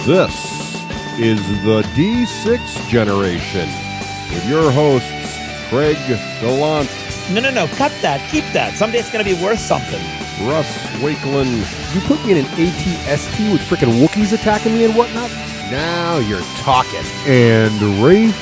This is the D6 generation with your hosts, Craig Gallant. No, cut that. Keep that. Someday it's going to be worth something. Russ Wakelin. You put me in an ATST with frickin' Wookiees attacking me and whatnot? Now you're talking. And Raef,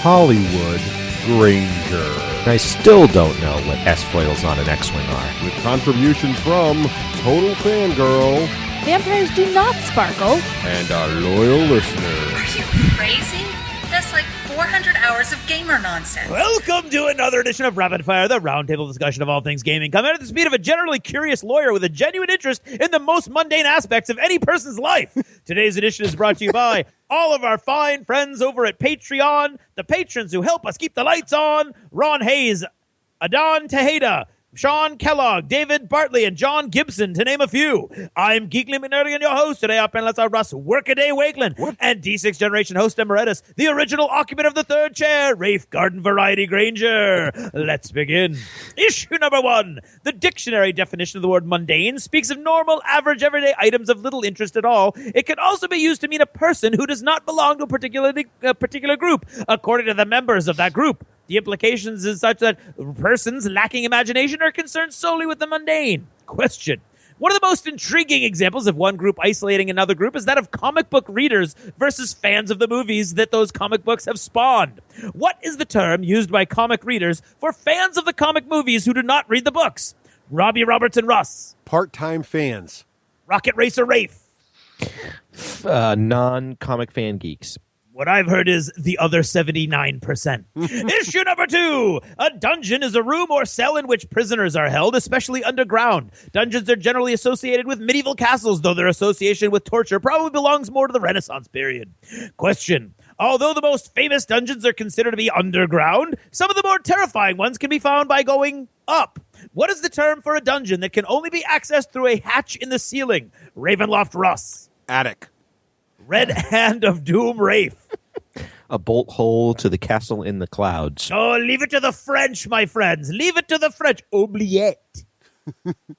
Hollywood Granger. I still don't know what S-foils on an X-Wing are. With contributions from Total Fangirl Vampires do not sparkle. and our loyal listeners. Are you crazy? That's like 400 hours of gamer nonsense. Welcome to another edition of Rapid Fire, the roundtable discussion of all things gaming. Coming at the speed of a generally curious lawyer with a genuine interest in the most mundane aspects of any person's life. Today's edition is brought to you by all of our fine friends over at Patreon, the patrons who help us keep the lights on, Ron Hayes, Adon Tejeda, Sean Kellogg, David Bartley, and John Gibson, to name a few. I'm Geekly McNerdigan, your host. Today, our panelists are Russ Workaday Wakelin and D6 Generation host Emeritus, the original occupant of the third chair, Raef Garden Variety Granger. Let's begin. Issue number 1. The dictionary definition of the word mundane speaks of normal, average, everyday items of little interest at all. It can also be used to mean a person who does not belong to a particular group, according to the members of that group. The implications is such that persons lacking imagination are concerned solely with the mundane. Question. One of the most intriguing examples of one group isolating another group is that of comic book readers versus fans of the movies that those comic books have spawned. What is the term used by comic readers for fans of the comic movies who do not read the books? Robbie Robertson Russ. Part-time fans. Rocket Racer Rafe. Non-comic fan geeks. What I've heard is the other 79%. Issue number 2. A dungeon is a room or cell in which prisoners are held, especially underground. Dungeons are generally associated with medieval castles, though their association with torture probably belongs more to the Renaissance period. Question. Although the most famous dungeons are considered to be underground, some of the more terrifying ones can be found by going up. What is the term for a dungeon that can only be accessed through a hatch in the ceiling? Ravenloft Russ. Attic. Red Hand of Doom Rafe. A bolt hole to the castle in the clouds. Oh, leave it to the French, my friends. Leave it to the French. Oubliette.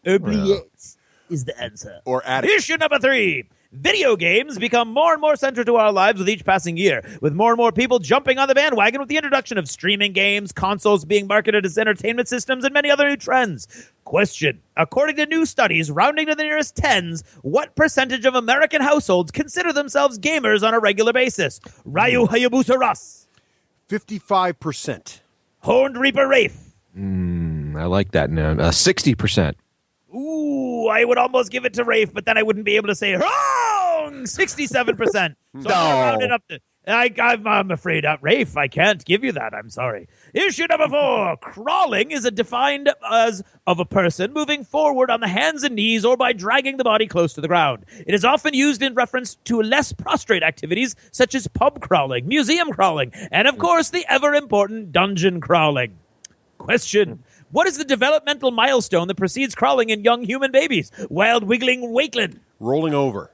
Oubliette is the answer. Or attic. Issue number 3. Video games become more and more central to our lives with each passing year, with more and more people jumping on the bandwagon with the introduction of streaming games, consoles being marketed as entertainment systems, and many other new trends. Question. According to new studies, rounding to the nearest tens, what percentage of American households consider themselves gamers on a regular basis? Ryu Hayabusa Russ. 55%. Horned Reaper Rafe. I like that now. 60%. Ooh, I would almost give it to Rafe, but then I wouldn't be able to say wrong. 67%. So I'll round it up to. I'm afraid, Rafe, I can't give you that. I'm sorry. Issue number 4. Crawling is defined as of a person moving forward on the hands and knees or by dragging the body close to the ground. It is often used in reference to less prostrate activities such as pub crawling, museum crawling, and of course the ever-important dungeon crawling. Question. What is the developmental milestone that precedes crawling in young human babies? Wild wiggling Wakelin. Rolling over.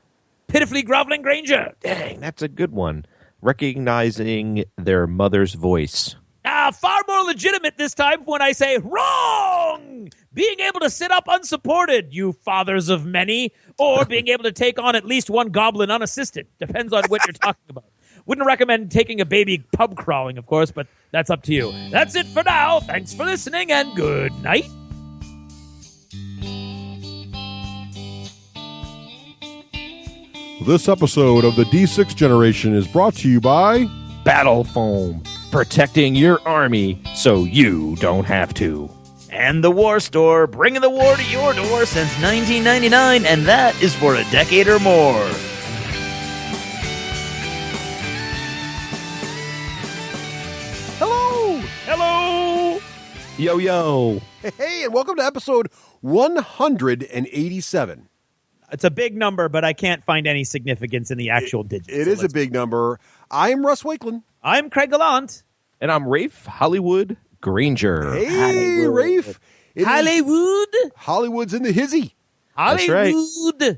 Pitifully groveling Granger. Dang, that's a good one. Recognizing their mother's voice. Far more legitimate this time when I say wrong! Being able to sit up unsupported, you fathers of many, or being able to take on at least one goblin unassisted. Depends on what you're talking about. Wouldn't recommend taking a baby pub crawling, of course, but that's up to you. That's it for now. Thanks for listening, and good night. This episode of the D6 generation is brought to you by Battle foam. Protecting your army so you don't have to. And the War Store, bringing the war to your door since 1999, and that is for a decade or more. Hello! Yo, yo. Hey, and welcome to episode 187. It's a big number, but I can't find any significance in the actual digits. It is a big number. I'm Russ Wakelin. I'm Craig Gallant. And I'm Raef Hollywood Granger. Hey, Hollywood. Rafe. Hollywood. Hollywood's in the hizzy. That's right. Hollywood.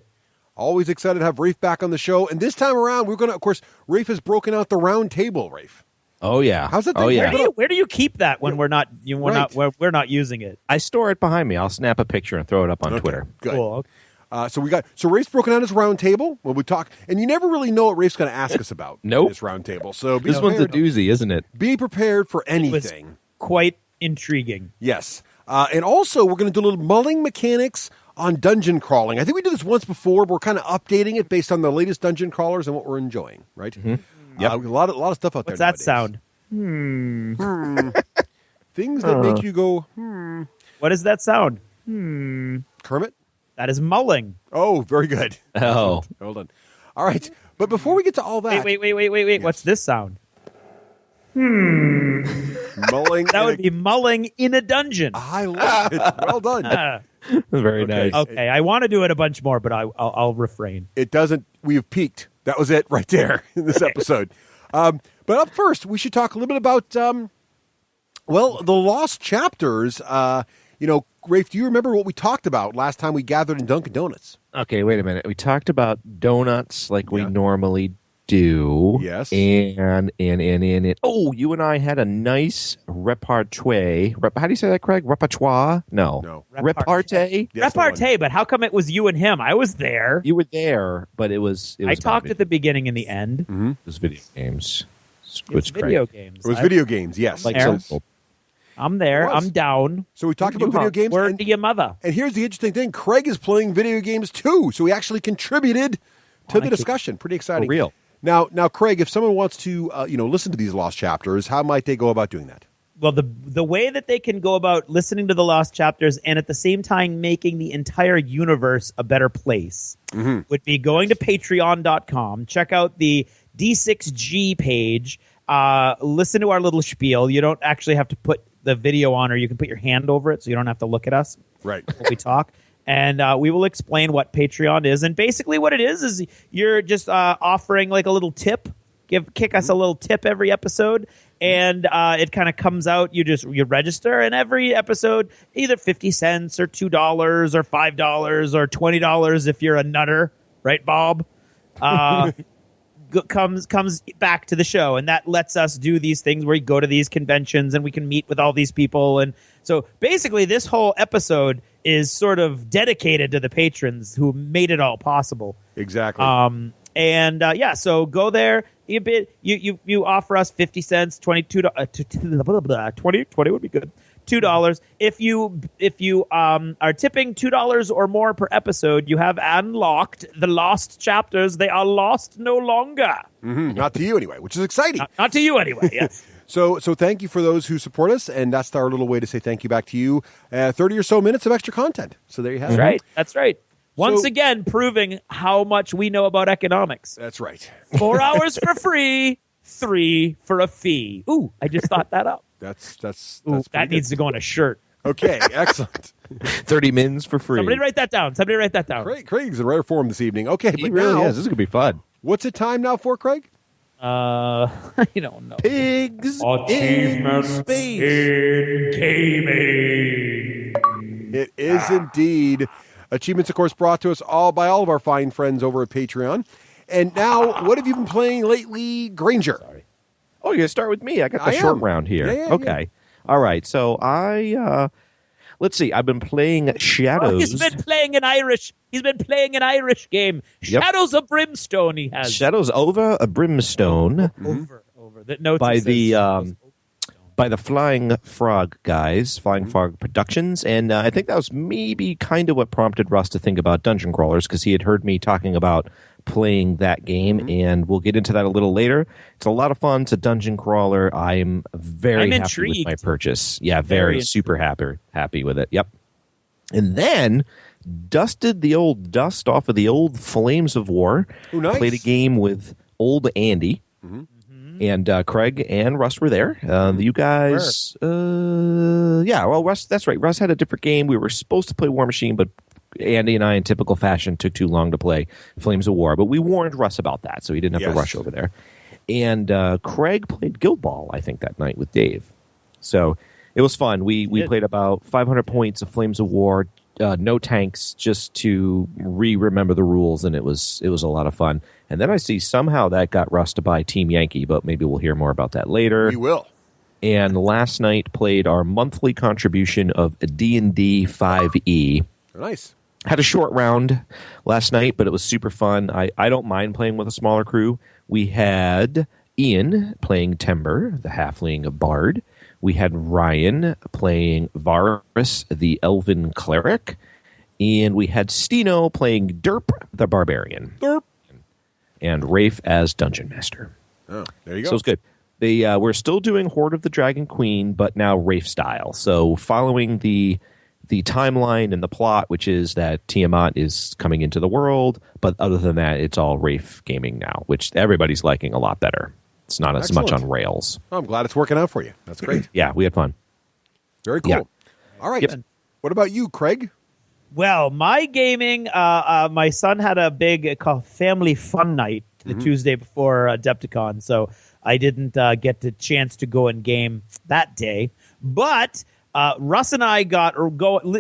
Always excited to have Rafe back on the show. And this time around, we're going to, of course, Rafe has broken out the round table, Rafe. Oh, yeah. How's that thing? Oh, yeah. Where do you keep that when we're not we're not using it? I store it behind me. I'll snap a picture and throw it up on Twitter. Good. Cool. So Rafe's broken down his round table when we talk, and you never really know what Rafe's going to ask us about. Nope. In this round table. So This one's a doozy, isn't it? Be prepared for It was anything. quite intriguing. Yes. And also, we're going to do a little mulling mechanics on dungeon crawling. I think we did this once before, but we're kind of updating it based on the latest dungeon crawlers and what we're enjoying, right? Mm-hmm. Yep. A lot of stuff out What's there that nowadays. sound? Things that make you go, What is that sound? Kermit? That is mulling. Oh, very good. Oh. Hold on. All right. But before we get to all that. Wait. Yes. What's this sound? Mulling. That would be mulling in a dungeon. I love it. Well done. Very nice. Okay, I want to do it a bunch more, but I'll refrain. It doesn't. We have peaked. That was it right there in this episode. But up first, we should talk a little bit about, the lost chapters. Rafe, do you remember what we talked about last time we gathered in Dunkin' Donuts? Okay, wait a minute. We talked about donuts like we normally do. Yes. And you and I had a nice repartee. How do you say that, Craig? Repertoire? No. Repartee? Yes, Repartee, but how come it was you and him? I was there. You were there, but it was I talked at the beginning and the end. Mm-hmm. It was video games. It's video games. It was video games, yes. Like Aaron? so. I'm there. It was. I'm down. So we talked about video games. Word to your mother. And here's the interesting thing. Craig is playing video games too. So he actually contributed to the discussion. Pretty exciting. For real. Now, Craig, if someone wants to, listen to these lost chapters, how might they go about doing that? Well, the way that they can go about listening to the lost chapters and at the same time making the entire universe a better place would be going to patreon.com, check out the D6G page, listen to our little spiel. You don't actually have to put the video on, or you can put your hand over it so you don't have to look at us. Right. When we talk. And we will explain what Patreon is. And basically what it is you're just offering like a little tip. Kick us a little tip every episode. And it kind of comes out. You register, and every episode, either 50 cents or $2 or $5 or $20 if you're a nutter. Right, Bob? Comes back to the show, and that lets us do these things where we go to these conventions and we can meet with all these people. And so basically this whole episode is sort of dedicated to the patrons who made it all possible. Exactly. So go there. You offer us 50 cents, 22 20 would be good. $2. If you are tipping $2 or more per episode, you have unlocked the lost chapters. They are lost no longer. Not to you anyway, which is exciting. Not to you anyway. Yes. So thank you for those who support us, and that's our little way to say thank you back to you. 30 or so minutes of extra content. So there you have it. That's right. Once again, proving how much we know about economics. That's right. 4 hours for free, 3 for a fee. Ooh, I just thought that up. That's that needs to go on a shirt. Okay, excellent. 30 mins for free. Somebody write that down. Craig's in rare form this evening. Okay, He but really now, is. This is going to be fun. what's it time now for, Craig? I don't know. Pigs Achievements in space. in gaming. It is indeed. Achievements, of course, brought to us by all of our fine friends over at Patreon. And now, what have you been playing lately, Granger? Oh, you're going to start with me. I got the short round here. Yeah, okay. All right. So let's see. I've been playing Shadows. He's been playing an Irish game. Yep. Shadows of Brimstone. He has Shadows over a Brimstone over. That notes by it says by the Flying Frog guys, Flying Frog Productions, and I think that was maybe kind of what prompted Russ to think about dungeon crawlers, because he had heard me talking about playing that game, and we'll get into that a little later. It's a lot of fun. It's a dungeon crawler. I'm very happy intrigued. with my purchase. Yeah, very super happy with it. Yep. And then dusted the old dust off of the old Flames of War. Oh, nice. Played a game with old Andy. And Craig and Russ were there. You guys, Russ, that's right. Russ had a different game. We were supposed to play War Machine, but Andy and I, in typical fashion, took too long to play Flames of War. But we warned Russ about that, so he didn't have to rush over there. And Craig played Guild Ball, I think, that night with Dave. So it was fun. We played about 500 points of Flames of War, no tanks, just to remember the rules, and it was a lot of fun. And then I see somehow that got Russ to buy Team Yankee, but maybe we'll hear more about that later. We will. And last night played our monthly contribution of D&D 5e. Nice. Had a short round last night, but it was super fun. I don't mind playing with a smaller crew. We had Ian playing Timber, the halfling bard. We had Ryan playing Varus, the elven cleric. And we had Stino playing Derp, the barbarian. Derp. And Rafe as dungeon master. Oh, there you go. So it's good. We're still doing Horde of the Dragon Queen, but now Rafe style. So following the timeline and the plot, which is that Tiamat is coming into the world, but other than that, it's all Rafe gaming now, which everybody's liking a lot better. It's not as much on rails. Oh, I'm glad it's working out for you. That's great. Yeah, we had fun. Very cool. Yeah. All right. Yep. What about you, Craig? Well, my gaming, my son had a big family fun night the Tuesday before Adepticon, so I didn't get the chance to go and game that day. But Russ and I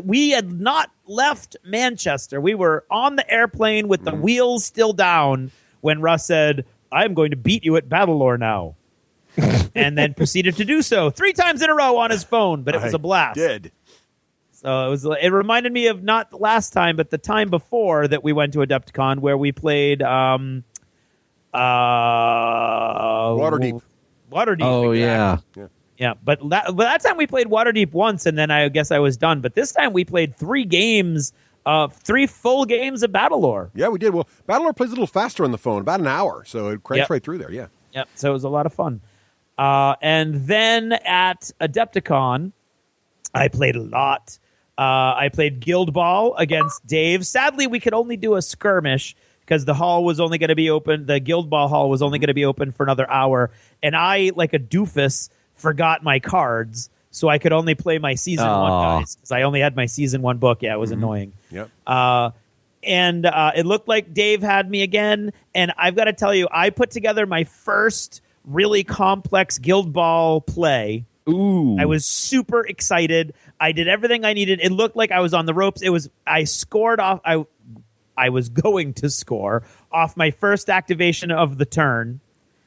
we had not left Manchester. We were on the airplane with the wheels still down when Russ said, "I'm going to beat you at Battlelore now." And then proceeded to do so 3 times in a row on his phone, but it was a blast. Did. So it reminded me of not the last time, but the time before that we went to Adepticon where we played Waterdeep. Waterdeep. Oh, exactly. yeah. Yeah, but that time we played Waterdeep once, and then I guess I was done. But this time we played 3 full games of Battlelore. Yeah, we did. Well, Battlelore plays a little faster on the phone, about an hour, so it cranks right through there, yeah. Yep, so it was a lot of fun. And then at Adepticon, I played a lot. I played Guild Ball against Dave. Sadly, we could only do a skirmish because the hall was only going to be open. The Guild Ball hall was only going to be open for another hour. And I, like a doofus, forgot my cards, so I could only play my Season 1 guys because I only had my Season 1 book. Yeah, it was annoying. Yep. And it looked like Dave had me again. And I've got to tell you, I put together my first really complex Guild Ball play. Ooh. I was super excited. I did everything I needed. It looked like I was on the ropes. I scored off. I was going to score off my first activation of the turn.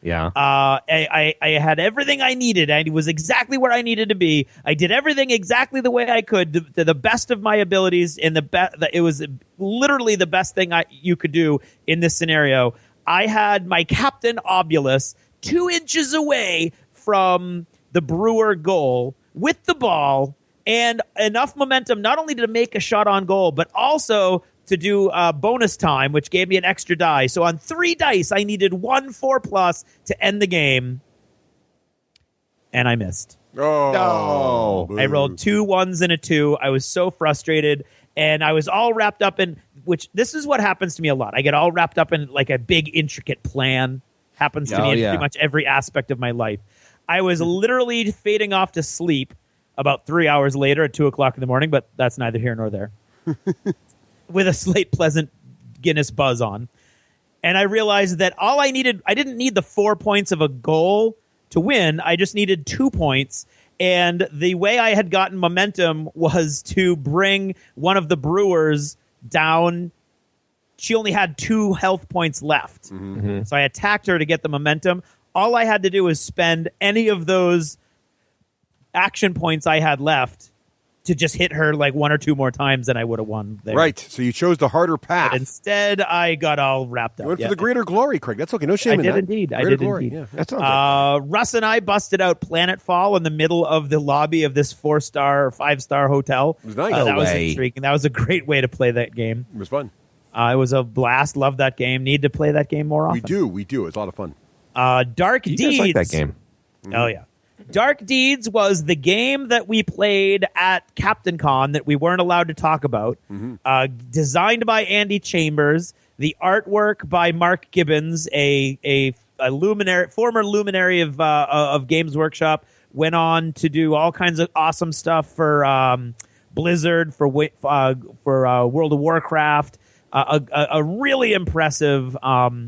Yeah. I had everything I needed. I was exactly where I needed to be. I did everything exactly the way I could, to the best of my abilities. And it was literally the best thing you could do in this scenario. I had my Captain Obulus 2 inches away from the Brewer goal with the ball and enough momentum not only to make a shot on goal, but also to do bonus time, which gave me an extra die. So on 3 dice, I needed 1 4+ to end the game, and I missed. Oh, I rolled 2 1s and a 2. I was so frustrated, and I was all wrapped up in, which this is what happens to me a lot. I get all wrapped up in like a big, intricate plan. Happens to me in pretty much every aspect of my life. I was literally fading off to sleep about 3 hours later at 2 o'clock in the morning, but that's neither here nor there. With a Slate Pleasant Guinness buzz on. And I realized that all I didn't need the 4 points of a goal to win. I just needed 2 points. And the way I had gotten momentum was to bring one of the Brewers down. She only had 2 health points left. Mm-hmm. So I attacked her to get the momentum. All I had to do was spend any of those action points I had left to just hit her like 1 or 2 more times, and I would have won there. Right. So you chose the harder path. But instead, I got all wrapped up. You went for the greater glory, Craig. That's okay. No shame in that. I did indeed. Yeah, that sounds like Russ and I busted out Planetfall in the middle of the lobby of this 4-star or 5-star hotel. It was nice. That was intriguing. That was a great way to play that game. It was fun. It was a blast. Loved that game. Need to play that game more often. We do. It's a lot of fun. Dark you Deeds. guys like that game? Oh, yeah. Dark Deeds was the game that we played at Captain Con that we weren't allowed to talk about. Mm-hmm. Designed by Andy Chambers, the artwork by Mark Gibbons, a former luminary of Games Workshop, went on to do all kinds of awesome stuff for Blizzard, for World of Warcraft. A really impressive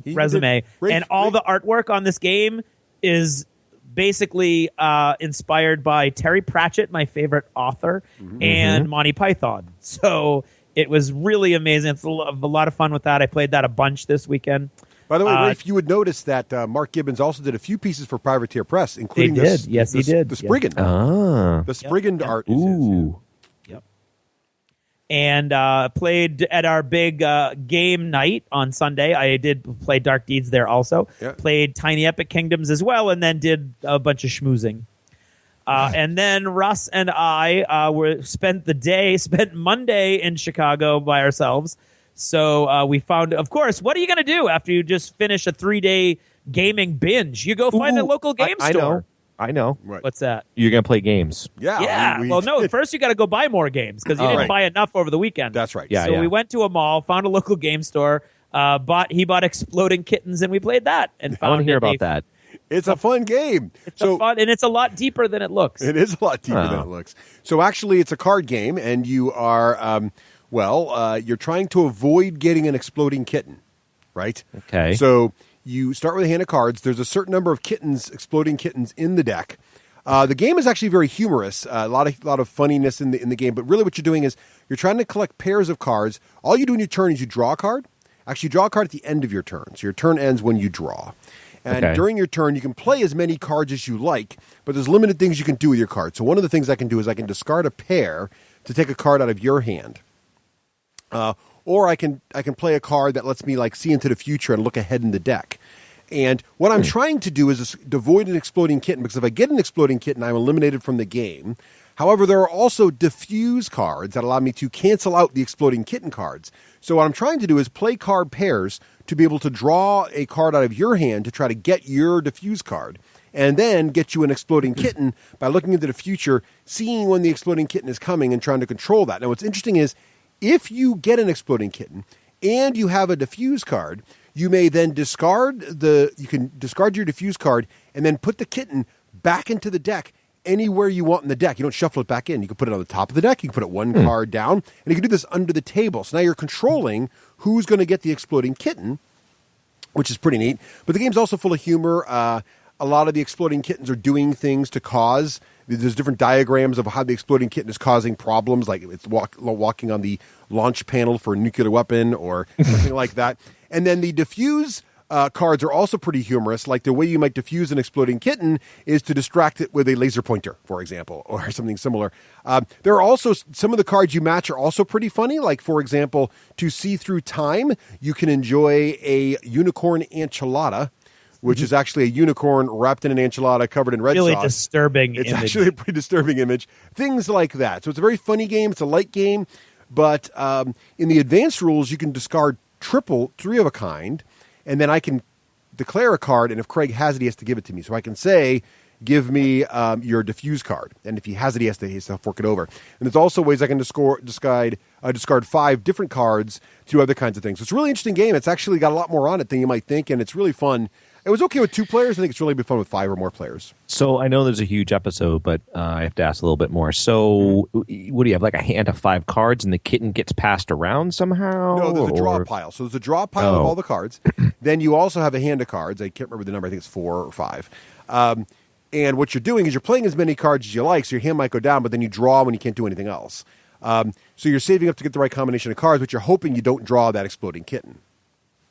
resume, and all the artwork on this game is basically inspired by Terry Pratchett, my favorite author, and Monty Python. So it was really amazing. It's a lot of fun with that. I played that a bunch this weekend. By the way, Rafe, you would notice that Mark Gibbons also did a few pieces for Privateer Press, including he did. The Spriggan. The Spriggan art. Ooh. Yep. and played at our big game night on Sunday. I did play Dark Deeds there also. Yeah. Played Tiny Epic Kingdoms as well, and then did a bunch of schmoozing. And then Russ and I spent Monday in Chicago by ourselves. So we found, of course, what are you going to do after you just finish a 3-day gaming binge? You go find a local game store. I know. Right. What's that? You're going to play games. Yeah. Yeah. Well, no, first you got to go buy more games because you didn't right. buy enough over the weekend. That's right. Yeah, So we went to a mall, found a local game store, he bought Exploding Kittens, and we played that. And I want found to hear about that. It's a fun game. It's fun, and it's a lot deeper than it looks. It is a lot deeper than it looks. So actually, it's a card game, and you are, you're trying to avoid getting an exploding kitten, right? Okay. So you start with a hand of cards. There's a certain number of exploding kittens in the deck. The game is actually very humorous. A lot of funniness in the game. But really, what you're doing is you're trying to collect pairs of cards. All you do in your turn is you draw a card. Actually, you draw a card at the end of your turn. So your turn ends when you draw. And during your turn, you can play as many cards as you like, but there's limited things you can do with your cards. So one of the things I can do is I can discard a pair to take a card out of your hand. Or I can play a card that lets me see into the future and look ahead in the deck. And what I'm trying to do is avoid an exploding kitten, because if I get an exploding kitten, I'm eliminated from the game. However, there are also diffuse cards that allow me to cancel out the exploding kitten cards. So what I'm trying to do is play card pairs to be able to draw a card out of your hand to try to get your diffuse card, and then get you an exploding kitten by looking into the future, seeing when the exploding kitten is coming and trying to control that. Now, what's interesting is if you get an exploding kitten and you have a diffuse card, you may then discard your diffuse card and then put the kitten back into the deck anywhere you want in the deck. You don't shuffle it back in. You can put it on the top of the deck. You can put it one card down, and you can do this under the table. So now you're controlling who's going to get the exploding kitten, which is pretty neat. But the game's also full of humor. A lot of the exploding kittens are doing things to cause. There's different diagrams of how the exploding kitten is causing problems, like it's walking on the launch panel for a nuclear weapon or something like that. And then the diffuse cards are also pretty humorous. Like the way you might diffuse an exploding kitten is to distract it with a laser pointer, for example, or something similar. There are also some of the cards you match are also pretty funny. Like, for example, to see through time, you can enjoy a unicorn enchilada, which is actually a unicorn wrapped in an enchilada covered in red really sauce. Disturbing It's image. actually a pretty disturbing image. Things like that. So it's a very funny game. It's a light game. But in the advanced rules, you can discard three of a kind, and then I can declare a card, and if Craig has it, he has to give it to me. So I can say, give me your diffuse card. And if he has it, he has to fork it over. And there's also ways I can discard 5 different cards to do other kinds of things. So it's a really interesting game. It's actually got a lot more on it than you might think, and it's really fun. It was okay with 2 players. I think it's really been fun with 5 or more players. So I know there's a huge episode, but I have to ask a little bit more. So what do you have, like a hand of 5 cards, and the kitten gets passed around somehow? No, there's a draw pile. So there's a draw pile of all the cards. Then you also have a hand of cards. I can't remember the number. I think it's 4 or 5. And what you're doing is you're playing as many cards as you like, so your hand might go down, but then you draw when you can't do anything else. So you're saving up to get the right combination of cards, but you're hoping you don't draw that exploding kitten.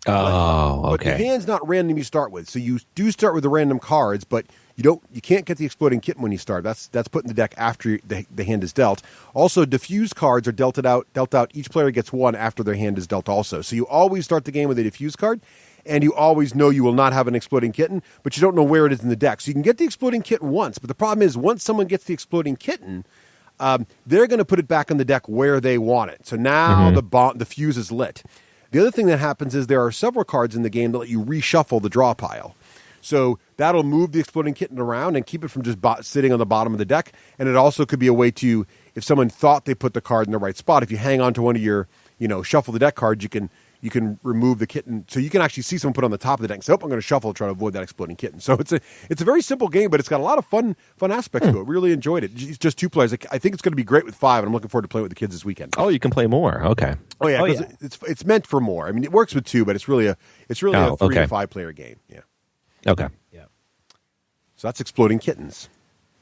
Oh, But the okay. hand's not random you start with. So you do start with the random cards, but you can't get the exploding kitten when you start. That's put in the deck after the hand is dealt. Also, diffuse cards are dealt out. Each player gets 1 after their hand is dealt also. So you always start the game with a diffuse card, and you always know you will not have an exploding kitten, but you don't know where it is in the deck. So you can get the exploding kitten once, but the problem is once someone gets the exploding kitten, they're going to put it back on the deck where they want it. So now the fuse is lit. The other thing that happens is there are several cards in the game that let you reshuffle the draw pile. So that'll move the exploding kitten around and keep it from just sitting on the bottom of the deck. And it also could be a way to, if someone thought they put the card in the right spot, if you hang on to one of your, shuffle the deck cards, you can remove the kitten. So you can actually see someone put it on the top of the deck and say, I'm going to shuffle to try to avoid that exploding kitten. So it's a very simple game, but it's got a lot of fun aspects to it. Really enjoyed it. It's just 2 players. I think it's going to be great with 5, and I'm looking forward to playing with the kids this weekend. Oh, you can play more. Okay. Oh yeah, it's meant for more. I mean, it works with 2, but it's really a 3 to 5 player game. Yeah. Okay. Yeah. So that's Exploding Kittens.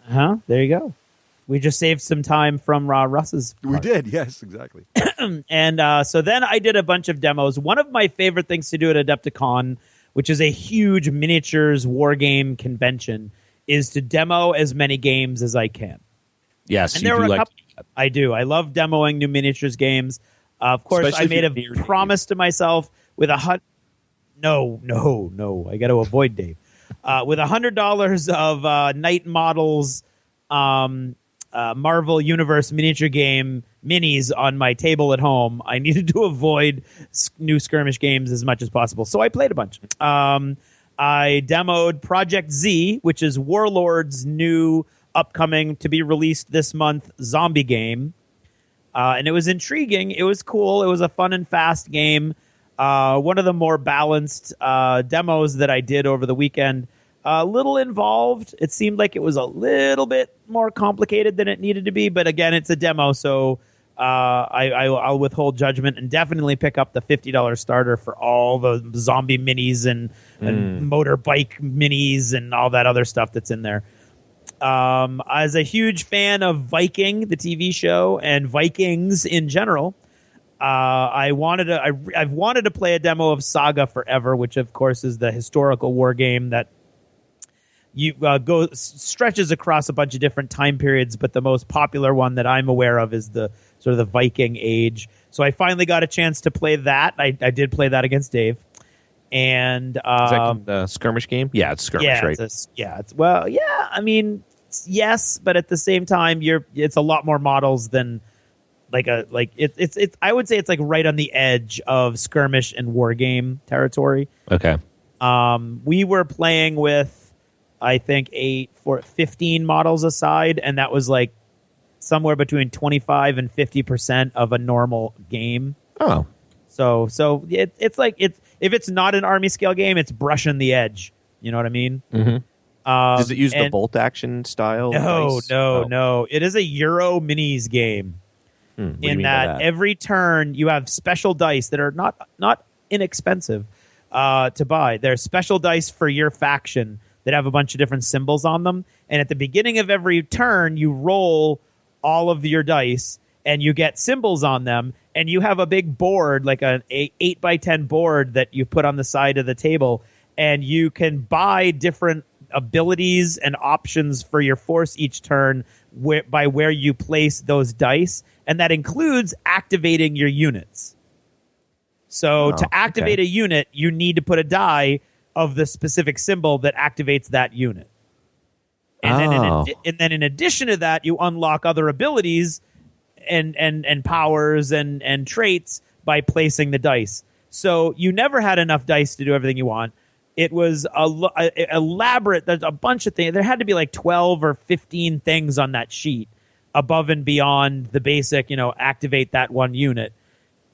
There you go. We just saved some time from Russ's part. We did, yes, exactly. And so then I did a bunch of demos. One of my favorite things to do at Adepticon, which is a huge miniatures war game convention, is to demo as many games as I can. Yes, And you there do were a like couple. I do. I love demoing new miniatures games. Of course, Especially I made if a you're near promise to myself with No. I got to avoid Dave. With $100 of Night Models Marvel Universe miniature game minis on my table at home, I needed to avoid new skirmish games as much as possible. So I played a bunch. I demoed Project Z, which is Warlord's new upcoming to be released this month zombie game. And it was intriguing. It was cool. It was a fun and fast game. One of the more balanced demos that I did over the weekend. A little involved. It seemed like it was a little bit more complicated than it needed to be. But again, it's a demo, so I'll withhold judgment and definitely pick up the $50 starter for all the zombie minis and motorbike minis and all that other stuff that's in there. As a huge fan of Viking, the TV show, and Vikings in general, I've wanted to play a demo of Saga forever, which of course is the historical war game that you stretches across a bunch of different time periods, but the most popular one that I'm aware of is the sort of the Viking age. So I finally got a chance to play that. I did play that against Dave. And is that the skirmish game? Yeah, it's skirmish, right? I mean, yes, but at the same time, it's a lot more models than it's. I would say it's like right on the edge of skirmish and war game territory. Okay. We were playing with, I think, 15 models aside, and that was like somewhere between 25 and 50% of a normal game. Oh, so it's like if it's not an army scale game, it's brushing the edge. You know what I mean? Mm-hmm. Does it use the bolt action style? No. It is a Euro minis game. In that every turn you have special dice that are not inexpensive to buy. They're special dice for your faction that have a bunch of different symbols on them. And at the beginning of every turn, you roll all of your dice and you get symbols on them. And you have a big board, like an 8x10 board that you put on the side of the table. And you can buy different abilities and options for your force each turn by where you place those dice. And that includes activating your units. So to activate a unit, you need to put a die of the specific symbol that activates that unit. And then in addition to that, you unlock other abilities and powers and traits by placing the dice. So you never had enough dice to do everything you want. It was elaborate. There's a bunch of things. There had to be like 12 or 15 things on that sheet above and beyond the basic, activate that one unit.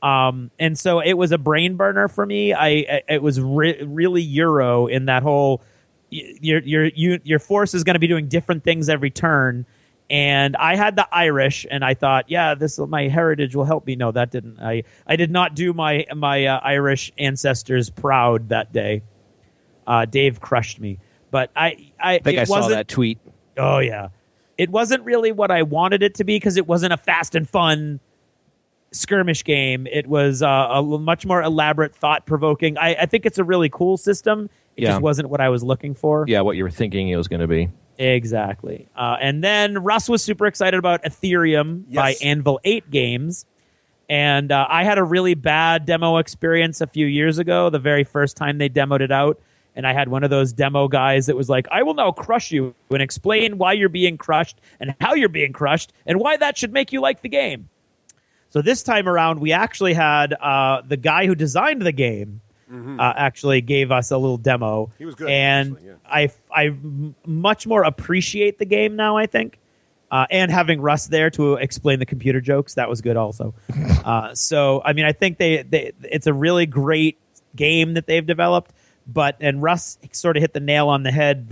And so it was a brain burner for me. It was really Euro in that whole your force is going to be doing different things every turn. And I had the Irish, and I thought, my heritage will help me. No, that didn't. I did not do my Irish ancestors proud that day. Dave crushed me, but I think I saw that tweet. Oh yeah, it wasn't really what I wanted it to be because it wasn't a fast and fun skirmish game. It was a much more elaborate, thought-provoking. I think it's a really cool system. It just wasn't what I was looking for. Yeah, what you were thinking it was going to be. Exactly. And then Russ was super excited about Ethereum by Anvil 8 Games. And I had a really bad demo experience a few years ago, the very first time they demoed it out. And I had one of those demo guys that was like, I will now crush you and explain why you're being crushed and how you're being crushed and why that should make you like the game. So this time around, we actually had the guy who designed the game actually gave us a little demo. He was good. And I much more appreciate the game now, I think. And having Russ there to explain the computer jokes, that was good also. So, I mean, I think it's a really great game that they've developed. And Russ sort of hit the nail on the head.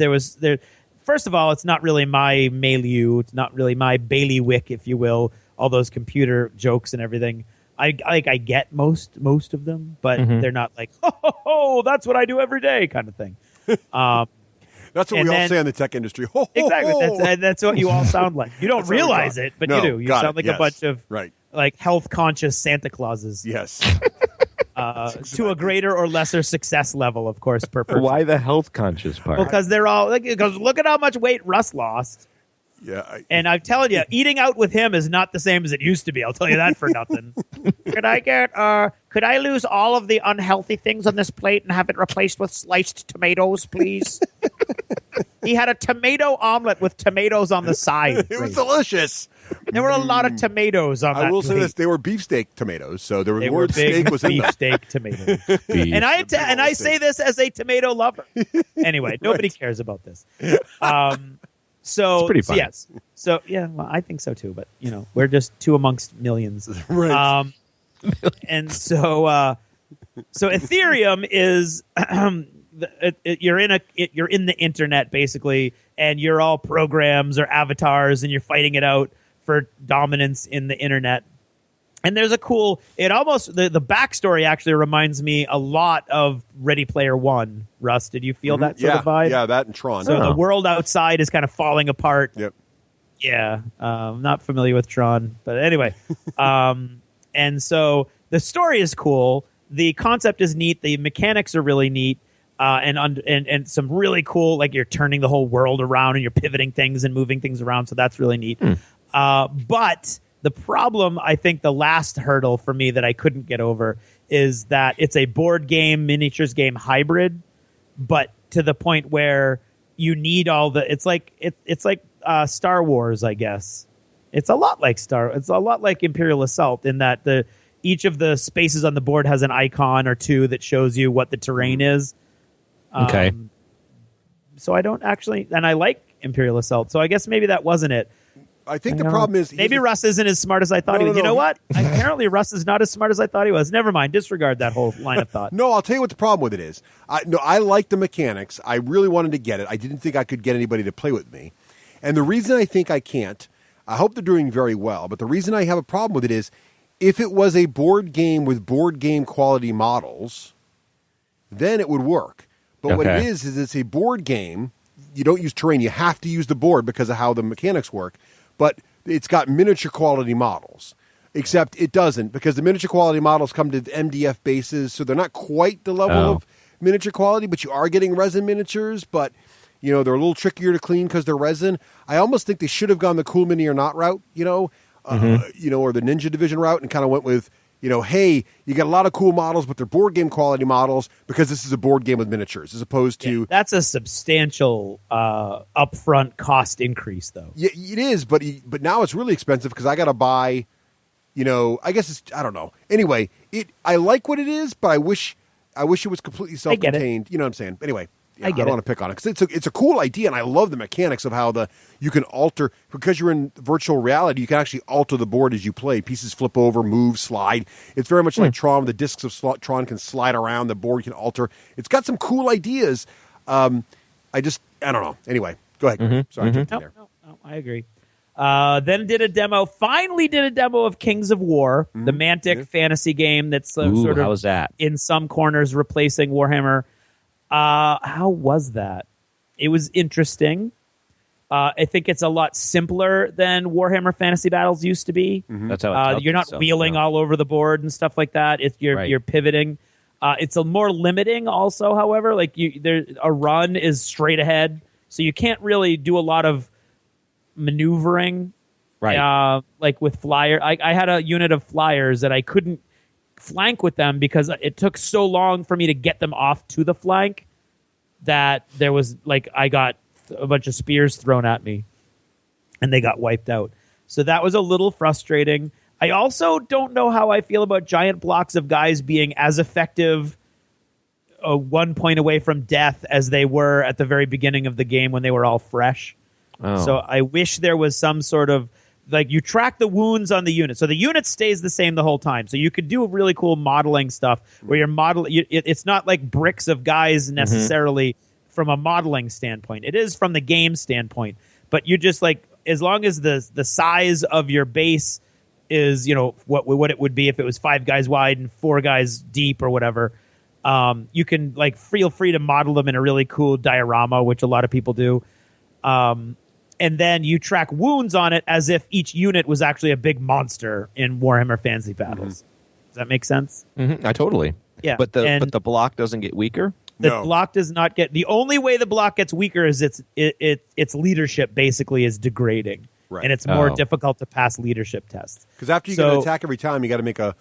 First of all, it's not really my milieu. It's not really my bailiwick, if you will. All those computer jokes and everything. I get most of them, but they're not like, oh, that's what I do every day kind of thing. That's what we all say in the tech industry. Ho, ho, exactly. ho. That's what you all sound like. You don't realize it, but you do. You sound like a bunch of like health conscious Santa Clauses. Yes. To a greater or lesser success level, of course, per person. Why the health conscious part? Because they're all because look at how much weight Russ lost. Yeah. And I'm telling you, eating out with him is not the same as it used to be. I'll tell you that for nothing. Could I lose all of the unhealthy things on this plate and have it replaced with sliced tomatoes, please? He had a tomato omelet with tomatoes on the side. It was delicious. There were a lot of tomatoes on that I will say plate. this: they were beefsteak tomatoes, so there was They the were word big steak was in them. beefsteak tomatoes. And I say this as a tomato lover. Anyway, nobody cares about this. So It's pretty fun. yes. So yeah, well, I think so too. But we're just two amongst millions. Right. And so Ethereum is you're in the internet basically, and you're all programs or avatars, and you're fighting it out for dominance in the internet. And there's the backstory actually reminds me a lot of Ready Player One. Russ, did you feel that sort of vibe? Yeah, that and Tron. So the world outside is kind of falling apart. Yep. Yeah, not familiar with Tron, but anyway. And so the story is cool. The concept is neat. The mechanics are really neat. And some really cool, like you're turning the whole world around and you're pivoting things and moving things around. So that's really neat. But the problem, I think the last hurdle for me that I couldn't get over is that it's a board game, miniatures game hybrid, but to the point where you need all the, it's like Star Wars, I guess. It's a lot like Imperial Assault in that each of the spaces on the board has an icon or two that shows you what the terrain is. Okay. So I don't actually, and I like Imperial Assault, so I guess maybe that wasn't it. I think the problem is maybe Russ isn't as smart as I thought he was. You know what? Apparently Russ is not as smart as I thought he was. Never mind. Disregard that whole line of thought. No, I'll tell you what the problem with it is. I like the mechanics. I really wanted to get it. I didn't think I could get anybody to play with me. And the reason I think I can't, I hope they're doing very well, but the reason I have a problem with it is if it was a board game with board game quality models, then it would work. But what it is it's a board game. You don't use terrain. You have to use the board because of how the mechanics work. But it's got miniature quality models, except it doesn't because the miniature quality models come to MDF bases, so they're not quite the level of miniature quality, but you are getting resin miniatures, but they're a little trickier to clean because they're resin. I almost think they should have gone the Cool Mini or Not route, or the Ninja Division route and kind of went with, hey, you got a lot of cool models, but they're board game quality models because this is a board game with miniatures as opposed to... That's a substantial upfront cost increase, though. Yeah, it is, but now it's really expensive because I got to buy, I guess it's... I don't know. Anyway, I like what it is, but I wish it was completely self-contained. You know what I'm saying? Anyway... Yeah, I don't want to pick on it because it's a cool idea, and I love the mechanics of how you can alter because you're in virtual reality. You can actually alter the board as you play. Pieces flip over, move, slide. It's very much like Tron. The discs of Tron can slide around. The board can alter. It's got some cool ideas. I don't know. Anyway, go ahead. Sorry, I jumped in there. No, I agree. Then finally did a demo of Kings of War, the Mantic fantasy game that's sort of how was that? In some corners replacing Warhammer. How was that? It was interesting. I think it's a lot simpler than Warhammer Fantasy Battles used to be. That's how you're not wheeling all over the board and stuff like that. You're pivoting. It's a more limiting also, however. Like a run is straight ahead, so you can't really do a lot of maneuvering. Right. Like with flyer, I had a unit of flyers that I couldn't flank with them because it took so long for me to get them off to the flank that there was I got a bunch of spears thrown at me and they got wiped out. So that was a little frustrating. I also don't know how I feel about giant blocks of guys being as effective 1 point away from death as they were at the very beginning of the game when they were all fresh. So I wish there was some sort of you track the wounds on the unit. So the unit stays the same the whole time. So you could do really cool modeling stuff where you're modeling. It's not like bricks of guys necessarily from a modeling standpoint. It is from the game standpoint. But you just as long as the size of your base is, what it would be if it was 5 guys wide and 4 guys deep or whatever, you can feel free to model them in a really cool diorama, which a lot of people do. And then you track wounds on it as if each unit was actually a big monster in Warhammer Fantasy Battles. Does that make sense? I totally. Yeah. But the block doesn't get weaker? The No. block does not get. The only way the block gets weaker is its leadership basically is degrading, Right. and it's more Oh. difficult to pass leadership tests. Because after you get an attack every time, you got to make a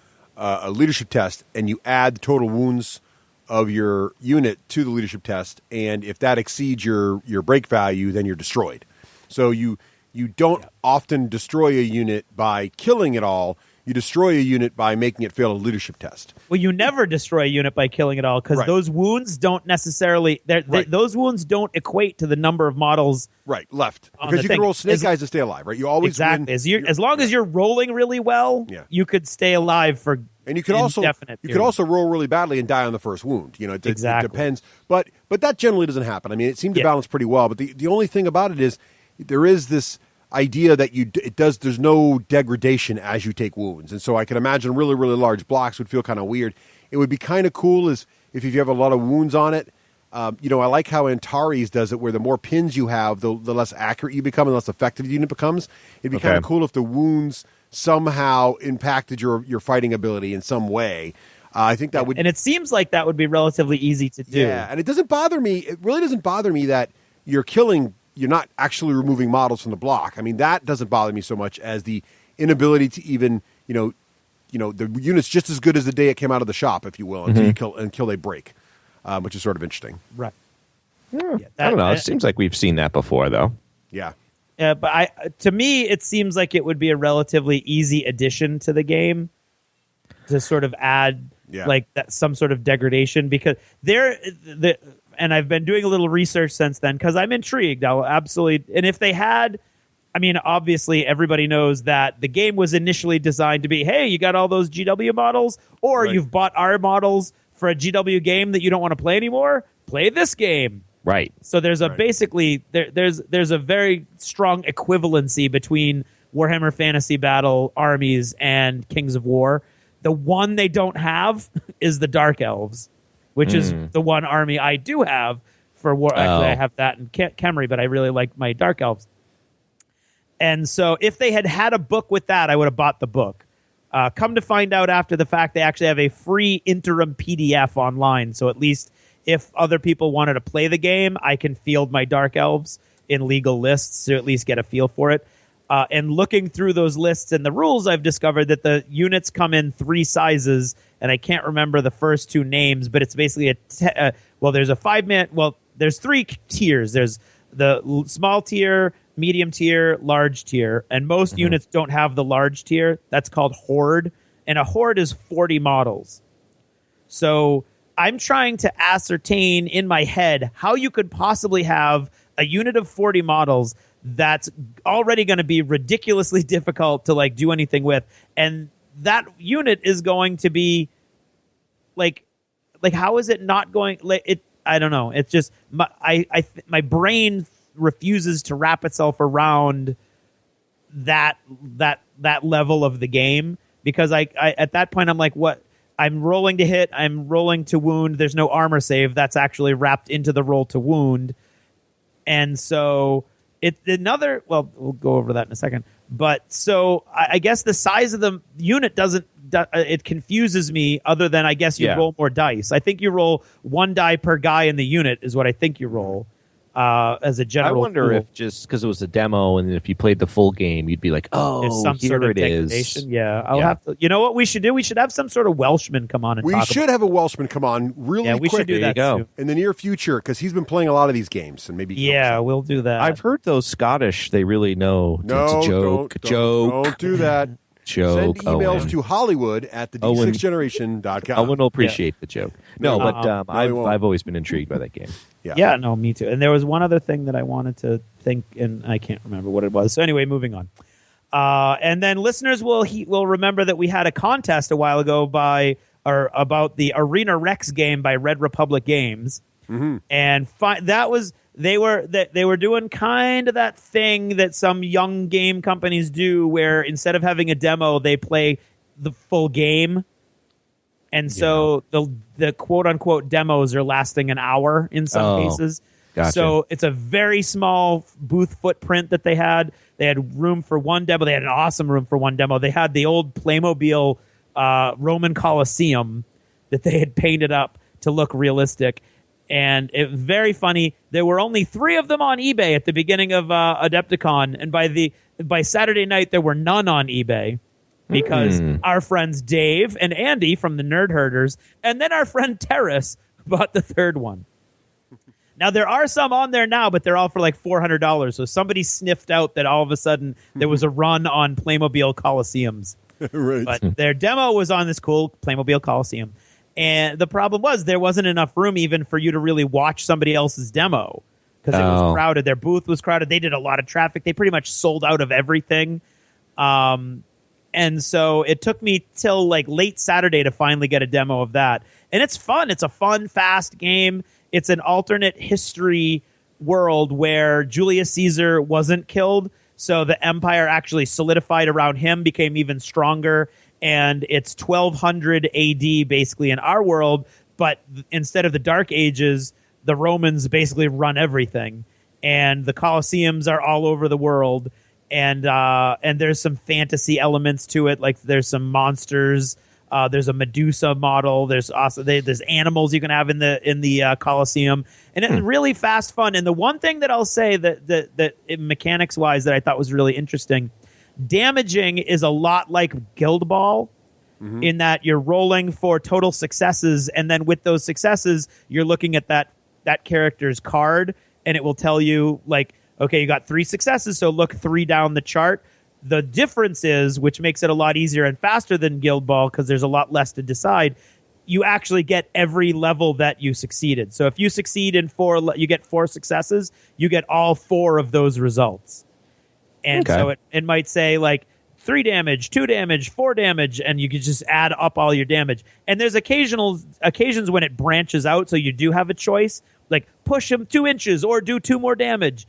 leadership test, and you add the total wounds of your unit to the leadership test, and if that exceeds your break value, then you're destroyed. So you don't often destroy a unit by killing it all. You destroy a unit by making it fail a leadership test. Well, you never destroy a unit by killing it all because Right. those wounds don't necessarily. Right. Those wounds don't equate to the number of models. Right, left. On Because the you thing. can roll snake As- eyes to stay alive, right? You always Exactly. win. As long as you're rolling really well, Yeah. you could stay alive for. And you could also indefinite you could period. also roll really badly and die on the first wound. You know, it Exactly. depends. But that generally doesn't happen. I mean, it seemed to Yeah. balance pretty well. But the only thing about it is there is this idea that there's no degradation as you take wounds, and so I can imagine really really large blocks would feel kind of weird. It would be kind of cool if you have a lot of wounds on it. I like how Antares does it, where the more pins you have, the less accurate you become and less effective the unit becomes. It'd be kind of cool if the wounds somehow impacted your fighting ability in some way. I think that would, And it seems like that would be relatively easy to do. yeah. And it doesn't bother me. It really doesn't bother me that you're not actually removing models from the block. I mean, that doesn't bother me so much as the inability to even, the unit's just as good as the day it came out of the shop, if you will, until they break, which is sort of interesting. Right. I don't know. It seems like we've seen that before, though. Yeah. But to me, it seems like it would be a relatively easy addition to the game to sort of add some sort of degradation, because and I've been doing a little research since then because I'm intrigued. I'll absolutely. And if they had, I mean, obviously everybody knows that the game was initially designed to be, hey, you got all those GW models, or you've bought our models for a GW game that you don't want to play anymore. Play this game. Right. So there's basically there's a very strong equivalency between Warhammer Fantasy Battle armies and Kings of War. The one they don't have is the Dark Elves, which is the one army I do have for War. Actually, I have that in Khemri, but I really like my Dark Elves. And so if they had a book with that, I would have bought the book. Come to find out after the fact, they actually have a free interim PDF online. So at least if other people wanted to play the game, I can field my Dark Elves in legal lists to at least get a feel for it. And looking through those lists and the rules, I've discovered that the units come in 3 sizes, and I can't remember the first 2 names, but it's basically there's a 5-man. Well, there's 3 tiers. There's the small tier, medium tier, large tier, and most units don't have the large tier. That's called Horde, and a Horde is 40 models. So I'm trying to ascertain in my head how you could possibly have a unit of 40 models that's already going to be ridiculously difficult to do anything with, and that unit is going to be like how is it not going it? I don't know. It's just my brain refuses to wrap itself around that level of the game, because I at that point I'm like, what? I'm rolling to hit, I'm rolling to wound. There's no armor save. That's actually wrapped into the roll to wound. And so we'll go over that in a second. But so I guess the size of the unit it confuses me, other than I guess you roll more dice. I think you roll 1 die per guy in the unit is what I think you roll. As a general, I wonder if just because it was a demo, and if you played the full game, you'd be like, "Oh, there's some here sort of it is." degradation. Yeah, I'll have to. You know what we should do? We should have some sort of Welshman come on and We talk should have a Welshman come on really Yeah, we quick should do that go. too. in the near future, because he's been playing a lot of these games, and maybe Yeah, we'll do that. I've heard those Scottish; they really know. No, it's a joke. Don't do that. Joke. Send emails Owen. to Hollywood at the Owen. d6generation.com. Owen will appreciate the joke. No, No, but no, he won't. I've always been intrigued by that game. Yeah, no, me too. And there was one other thing that I wanted to think, and I can't remember what it was. So anyway, moving on. And then listeners will remember that we had a contest a while ago about the Arena Rex game by Red Republic Games, and they were doing kind of that thing that some young game companies do, where instead of having a demo, they play the full game. And so the quote unquote demos are lasting an hour in some cases. Gotcha. So it's a very small booth footprint that they had. They had room for 1 demo. They had an awesome room for 1 demo. They had the old Playmobil Roman Colosseum that they had painted up to look realistic. And it was very funny. There were only 3 of them on eBay at the beginning of Adepticon, and by Saturday night there were none on eBay because our friends Dave and Andy from the Nerd Herders, and then our friend Terrace bought the 3rd one. Now there are some on there now, but they're all for like $400. So somebody sniffed out that all of a sudden there was a run on Playmobil Coliseums. Right. But their demo was on this cool Playmobil Coliseum. And the problem was there wasn't enough room even for you to really watch somebody else's demo because it was crowded. Their booth was crowded. They did a lot of traffic. They pretty much sold out of everything. And so it took me till like late Saturday to finally get a demo of that. And it's fun. It's a fun, fast game. It's an alternate history world where Julius Caesar wasn't killed. So the empire actually solidified around him, became even stronger. And it's 1200 AD basically in our world, but instead of the Dark Ages, the Romans basically run everything, and the Colosseums are all over the world, and there's some fantasy elements to it, like there's some monsters, there's a Medusa model, there's animals you can have in the Colosseum, and it's really fast fun. And the one thing that I'll say that mechanics wise that I thought was really interesting. Damaging is a lot like Guild Ball in that you're rolling for total successes, and then with those successes, you're looking at that character's card, and it will tell you, like, okay, you got 3 successes, so look 3 down the chart. The difference is, which makes it a lot easier and faster than Guild Ball because there's a lot less to decide, you actually get every level that you succeeded. So if you succeed in 4, you get 4 successes, you get all 4 of those results. And so it might say like 3 damage, 2 damage, 4 damage, and you could just add up all your damage. And there's occasions when it branches out, so you do have a choice, like push him 2 inches or do 2 more damage,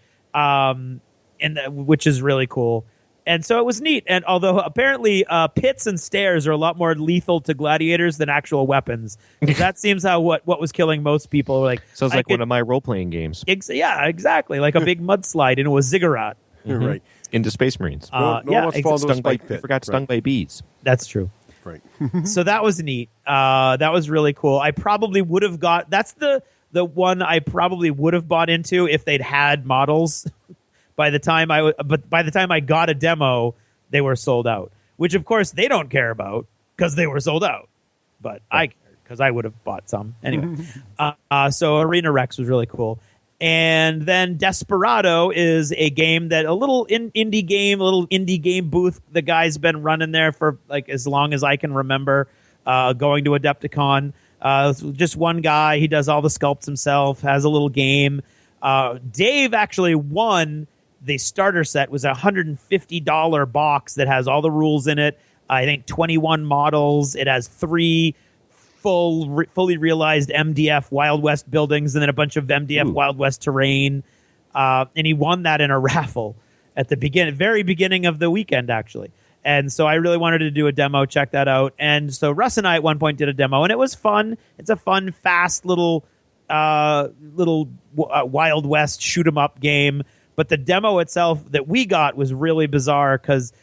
which is really cool. And so it was neat. And although apparently pits and stairs are a lot more lethal to gladiators than actual weapons, that seems how what was killing most people. Like sounds like one of my role playing games. Yeah, exactly, like a big mudslide into a ziggurat. Right. Into Space Marines. No one wants to fall into a spike pit. I forgot stung by bees. That's true. Right. So that was neat. That was really cool. I probably would have that's the one I probably would have bought into if they'd had models. By the time I got a demo, they were sold out. Which of course they don't care about because they were sold out. But I cared because I would have bought some anyway. So Arena Rex was really cool. And then Desperado is a game that a little indie game booth the guy's been running there for like as long as I can remember, going to Adepticon. Just one guy. He does all the sculpts himself, has a little game. Dave actually won the starter set. It was a $150 box that has all the rules in it. I think 21 models. It has 3 fully realized MDF Wild West buildings and then a bunch of MDF Wild West terrain. And he won that in a raffle at the very beginning of the weekend, actually. And so I really wanted to do a demo, check that out. And so Russ and I at one point did a demo, and it was fun. It's a fun, fast little Wild West shoot 'em up game. But the demo itself that we got was really bizarre because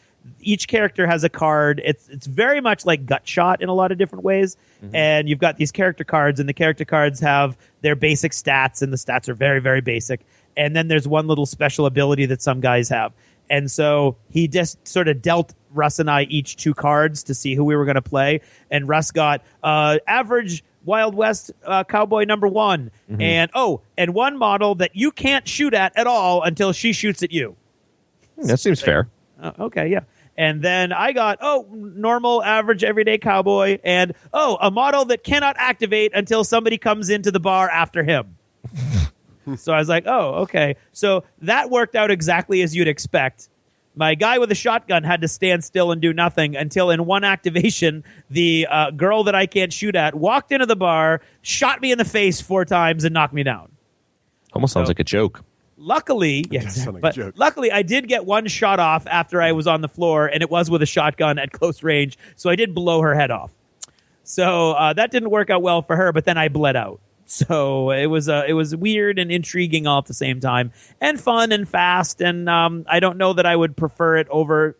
each character has a card. It's very much like Gut Shot in a lot of different ways. And you've got these character cards, and the character cards have their basic stats, and the stats are very, very basic. And then there's one little special ability that some guys have. And so he just sort of dealt Russ and I each 2 cards to see who we were going to play. And Russ got average Wild West cowboy number 1. And one model that you can't shoot at all until she shoots at you. That seems fair. Okay, yeah. And then I got, normal, average, everyday cowboy, and, a model that cannot activate until somebody comes into the bar after him. So I was like, okay. So that worked out exactly as you'd expect. My guy with a shotgun had to stand still and do nothing until in one activation, the girl that I can't shoot at walked into the bar, shot me in the face 4 times, and knocked me down. Almost sounds like a joke. Luckily, luckily, I did get one shot off after I was on the floor, and it was with a shotgun at close range, so I did blow her head off. So that didn't work out well for her, but then I bled out. So it was weird and intriguing all at the same time, and fun and fast. And I don't know that I would prefer it over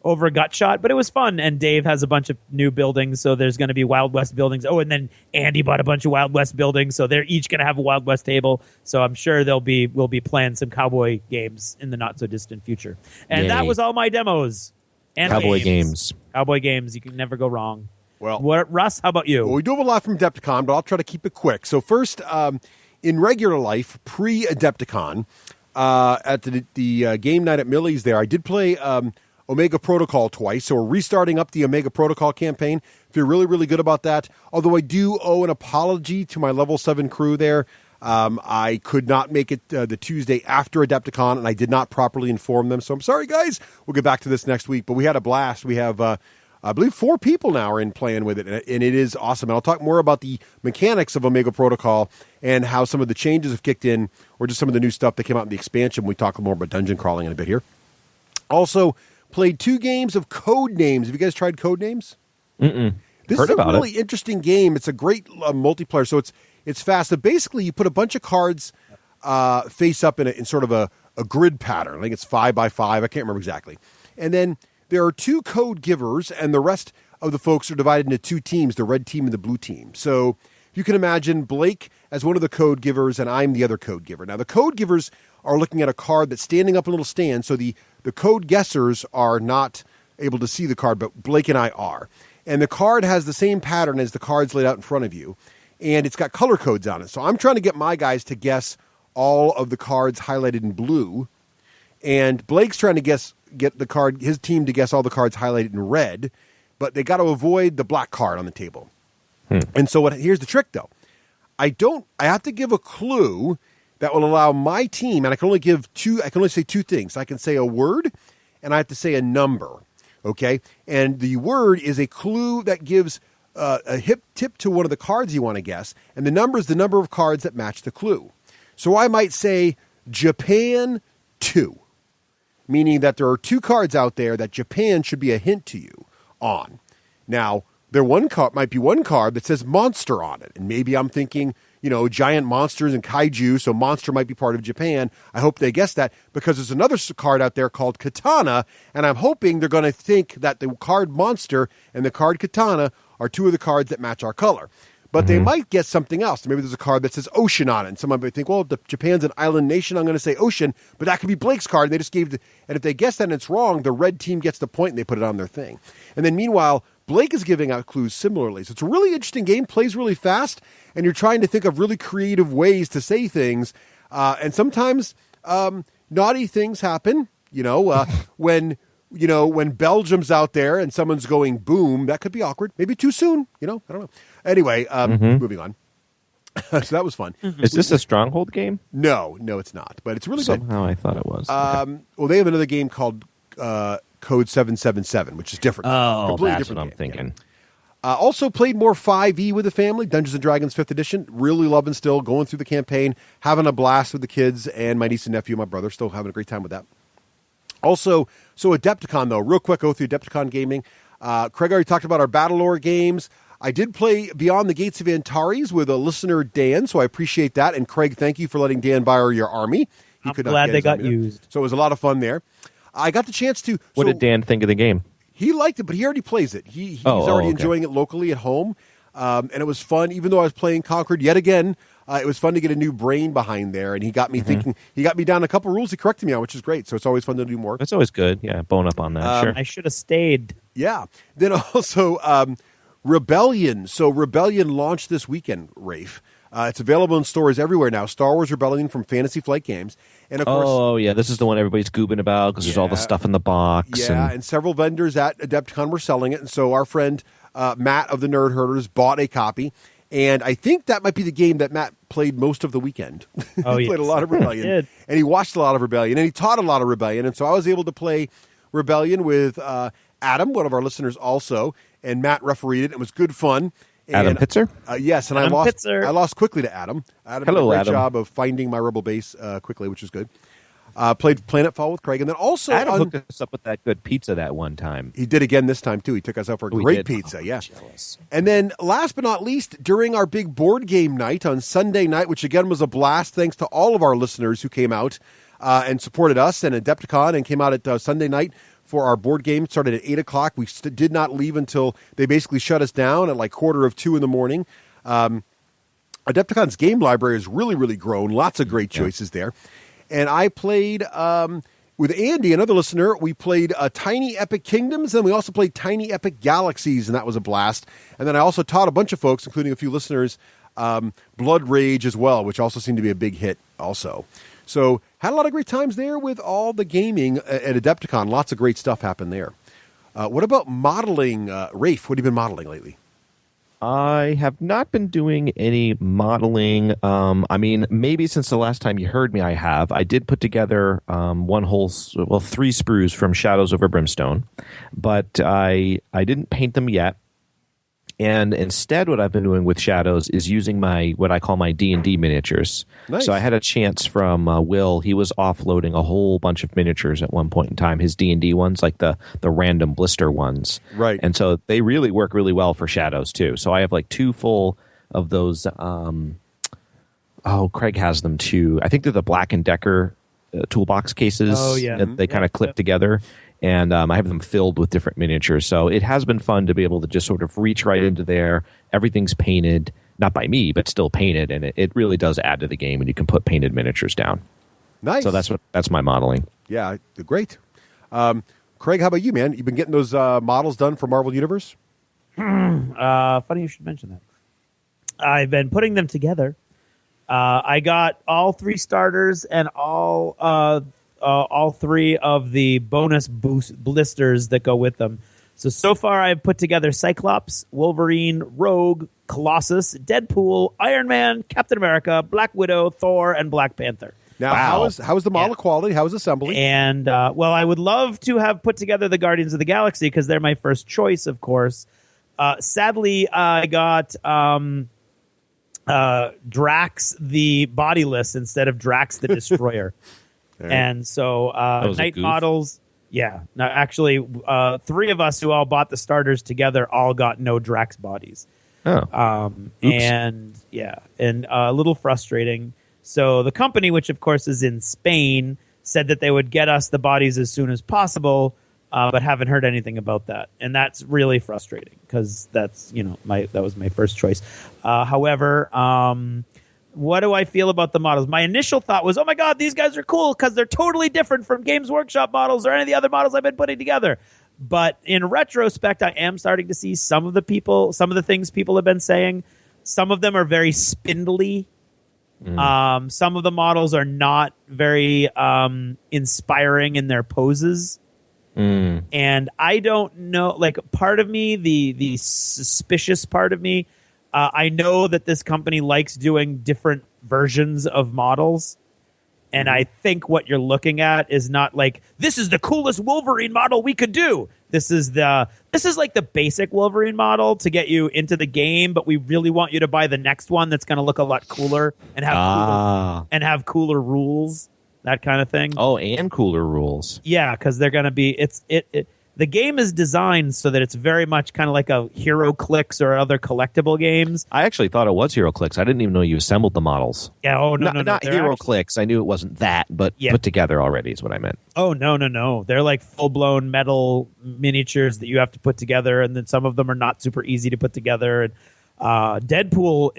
over Gutshot, but it was fun. And Dave has a bunch of new buildings, so there's going to be Wild West buildings. Oh, and then Andy bought a bunch of Wild West buildings, so they're each going to have a Wild West table. So I'm sure we'll be playing some cowboy games in the not so distant future. And that was all my demos. And Cowboy games. Cowboy games. You can never go wrong. Well, Russ, how about you? Well, we do have a lot from Adepticon, but I'll try to keep it quick. So first, in regular life, pre-Adepticon, at the game night at Millie's there, I did play Omega Protocol twice, so we're restarting up the Omega Protocol campaign. Feel really, really good about that. Although I do owe an apology to my level 7 crew there. I could not make it the Tuesday after Adepticon, and I did not properly inform them. So I'm sorry, guys. We'll get back to this next week. But we had a blast. We have, I believe, 4 people now are in playing with it, and it is awesome. And I'll talk more about the mechanics of Omega Protocol and how some of the changes have kicked in, or just some of the new stuff that came out in the expansion. We talk more about dungeon crawling in a bit here. Also, played 2 games of Code Names. Have you guys tried Code Names? Mm-mm. This is a really interesting game. It's a great multiplayer. So it's fast. So basically, you put a bunch of cards face up in sort of a grid pattern. I think it's 5 by 5. I can't remember exactly. And then there are 2 code givers, and the rest of the folks are divided into 2 teams, the red team and the blue team. So you can imagine Blake as one of the code givers, and I'm the other code giver. Now, the code givers are looking at a card that's standing up in a little stand, so the code guessers are not able to see the card, but Blake and I are. And the card has the same pattern as the cards laid out in front of you, and it's got color codes on it. So I'm trying to get my guys to guess all of the cards highlighted in blue, and Blake's trying to get his team to guess all the cards highlighted in red, but they got to avoid the black card on the table. And so here's the trick, though. I have to give a clue that will allow my team, and I can only say 2 things. I can say a word, and I have to say a number. Okay, and the word is a clue that gives a hip tip to one of the cards you want to guess, and the number is the number of cards that match the clue. So I might say Japan 2, meaning that there are 2 cards out there that Japan should be a hint to you on. Now, might be one card that says monster on it, and maybe I'm thinking, giant monsters and kaiju, so monster might be part of Japan. I hope they guess that, because there's another card out there called katana, and I'm hoping they're going to think that the card monster and the card katana are 2 of the cards that match our color. But they might guess something else. Maybe there's a card that says ocean on it, and someone might think, well, Japan's an island nation, I'm going to say ocean, but that could be Blake's card, and they just and if they guess that and it's wrong, the red team gets the point, and they put it on their thing. And then meanwhile, Blake is giving out clues similarly. So it's a really interesting game, plays really fast, and you're trying to think of really creative ways to say things. And sometimes naughty things happen. When Belgium's out there and someone's going boom, that could be awkward. Maybe too soon. I don't know. Anyway, moving on. So that was fun. Is this a Stronghold game? No, it's not. But it's really good. Somehow I thought it was. Well, they have another game called Code 777, which is different. Oh, completely that's different what I'm game. thinking. Yeah. Also played more 5e with the family, Dungeons & Dragons 5th edition. Really loving still, going through the campaign, having a blast with the kids and my niece and nephew, my brother, still having a great time with that. Also, so Adepticon, though, real quick, go through Adepticon gaming. Craig already talked about our Battlelore games. I did play Beyond the Gates of Antares with a listener, Dan, so I appreciate that. And Craig, thank you for letting Dan borrow your army. I'm glad they got used. So it was a lot of fun there. I got the chance to... What did Dan think of the game? He liked it, but he already plays it. He's already enjoying it locally at home. And it was fun, even though I was playing Concord yet again. It was fun to get a new brain behind there, and he got me thinking. He got me down a couple rules he corrected me on, which is great. So it's always fun to do more. That's always good. Yeah, bone up on that. Sure. I should have stayed. Yeah. Then also Rebellion. So Rebellion launched this weekend, Rafe. It's available in stores everywhere now. Star Wars Rebellion from Fantasy Flight Games. And of course, oh, yeah, this is the one everybody's goobing about because there's all the stuff in the box. Yeah, and several vendors at Adepticon were selling it. And so our friend Matt of the Nerd Herders bought a copy. And I think that might be the game that Matt played most of the weekend. Oh, he played a lot of Rebellion. He did. And he watched a lot of Rebellion. And he taught a lot of Rebellion. And so I was able to play Rebellion with Adam, one of our listeners also. And Matt refereed it. It was good fun. Adam Pitzer? Yes, and I lost quickly to Adam. Adam did a great job of finding my rebel base quickly, which was good. Played Planetfall with Craig, and then also Adam hooked us up with that good pizza that one time. He did again this time too. He took us out for a great pizza. Yeah. Jealous. And then last but not least, during our big board game night on Sunday night, which again was a blast, thanks to all of our listeners who came out and supported us and Adepticon and came out at Sunday night for our board game. It started at 8 o'clock. We did not leave until they basically shut us down at like 1:45 in the morning. Adepticon's game library has really, really grown. Lots of great choices there. And I played with Andy, another listener. We played Tiny Epic Kingdoms, and we also played Tiny Epic Galaxies, and that was a blast. And then I also taught a bunch of folks, including a few listeners, Blood Rage as well, which also seemed to be a big hit also. So had a lot of great times there with all the gaming at Adepticon. Lots of great stuff happened there. What about modeling? Raef, what have you been modeling lately? I have not been doing any modeling. I mean, maybe since the last time you heard me, I have. I did put together 3 sprues from Shadows Over Brimstone, but I didn't paint them yet. And instead, what I've been doing with Shadows is using what I call my D&D miniatures. Nice. So I had a chance from Will. He was offloading a whole bunch of miniatures at one point in time. His D&D ones, like the random blister ones. Right. And so they really work really well for Shadows, too. So I have like 2 full of those. Craig has them, too. I think they're the Black & Decker toolbox cases. Oh, yeah. That they kind of clip together. And I have them filled with different miniatures. So it has been fun to be able to just sort of reach right into there. Everything's painted, not by me, but still painted. And it really does add to the game, and you can put painted miniatures down. Nice. So that's my modeling. Yeah, great. Craig, how about you, man? You've been getting those models done for Marvel Universe? Funny you should mention that. I've been putting them together. I got all 3 starters and all 3 of the bonus boost blisters that go with them. So far I've put together Cyclops, Wolverine, Rogue, Colossus, Deadpool, Iron Man, Captain America, Black Widow, Thor, and Black Panther. Now, Wow. how is the model quality? How is assembly? And, I would love to have put together the Guardians of the Galaxy because they're my first choice, of course. Sadly, I got Drax the Bodiless instead of Drax the Destroyer. And so night models, yeah. No, actually, 3 of us who all bought the starters together all got no Drax bodies. Oh. And a little frustrating. So the company, which of course is in Spain, said that they would get us the bodies as soon as possible, but haven't heard anything about that. And that's really frustrating because that's, that was my first choice. However, what do I feel about the models? My initial thought was, oh my God, these guys are cool because they're totally different from Games Workshop models or any of the other models I've been putting together. But in retrospect, I am starting to see some of the things people have been saying. Some of them are very spindly. Some of the models are not very inspiring in their poses. And I don't know, like part of me, the suspicious part of me, I know that this company likes doing different versions of models. And I think what you're looking at is not like, this is the coolest Wolverine model we could do. This is like the basic Wolverine model to get you into the game, but we really want you to buy the next one that's going to look a lot cooler and have cooler rules, that kind of thing. Oh, and cooler rules. Yeah, because they're going to be the game is designed so that it's very much kind of like a Hero Clicks or other collectible games. I actually thought it was Hero Clicks. I didn't even know you assembled the models. Yeah. Oh no, not Hero Clicks. I knew it wasn't that, but put together already is what I meant. Oh no. They're like full blown metal miniatures that you have to put together, and then some of them are not super easy to put together. And Deadpool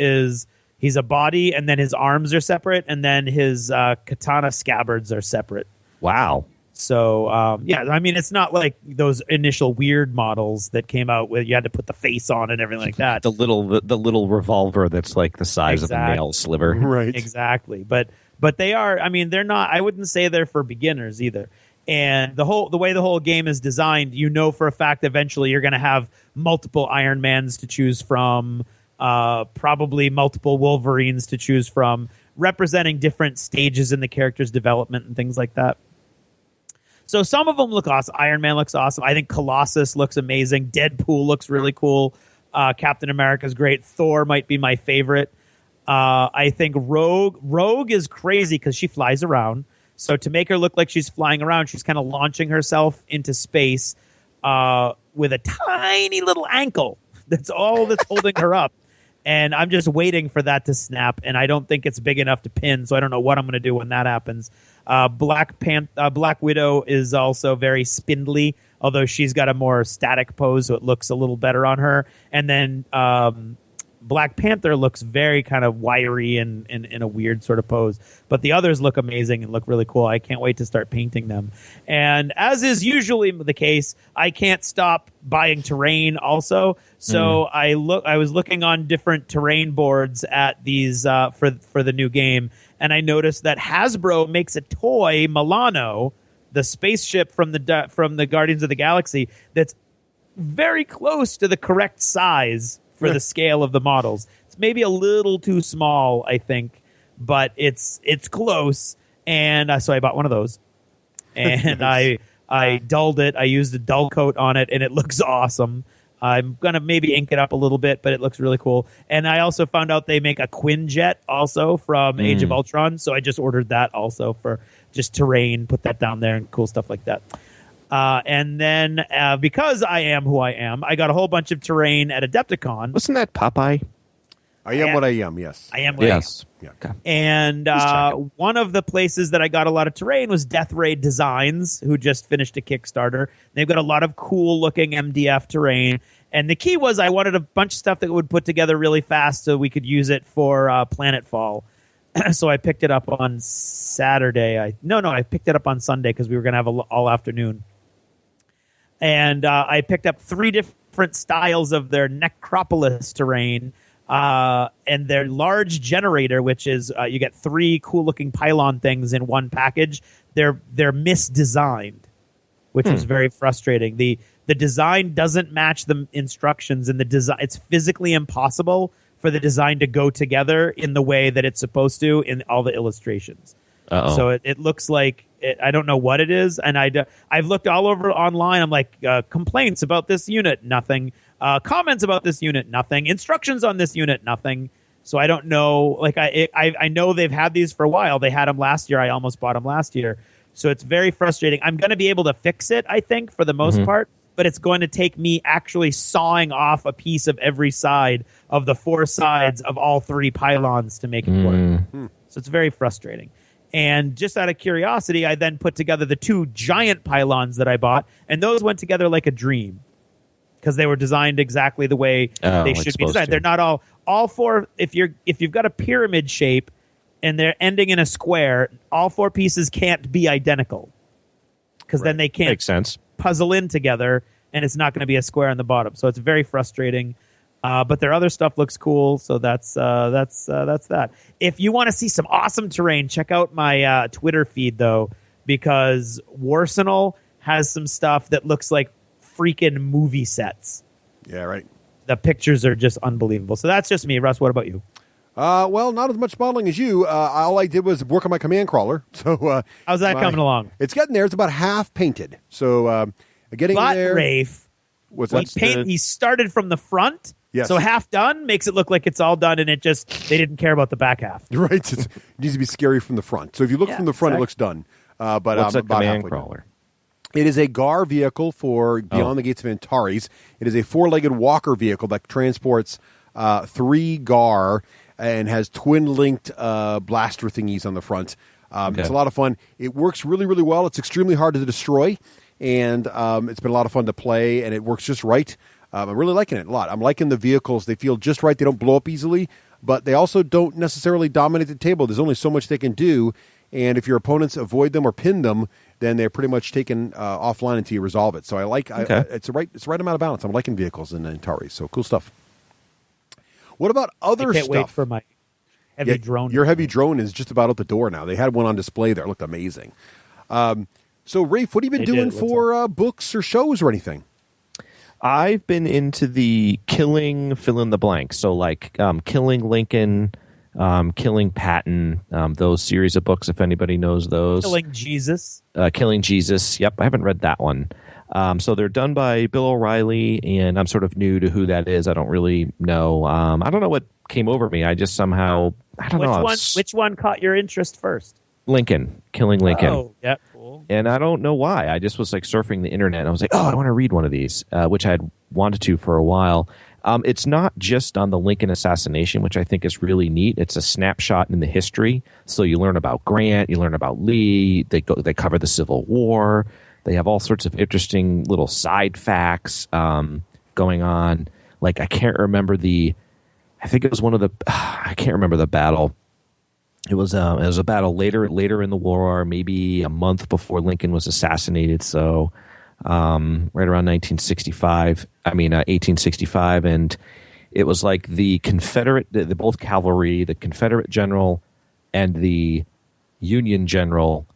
he's a body, and then his arms are separate, and then his katana scabbards are separate. Wow. So, I mean, it's not like those initial weird models that came out with you had to put the face on and everything like that. The little revolver that's like the size of a nail sliver. Right. Exactly. But they are, I mean, they're not, I wouldn't say they're for beginners either. And the way the whole game is designed, for a fact eventually you're going to have multiple Iron Mans to choose from, probably multiple Wolverines to choose from, representing different stages in the character's development and things like that. So some of them look awesome. Iron Man looks awesome. I think Colossus looks amazing. Deadpool looks really cool. Captain America's great. Thor might be my favorite. I think Rogue is crazy because she flies around. So to make her look like she's flying around, she's kind of launching herself into space with a tiny little ankle. That's all that's holding her up. And I'm just waiting for that to snap, and I don't think it's big enough to pin, so I don't know what I'm going to do when that happens. Black Widow is also very spindly, although she's got a more static pose, so it looks a little better on her. And then Black Panther looks very kind of wiry and in a weird sort of pose. But the others look amazing and look really cool. I can't wait to start painting them. And as is usually the case, I can't stop buying terrain also. So I was looking on different terrain boards at these for the new game, and I noticed that Hasbro makes a toy Milano, the spaceship from the Guardians of the Galaxy, that's very close to the correct size for the scale of the models. It's maybe a little too small, I think, but it's close. And so I bought one of those, and I dulled it. I used a dull coat on it, and it looks awesome. I'm going to maybe ink it up a little bit, but it looks really cool. And I also found out they make a Quinjet also from Age of Ultron, so I just ordered that also for just terrain, put that down there, and cool stuff like that. And then because I am who I am, I got a whole bunch of terrain at Adepticon. Wasn't that Popeye? I am what I am, yes. I am what I am. Yeah. Okay. And one of the places that I got a lot of terrain was Death Ray Designs, who just finished a Kickstarter. They've got a lot of cool-looking MDF terrain. And the key was I wanted a bunch of stuff that would put together really fast so we could use it for Planetfall. So I picked it up on Saturday. I picked it up on Sunday because we were going to have all afternoon. And I picked up 3 different styles of their Necropolis terrain and their large generator, which is you get 3 cool-looking pylon things in one package. They're misdesigned, which was very frustrating. The design doesn't match the instructions, and the design it's physically impossible for the design to go together in the way that it's supposed to in all the illustrations. Uh-oh. So it looks like I don't know what it is, and I've looked all over online. I'm like complaints about this unit, nothing. Comments about this unit, nothing. Instructions on this unit, nothing. So I don't know. Like I know they've had these for a while. They had them last year. I almost bought them last year. So it's very frustrating. I'm going to be able to fix it, I think, for the most part. But it's going to take me actually sawing off a piece of every side of the 4 sides of all 3 pylons to make it work. So it's very frustrating. And just out of curiosity, I then put together the 2 giant pylons that I bought, and those went together like a dream because they were designed exactly the way they should be designed. They're not all 4. If you've got a pyramid shape and they're ending in a square, all 4 pieces can't be identical because then they can't Makes sense. puzzle in together, and it's not going to be a square on the bottom. So it's very frustrating. But their other stuff looks cool, so that's that. If you want to see some awesome terrain, check out my Twitter feed, though, because Warsenal has some stuff that looks like freaking movie sets. Yeah, right. The pictures are just unbelievable. So that's just me. Russ, what about you? Well, not as much modeling as you. All I did was work on my command crawler. So how's that coming along? It's getting there. It's about half painted. So getting there. Raef, he started from the front. Yes. So half done makes it look like it's all done, and they didn't care about the back half. Right. It needs to be scary from the front. So if you look from the front, it looks done. But what's a about command crawler? It is a GAR vehicle for Beyond the Gates of Antares. It is a 4-legged walker vehicle that transports 3 GAR and has twin-linked blaster thingies on the front. It's a lot of fun. It works really, really well. It's extremely hard to destroy, and it's been a lot of fun to play, and it works just right. I'm really liking it a lot. I'm liking the vehicles. They feel just right. They don't blow up easily, but they also don't necessarily dominate the table. There's only so much they can do, and if your opponents avoid them or pin them, then they're pretty much taken offline until you resolve it. So I like it's the right amount of balance. I'm liking vehicles in Antares. So cool stuff. What about other stuff? I can't wait for my heavy drone. Your heavy drone is just about out the door now. They had one on display there. It looked amazing. So, Raef, what have you been doing for books or shows or anything? I've been into the killing fill in the blank. So like Killing Lincoln, Killing Patton, those series of books, if anybody knows those. Killing Jesus. Killing Jesus. Yep, I haven't read that one. So they're done by Bill O'Reilly, and I'm sort of new to who that is. I don't really know. I don't know what came over me. I just somehow, I don't know. Which one caught your interest first? Lincoln. Killing Lincoln. Oh, yeah, cool. And I don't know why. I just was like surfing the internet, and I was like, oh, I want to read one of these, which I had wanted to for a while. It's not just on the Lincoln assassination, which I think is really neat. It's a snapshot in the history. So you learn about Grant, you learn about Lee. They cover the Civil War. They have all sorts of interesting little side facts going on. Like I can't remember I think it was I can't remember the battle. It was a battle later in the war, maybe a month before Lincoln was assassinated. So right around 1865, and it was like the Confederate, both cavalry, the Confederate general and the Union general,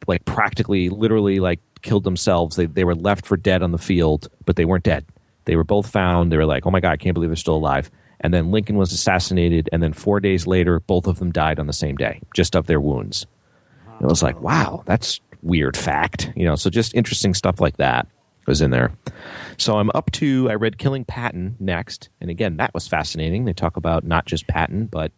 like practically, literally, like killed themselves. They were left for dead on the field, but they weren't dead. They were both found. They were like, oh my God, I can't believe they're still alive. And then Lincoln was assassinated, and then 4 days later, both of them died on the same day, just of their wounds. It was like, wow, that's weird fact. So just interesting stuff like that was in there. So I read Killing Patton next, and again, that was fascinating. They talk about not just Patton, but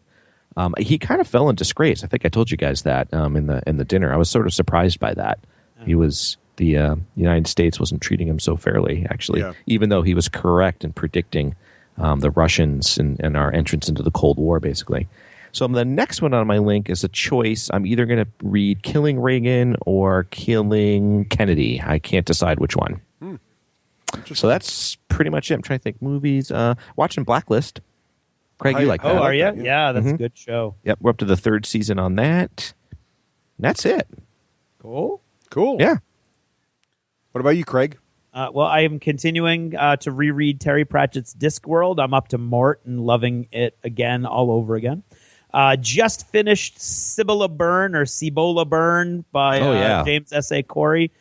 he kind of fell in disgrace. I think I told you guys that in the dinner. I was sort of surprised by that. He was the United States wasn't treating him so fairly, actually, even though he was correct in predicting the Russians and our entrance into the Cold War, basically. So the next one on my link is a choice. I'm either going to read Killing Reagan or Killing Kennedy. I can't decide which one. So that's pretty much it. I'm trying to think movies. Watching Blacklist. Craig, you like that? Oh, are you? Yeah, that's a good show. Yep, we're up to the 3rd season on that. And that's it. Cool. Yeah. What about you, Craig? Well, I am continuing to reread Terry Pratchett's Discworld. I'm up to Mort and loving it again, all over again. Just finished Cibola Burn by James S.A. Corey.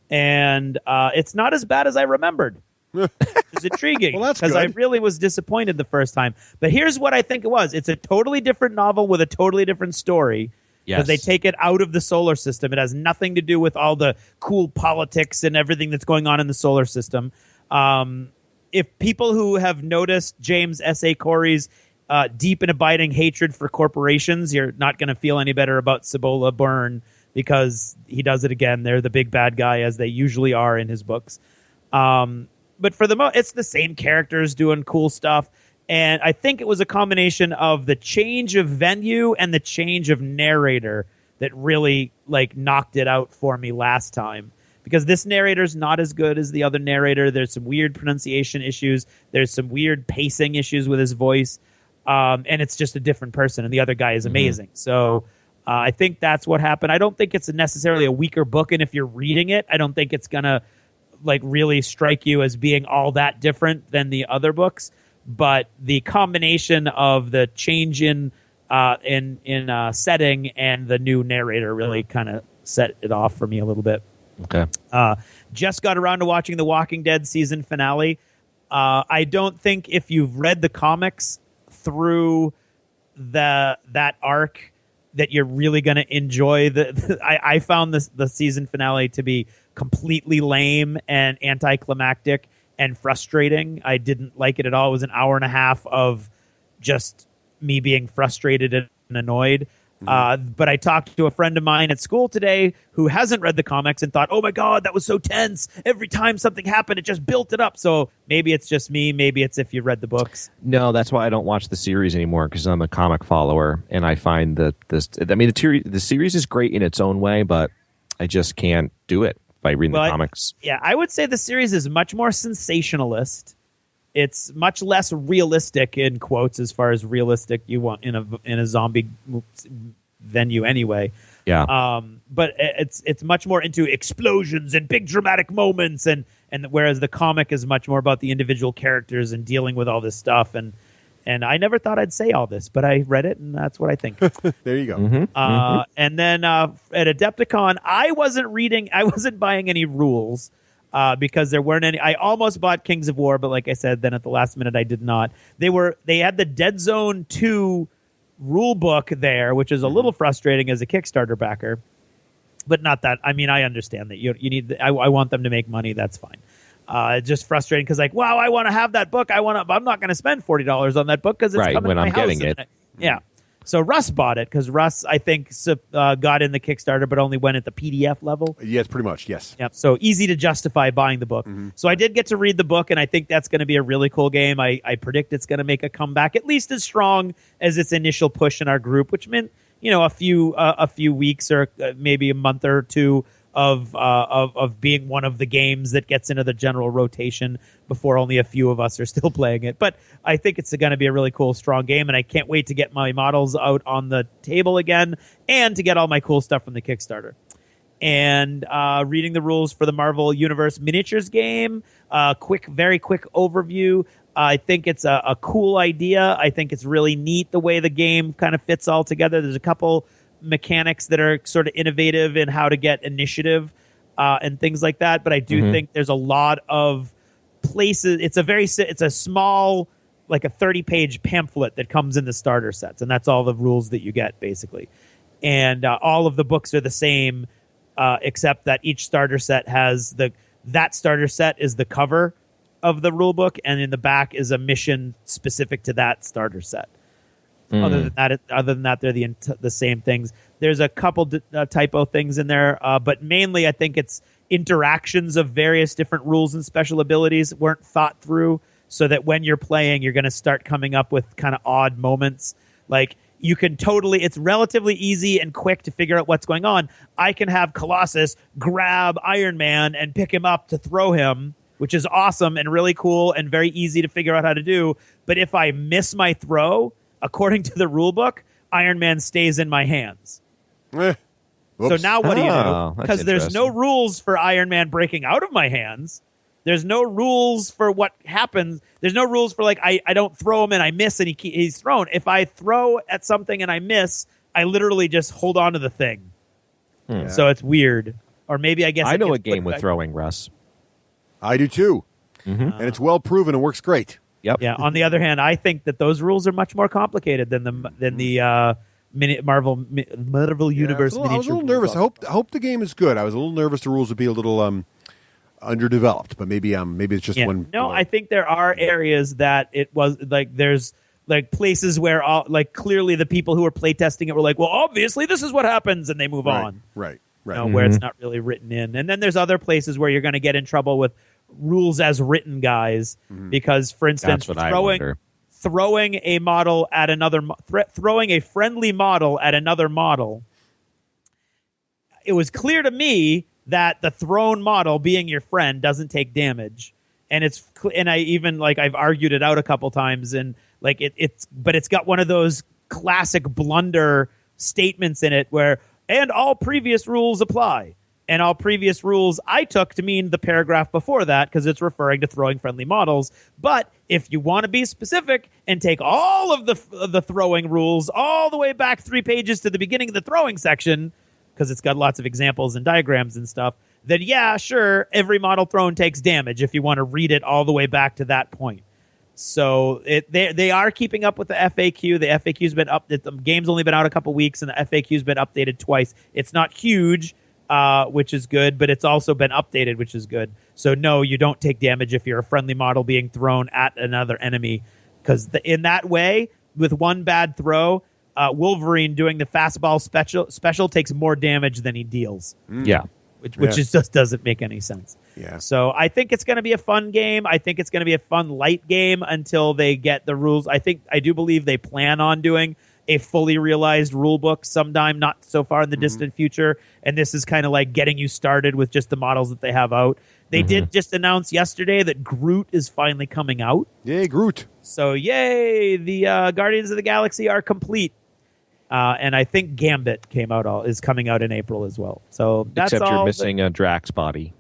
And it's not as bad as I remembered. It's intriguing. Well, that's because I really was disappointed the first time. But here's what I think it was. It's a totally different novel with a totally different story. Because they take it out of the solar system. It has nothing to do with all the cool politics and everything that's going on in the solar system. If people who have noticed James S.A. Corey's deep and abiding hatred for corporations, you're not going to feel any better about Cibola Burn because he does it again. They're the big bad guy, as they usually are in his books. But for it's the same characters doing cool stuff. And I think it was a combination of the change of venue and the change of narrator that really knocked it out for me last time. Because this narrator's not as good as the other narrator. There's some weird pronunciation issues. There's some weird pacing issues with his voice. And it's just a different person. And the other guy is amazing. So I think that's what happened. I don't think it's necessarily a weaker book. And if you're reading it, I don't think it's going to really strike you as being all that different than the other books. But the combination of the change in setting and the new narrator really kind of set it off for me a little bit. Okay. Just got around to watching the Walking Dead season finale. I don't think if you've read the comics through that arc that you're really going to enjoy I found the season finale to be completely lame and anticlimactic and frustrating. I didn't like it at all. It was an hour and a half of just me being frustrated and annoyed. But I talked to a friend of mine at school today who hasn't read the comics and thought, oh my God, that was so tense. Every time something happened, it just built it up. So maybe it's just me. Maybe it's if you read the books. No, that's why I don't watch the series anymore, because I'm a comic follower. And I find that the series is great in its own way, but I just can't do it by reading the comics. I would say the series is much more sensationalist. It's much less realistic, in quotes, as far as realistic you want in a zombie venue anyway. Yeah. But it's much more into explosions and big dramatic moments, and whereas the comic is much more about the individual characters and dealing with all this stuff. And I never thought I'd say all this, but I read it, and that's what I think. There you go. And then at Adepticon, I wasn't buying any rules. Because there weren't any. I almost bought Kings of War, but like I said, then at the last minute I did not. They had the Dead Zone 2 rule book there, which is a little frustrating as a Kickstarter backer, but not that. I mean, I understand that you need. I want them to make money. That's fine. It's just frustrating because wow, I want to have that book. I'm not going to spend $40 on that book because it's coming when to my I'm house getting it. Yeah. So Russ bought it because Russ, I think, got in the Kickstarter, but only went at the PDF level. Yes, pretty much, yes. Yep. So easy to justify buying the book. So I did get to read the book, and I think that's going to be a really cool game. I predict it's going to make a comeback, at least as strong as its initial push in our group, which meant a few weeks or maybe a month or two of being one of the games that gets into the general rotation before only a few of us are still playing it. But I think it's going to be a really cool, strong game, and I can't wait to get my models out on the table again and to get all my cool stuff from the Kickstarter. And reading the rules for the Marvel Universe miniatures game, very quick overview. I think it's a cool idea. I think it's really neat the way the game kind of fits all together. There's a couple mechanics that are sort of innovative in how to get initiative and things like that. But I do think there's a lot of places. It's a small, like a 30-page pamphlet that comes in the starter sets, and that's all the rules that you get basically. And all of the books are the same, except that each starter set has that starter set is the cover of the rule book, and in the back is a mission specific to that starter set. Other than that, they're the same things. There's a couple typo things in there, but mainly I think it's interactions of various different rules and special abilities weren't thought through, so that when you're playing, you're going to start coming up with kind of odd moments. Like it's relatively easy and quick to figure out what's going on. I can have Colossus grab Iron Man and pick him up to throw him, which is awesome and really cool and very easy to figure out how to do. But if I miss my throw, according to the rule book, Iron Man stays in my hands. So now what do you do? Because there's no rules for Iron Man breaking out of my hands. There's no rules for what happens. There's no rules for, like, I don't throw him and I miss and he's thrown. If I throw at something and I miss, I literally just hold on to the thing. So it's weird. Or maybe I guess I know a game with throwing, Russ. I do too. And it's well proven and works great. Yep. Yeah. On the other hand, I think that those rules are much more complicated than the Marvel Universe. I was a little nervous. I hope the game is good. I was a little nervous the rules would be a little underdeveloped, but maybe it's just one. No, I think there are areas that it was like there's like places where clearly the people who were playtesting it were like, well, obviously this is what happens, and they move on. Right. Where it's not really written in, and then there's other places where you're going to get in trouble with rules as written guys because, for instance, throwing a model at another throwing a friendly model at another model, it was clear to me that the thrown model, being your friend, doesn't take damage, and I even I've argued it out a couple times, and but it's got one of those classic blunder statements in it where and all previous rules apply. And all previous rules I took to mean the paragraph before that because it's referring to throwing friendly models. But if you want to be specific and take all of the throwing rules all the way back 3 pages to the beginning of the throwing section, because it's got lots of examples and diagrams and stuff, then yeah, sure, every model thrown takes damage if you want to read it all the way back to that point. So they are keeping up with the FAQ. The FAQ's been up. The game's only been out a couple weeks, and the FAQ's been updated twice. It's not huge, which is good, but it's also been updated, which is good. So no, you don't take damage if you're a friendly model being thrown at another enemy, because in that way, with one bad throw, Wolverine doing the fastball special takes more damage than he deals. Yeah. Which just doesn't make any sense. Yeah. So I think it's going to be a fun game. I think it's going to be a fun light game until they get the rules. I do believe they plan on doing a fully realized rule book sometime, not so far in the distant future. And this is kind of like getting you started with just the models that they have out. They did just announce yesterday that Groot is finally coming out. Yay, Groot. So yay, the Guardians of the Galaxy are complete. And I think Gambit is coming out in April as well. So that's except all. You're missing a Drax body.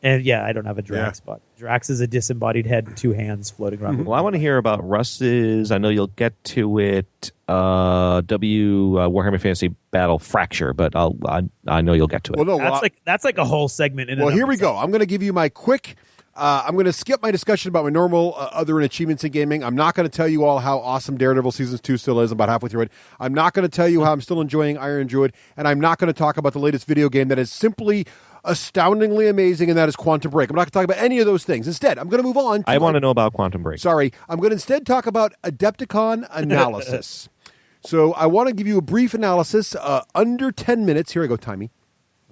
And yeah, I don't have a Drax body. Drax is a disembodied head and 2 hands floating around. Well, I want to hear about Russ's. I know you'll get to it. Warhammer Fantasy Battle Fracture, but I know you'll get to it. Well, no, that's like a whole segment. Well, here we go. I'm going to give you my quick. I'm going to skip my discussion about my normal other achievements in gaming. I'm not going to tell you all how awesome Daredevil Season 2 still is. I'm about halfway through it. I'm not going to tell you how I'm still enjoying Iron Druid. And I'm not going to talk about the latest video game that is simply astoundingly amazing, and that is Quantum Break. I'm not going to talk about any of those things. Instead, I'm going to move on. I want to know about Quantum Break. Sorry. I'm going to instead talk about Adepticon Analysis. So I want to give you a brief analysis, under 10 minutes. Here I go, Timey.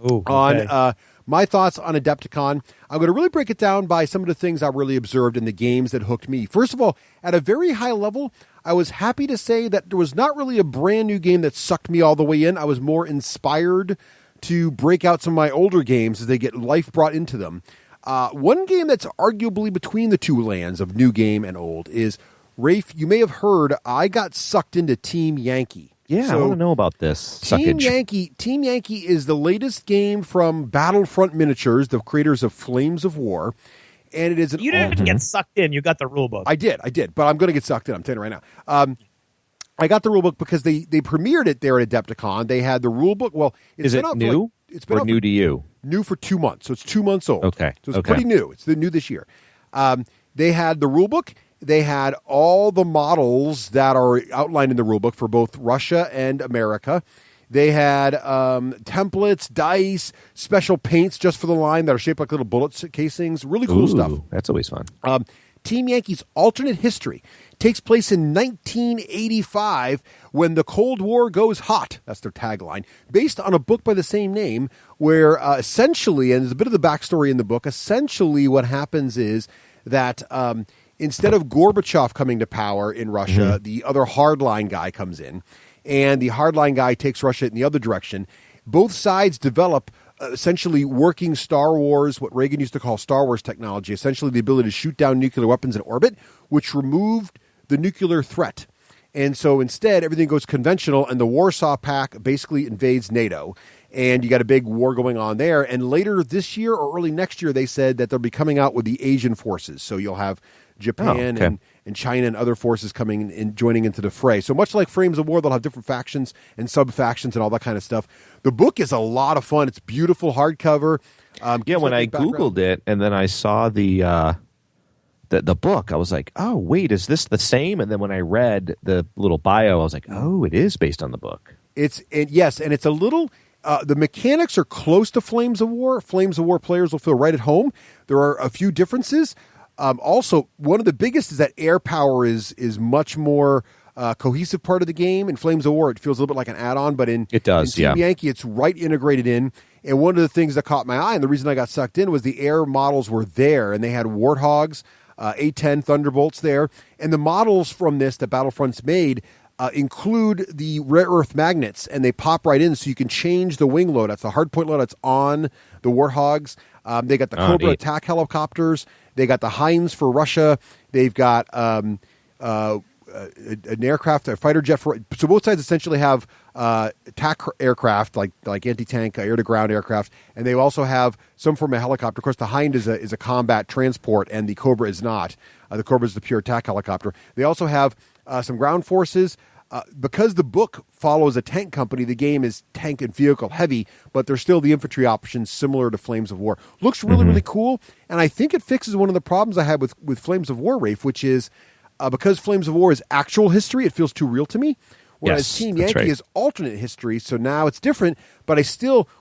Oh, On my thoughts on Adepticon. I'm going to really break it down by some of the things I really observed in the games that hooked me. First of all, at a very high level, I was happy to say that there was not really a brand new game that sucked me all the way in. I was more inspired to break out some of my older games as they get life brought into them. One game that's arguably between the two lands of new game and old is, Rafe, you may have heard, I got sucked into Team Yankee. Yeah, So, I want to know about this. Team Suckage. Team Yankee is the latest game from Battlefront Miniatures, the creators of Flames of War, and it is an You didn't get sucked in. You got the rule book. I did, but I'm going to get sucked in. I'm telling you right now. I got the rule book because they premiered it there at Adepticon. They had the rule book. Well, Is it new? It's been or out new for, to you? new for 2 months, so it's 2 months old. Okay, so it's okay. pretty new. It's new this year. They had the rule book. They had all the models that are outlined in the rulebook for both Russia and America. They had templates, dice, special paints just for the line that are shaped like little bullet casings. Really cool stuff. That's always fun. Team Yankee's alternate history takes place in 1985 when the Cold War goes hot. That's their tagline. Based on a book by the same name where essentially, and there's a bit of the backstory in the book, essentially what happens is that instead of Gorbachev coming to power in Russia, the other hardline guy comes in, and the hardline guy takes Russia in the other direction. Both sides develop essentially working Star Wars, what Reagan used to call Star Wars technology, essentially the ability to shoot down nuclear weapons in orbit, which removed the nuclear threat. And so instead, everything goes conventional, and the Warsaw Pact basically invades NATO. And you got a big war going on there. And later this year or early next year, they said that they'll be coming out with the Asian forces. So you'll have Japan and China and other forces coming and joining into the fray. So much like Frames of War, they'll have different factions and sub-factions and all that kind of stuff. The book is a lot of fun. It's beautiful hardcover. When I Googled it and then I saw the book, I was like, oh, wait, is this the same? And then when I read the little bio, I was like, oh, it is based on the book. Yes, and it's a little... the mechanics are close to Flames of War. Flames of War players will feel right at home. There are a few differences. Also, one of the biggest is that air power is much more cohesive part of the game. In Flames of War, it feels a little bit like an add-on, but in Team Yankee, it's right integrated in. And one of the things that caught my eye, and the reason I got sucked in, was the air models were there, and they had Warthogs, A-10 Thunderbolts there. And the models from this that Battlefront's made include the rare earth magnets, and they pop right in, so you can change the wing load. That's the hardpoint load that's on the Warthogs. They got the Cobra attack helicopters. They got the Heinz for Russia. They've got an aircraft, a fighter jet. So both sides essentially have attack aircraft, like anti-tank, air-to-ground aircraft, and they also have some form of helicopter. Of course, the Hind is a combat transport, and the Cobra is not. The Cobra is the pure attack helicopter. They also have some ground forces. Because the book follows a tank company, the game is tank and vehicle heavy, but there's still the infantry options similar to Flames of War. Looks really, really cool, and I think it fixes one of the problems I had with Flames of War, Rafe, which is because Flames of War is actual history, it feels too real to me, whereas Team Yankee is alternate history, so now it's different, but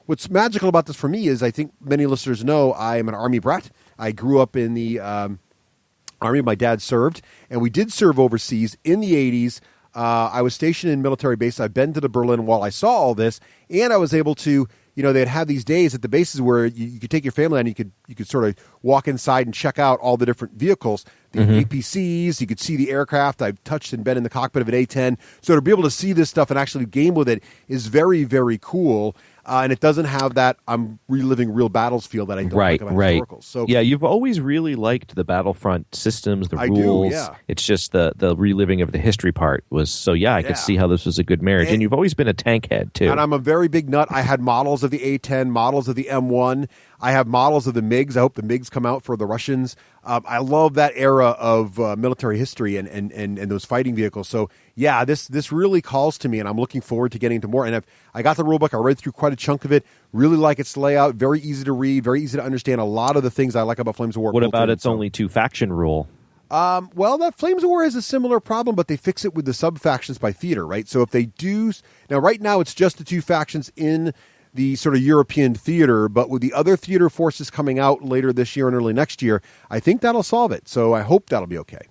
what's magical about this for me is I think many listeners know I am an Army brat. I grew up in the Army. My dad served, and we did serve overseas in the 80s. I was stationed in military base. I've been to the Berlin Wall. I saw all this, and I was able to, they'd have these days at the bases where you could take your family and you could sort of walk inside and check out all the different vehicles, the APCs. You could see the aircraft. I've touched and been in the cockpit of an A-10. So to be able to see this stuff and actually game with it is very, very cool. And it doesn't have that I'm reliving real battles feel that I don't like about historicals. So yeah, you've always really liked the Battlefront systems, the rules. Do, yeah. It's just the reliving of the history part was so. Yeah, I could see how this was a good marriage. And you've always been a tank head too. And I'm a very big nut. I had models of the A-10, models of the M1. I have models of the MiGs. I hope the MiGs come out for the Russians. I love that era of military history and those fighting vehicles. So yeah, this really calls to me, and I'm looking forward to getting into more. And I got the rulebook. I read through quite a chunk of it. Really like its layout. Very easy to read. Very easy to understand. A lot of the things I like about Flames of War. What about its only 2-faction rule? Well, that Flames of War has a similar problem, but they fix it with the sub-factions by theater, right? So if they do... Now, right now, it's just the 2 factions in the sort of European theater, but with the other theater forces coming out later this year and early next year, I think that'll solve it. So I hope that'll be okay.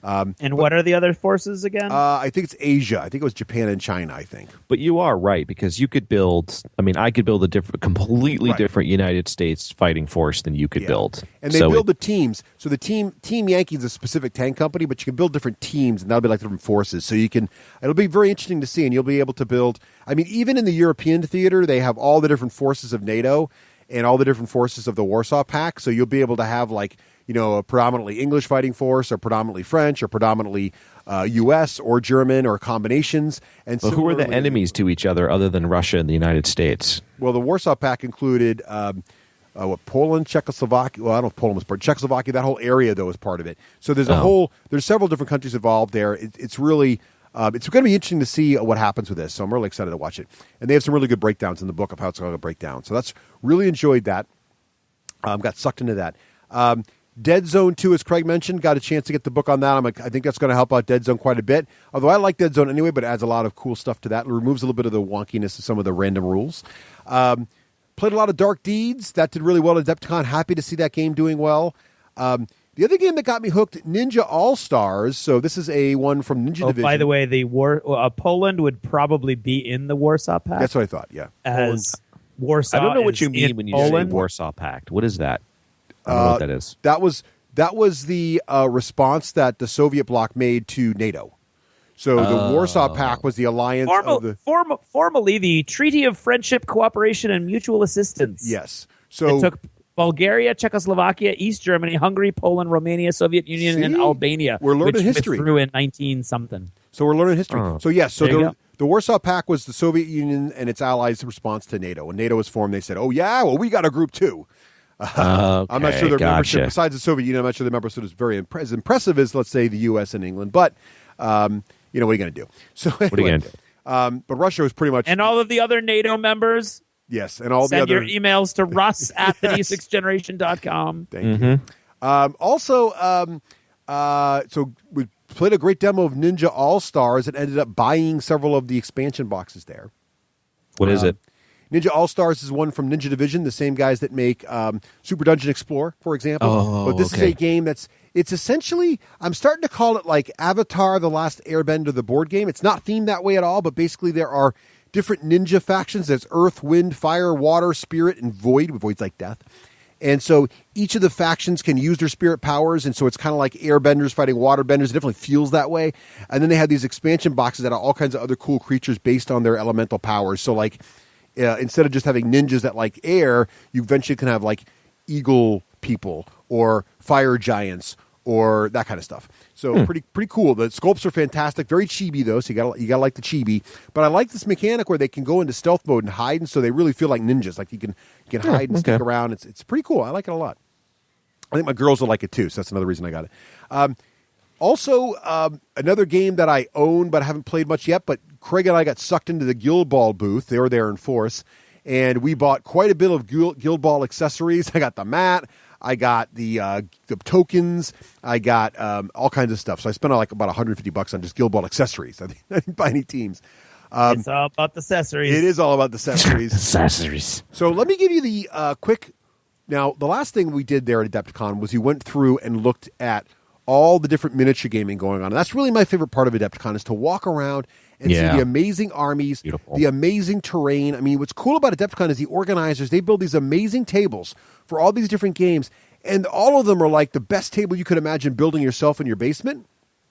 And what are the other forces again? I think it's Asia. I think it was Japan and China, I think. But you are right, because you could build. I mean, I could build a completely different United States fighting force than you could build. And they build the teams. So the Team Yankee is a specific tank company, but you can build different teams, and that'll be like different forces. So it'll be very interesting to see, and you'll be able to build. I mean, even in the European theater, they have all the different forces of NATO and all the different forces of the Warsaw Pact. So you'll be able to have a predominantly English fighting force, or predominantly French, or predominantly U.S. or German, or combinations. And who are the enemies to each other other than Russia and the United States? Well, the Warsaw Pact included Poland, Czechoslovakia. Well, I don't know if Poland was part. Czechoslovakia. That whole area, though, is part of it. So there's there's several different countries involved there. It's really. It's going to be interesting to see what happens with this, so I'm really excited to watch it. And they have some really good breakdowns in the book of how it's going to break down. So that's really enjoyed that. Got sucked into that. Dead Zone 2, as Craig mentioned, got a chance to get the book on that. I think that's going to help out Dead Zone quite a bit. Although I like Dead Zone anyway, but it adds a lot of cool stuff to that. It removes a little bit of the wonkiness of some of the random rules. Played a lot of Dark Deeds. That did really well at Adepticon. Happy to see that game doing well. The other game that got me hooked, Ninja All-Stars. So this is a one from Ninja Division. By the way, Poland would probably be in the Warsaw Pact. That's what I thought, yeah. As Warsaw I don't know what you mean when you Poland. say Warsaw Pact. What is that? I don't know what that is. That was the response that the Soviet bloc made to NATO. So the Warsaw Pact was the alliance of the... Formally, the Treaty of Friendship, Cooperation, and Mutual Assistance. Yes. So it took Bulgaria, Czechoslovakia, East Germany, Hungary, Poland, Romania, Soviet Union, and Albania. We're learning history. Withdrew in 19-something. So we're learning history. So yes, the Warsaw Pact was the Soviet Union and its allies' response to NATO. When NATO was formed, they said, "Oh yeah, well we got a group too." I'm not sure their membership, besides the Soviet Union, I'm not sure the membership is very as impressive as, let's say, the U.S. and England. But what are you going to do? So anyway, what are you going to do? But Russia was pretty much, and all of the other NATO members. Yes, and all send the other your emails to Russ at the D6generation.com. Thank you. Also, so we played a great demo of Ninja All-Stars and ended up buying several of the expansion boxes there. What is it? Ninja All-Stars is one from Ninja Division, the same guys that make Super Dungeon Explorer, for example. But this is a game it's essentially, I'm starting to call it like Avatar, The Last Airbender, the board game. It's not themed that way at all, but basically there are different ninja factions. There's Earth, Wind, Fire, Water, Spirit, and Void. Void's like death. And so each of the factions can use their spirit powers, and so it's kind of like airbenders fighting waterbenders. It definitely feels that way. And then they have these expansion boxes that are all kinds of other cool creatures based on their elemental powers. So like instead of just having ninjas that like air, you eventually can have like eagle people or fire giants or that kind of stuff. So pretty cool. The sculpts are fantastic. Very chibi though, so you gotta like the chibi. But I like this mechanic where they can go into stealth mode and hide, and so they really feel like ninjas. Like you can hide and sneak around. It's pretty cool. I like it a lot. I think my girls will like it too, so that's another reason I got it. Also, another game that I own but I haven't played much yet, but Craig and I got sucked into the Guild Ball booth. They were there in force, and we bought quite a bit of Guild Ball accessories. I got the mat. I got the tokens. I got all kinds of stuff. So I spent like about $150 on just Guild Ball accessories. I didn't buy any teams. It's all about the accessories. It is all about the accessories. Accessories. So let me give you the quick. Now, the last thing we did there at Adepticon was we went through and looked at all the different miniature gaming going on. And that's really my favorite part of Adepticon is to walk around and see the amazing armies, the amazing terrain. I mean, what's cool about Adepticon is the organizers, they build these amazing tables for all these different games, and all of them are like the best table you could imagine building yourself in your basement.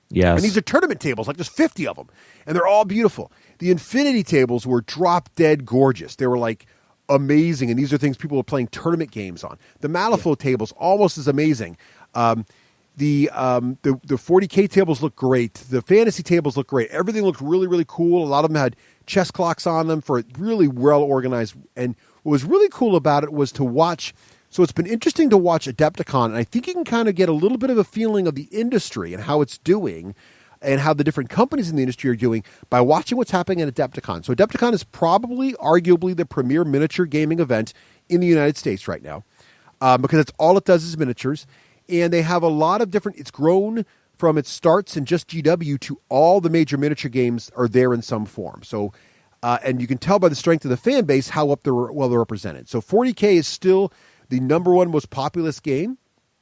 Yes. And these are tournament tables, like there's 50 of them, and they're all beautiful. The Infinity tables were drop dead gorgeous. They were like amazing, and these are things people are playing tournament games on. The Malifaux tables, almost as amazing. The 40K tables look great. The fantasy tables look great. Everything looked really, really cool. A lot of them had chess clocks on them for really well organized. And what was really cool about it was to watch. So it's been interesting to watch Adepticon, and I think you can kind of get a little bit of a feeling of the industry and how it's doing and how the different companies in the industry are doing by watching what's happening at Adepticon. So Adepticon is probably, arguably, the premier miniature gaming event in the United States right now because it's all it does is miniatures. And they have a lot of different, it's grown from its starts in just GW to all the major miniature games are there in some form. So, and you can tell by the strength of the fan base how they're represented. So 40K is still the number one most populous game.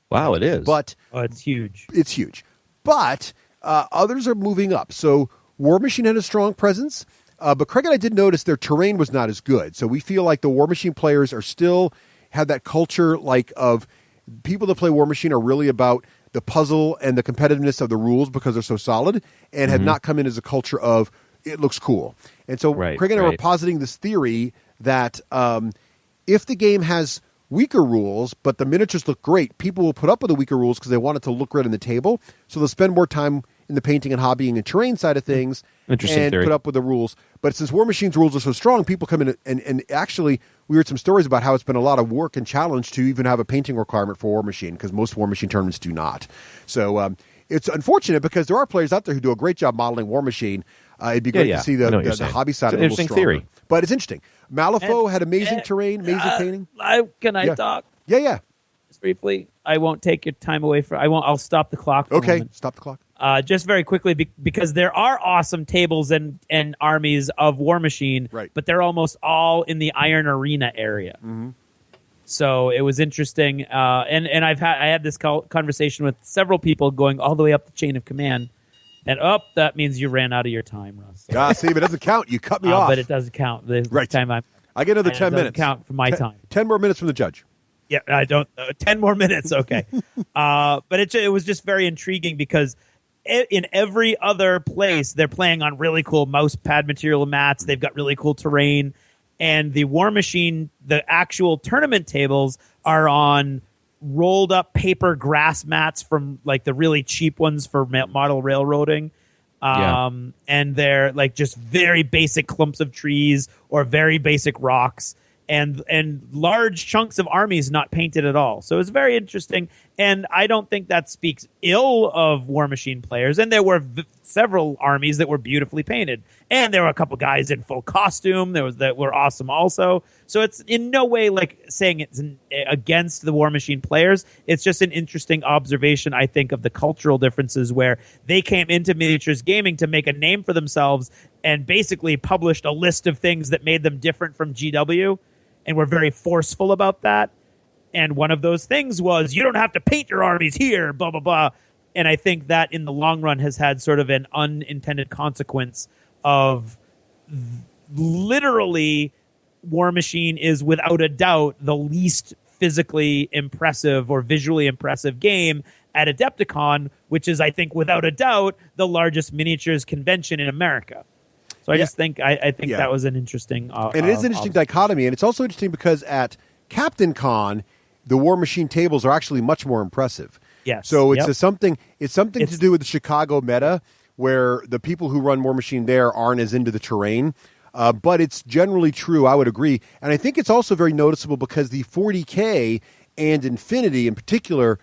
Wow, it is. But it's huge. It's huge. But others are moving up. So War Machine had a strong presence, but Craig and I did notice their terrain was not as good. So we feel like the War Machine players are still have that culture like of people that play War Machine are really about the puzzle and the competitiveness of the rules because they're so solid and have not come in as a culture of it looks cool. And so Craig and I were positing this theory that if the game has weaker rules, but the miniatures look great, people will put up with the weaker rules because they want it to look great on the table. So they'll spend more time in the painting and hobbying and terrain side of things and put up with the rules. But since War Machine's rules are so strong, people come in and actually we heard some stories about how it's been a lot of work and challenge to even have a painting requirement for War Machine because most War Machine tournaments do not. So it's unfortunate because there are players out there who do a great job modeling War Machine. It'd be great to see the hobby side of it a little stronger. Theory. But it's interesting. Malifaux had amazing terrain, amazing painting. Can I talk? Yeah. Just briefly. I won't take your time away from. I'll stop the clock. For a moment. Stop the clock. Just very quickly, because there are awesome tables and armies of War Machine, but they're almost all in the Iron Arena area. Mm-hmm. So it was interesting, and I had this conversation with several people going all the way up the chain of command. And that means you ran out of your time, Russ. See, but it doesn't count. You cut me off. But it doesn't count. The time I get another 10 minutes. Count for my time. 10 more minutes from the judge. Yeah, I don't. 10 more minutes, okay. But it was just very intriguing because in every other place, they're playing on really cool mouse pad material mats. They've got really cool terrain. And the War Machine, the actual tournament tables are on rolled up paper grass mats from like the really cheap ones for model railroading. And they're like just very basic clumps of trees or very basic rocks and large chunks of armies not painted at all. So it's very interesting. And I don't think that speaks ill of War Machine players. And there were several armies that were beautifully painted. And there were a couple guys in full costume that were awesome also. So it's in no way like saying it's against the War Machine players. It's just an interesting observation, I think, of the cultural differences where they came into miniatures gaming to make a name for themselves and basically published a list of things that made them different from GW. And were very forceful about that. And one of those things was, you don't have to paint your armies here, blah, blah, blah. And I think that in the long run has had sort of an unintended consequence of literally War Machine is without a doubt the least physically impressive or visually impressive game at Adepticon, which is, I think, without a doubt, the largest miniatures convention in America. So I just think I think that was an interesting and it is an interesting dichotomy, and it's also interesting because at Captain Con, the War Machine tables are actually much more impressive. Yes. So it's something to do with the Chicago meta, where the people who run War Machine there aren't as into the terrain. But it's generally true, I would agree. And I think it's also very noticeable because the 40K and Infinity in particular,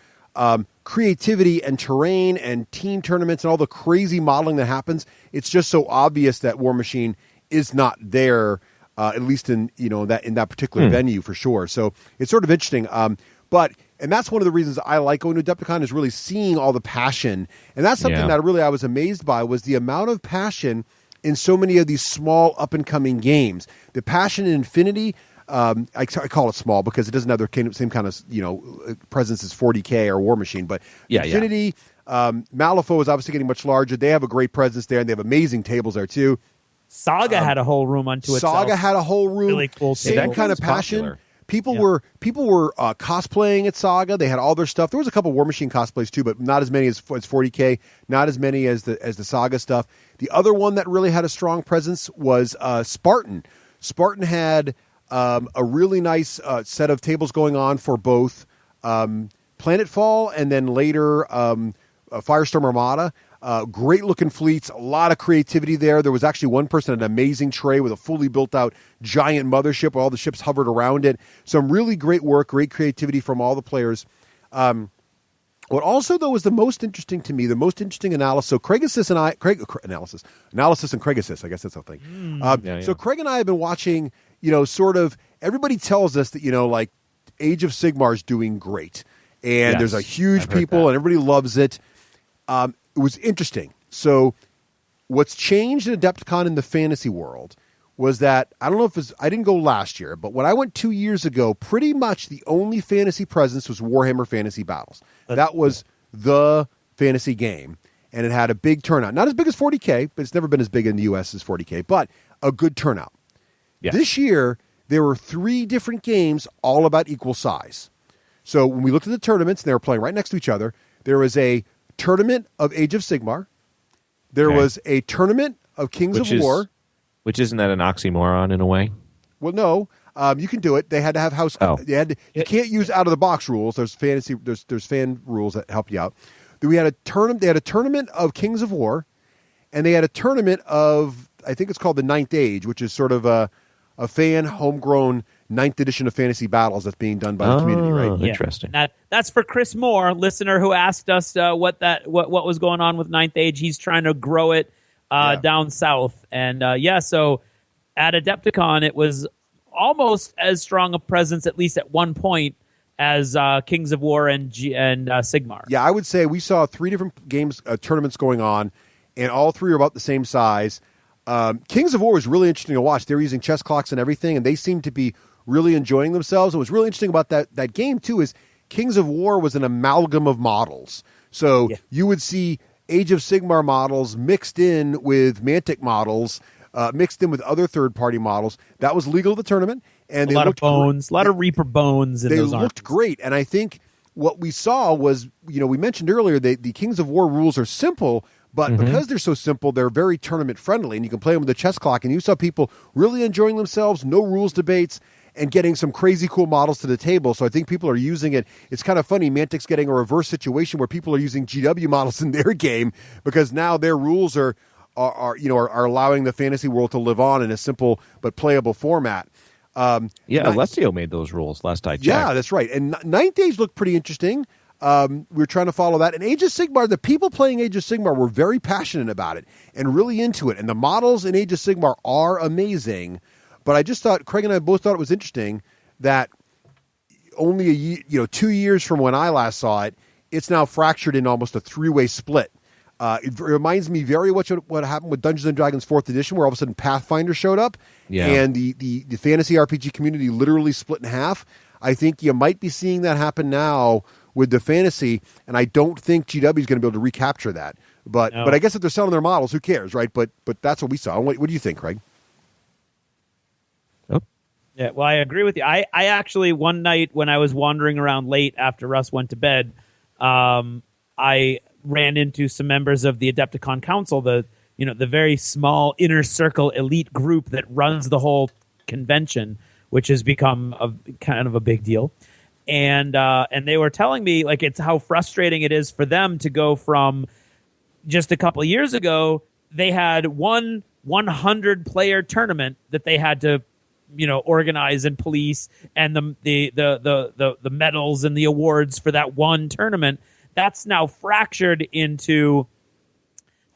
creativity and terrain and team tournaments and all the crazy modeling that happens, it's just so obvious that War Machine is not there, at least in that particular venue for sure. So it's sort of interesting. And that's one of the reasons I like going to Adepticon is really seeing all the passion. And that's something that I was amazed by was the amount of passion in so many of these small up and coming games. The passion in Infinity. I call it small because it doesn't have the same kind of presence as 40K or War Machine, but Infinity, Malifaux is obviously getting much larger. They have a great presence there, and they have amazing tables there too. Saga had a whole room unto itself. Saga had a whole room. Really cool. Same kind of passion. Popular. People were cosplaying at Saga. They had all their stuff. There was a couple War Machine cosplays too, but not as many as 40K. Not as many as the Saga stuff. The other one that really had a strong presence was Spartan. Spartan had a really nice set of tables going on for both Planetfall and then later Firestorm Armada. Great looking fleets, a lot of creativity there. There was actually one person at an amazing tray with a fully built out giant mothership where all the ships hovered around it. Some really great work, great creativity from all the players. What also, though, was the most interesting to me, the most interesting analysis. So analysis and Craigassist, I guess that's the thing. So Craig and I have been watching, sort of, everybody tells us that, like Age of Sigmar is doing great. And there's a huge people and everybody loves it. It was interesting. So what's changed in Adepticon in the fantasy world was that, I don't know if I didn't go last year, but when I went 2 years ago, pretty much the only fantasy presence was Warhammer Fantasy Battles. That was the fantasy game. and it had a big turnout. Not as big as 40K, but it's never been as big in the U.S. as 40K, but a good turnout. Yes. This year, there were 3 different games all about equal size. So when we looked at the tournaments, and they were playing right next to each other, there was a tournament of Age of Sigmar. There was a tournament of Kings of War. Which isn't that an oxymoron in a way? Well, no. You can do it. They had to have house. Oh. You can't use out of the box rules. There's fantasy. There's fan rules that help you out. We had a tournament. They had a tournament of Kings of War, and they had a tournament of, I think it's called the Ninth Age, which is sort of a fan homegrown 9th edition of Fantasy Battles that's being done by the community. Right? Yeah. Interesting. That's for Chris Moore, listener who asked us what was going on with Ninth Age. He's trying to grow it down south, and so at Adepticon it was almost as strong a presence, at least at one point, as Kings of War and Sigmar. Yeah, I would say we saw 3 different tournaments going on, and all 3 are about the same size. Kings of War was really interesting to watch. They were using chess clocks and everything, and they seemed to be really enjoying themselves. And what's really interesting about that game, too, is Kings of War was an amalgam of models. So you would see Age of Sigmar models mixed in with Mantic models, mixed in with other third-party models. That was legal at the tournament. And a lot of bones, a lot of Reaper bones in those armies. They looked great. And I think what we saw was, we mentioned earlier, the Kings of War rules are simple, but because they're so simple, they're very tournament-friendly, and you can play them with a chess clock. And you saw people really enjoying themselves, no rules debates, and getting some crazy cool models to the table. So I think people are using it. It's kind of funny. Mantic's getting a reverse situation where people are using GW models in their game because now their rules are allowing the fantasy world to live on in a simple but playable format. Alessio made those rules last I checked. Yeah, that's right. And Ninth Age looked pretty interesting. We were trying to follow that. And Age of Sigmar, the people playing Age of Sigmar were very passionate about it and really into it. And the models in Age of Sigmar are amazing. But I just thought, Craig and I both thought it was interesting that only 2 years from when I last saw it, it's now fractured in almost a 3-way split. It reminds me very much of what happened with Dungeons & Dragons 4th edition, where all of a sudden Pathfinder showed up, and the fantasy RPG community literally split in half. I think you might be seeing that happen now with the fantasy, and I don't think GW is going to be able to recapture that. But I guess if they're selling their models, who cares, right? But that's what we saw. What do you think, Craig? Yeah, well, I agree with you. I actually, one night when I was wandering around late after Russ went to bed, I ran into some members of the Adepticon Council, the very small inner circle elite group that runs the whole convention, which has become kind of a big deal. And they were telling me it's how frustrating it is for them to go from just a couple of years ago. They had one 100-player tournament that they had to organize and police, and the medals and the awards for that one tournament. That's now fractured into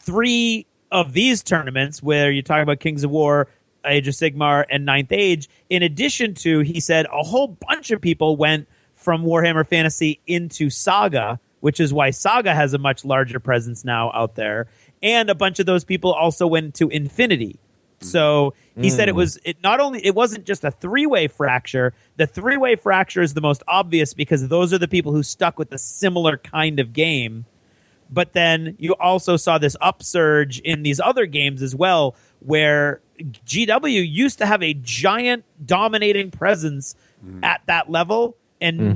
3 of these tournaments where you're talking about Kings of War, Age of Sigmar, and Ninth Age. In addition to, he said, a whole bunch of people went from Warhammer Fantasy into Saga, which is why Saga has a much larger presence now out there. And a bunch of those people also went to Infinity. So he said it wasn't just a 3-way fracture. The 3-way fracture is the most obvious because those are the people who stuck with a similar kind of game. But then you also saw this upsurge in these other games as well, where GW used to have a giant dominating presence at that level, and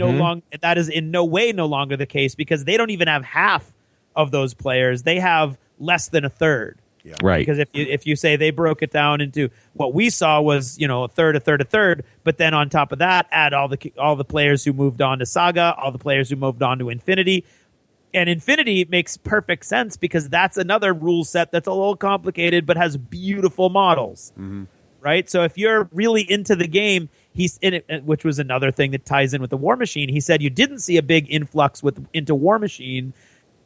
that is in no way no longer the case because they don't even have half of those players. They have less than a third. Yeah. Right. Because if you say they broke it down into what we saw was a third, but then on top of that, add all the players who moved on to Saga, all the players who moved on to Infinity, and Infinity makes perfect sense because that's another rule set that's a little complicated but has beautiful models, right? So if you're really into the game, he's in it, which was another thing that ties in with the War Machine. He said you didn't see a big influx into War Machine.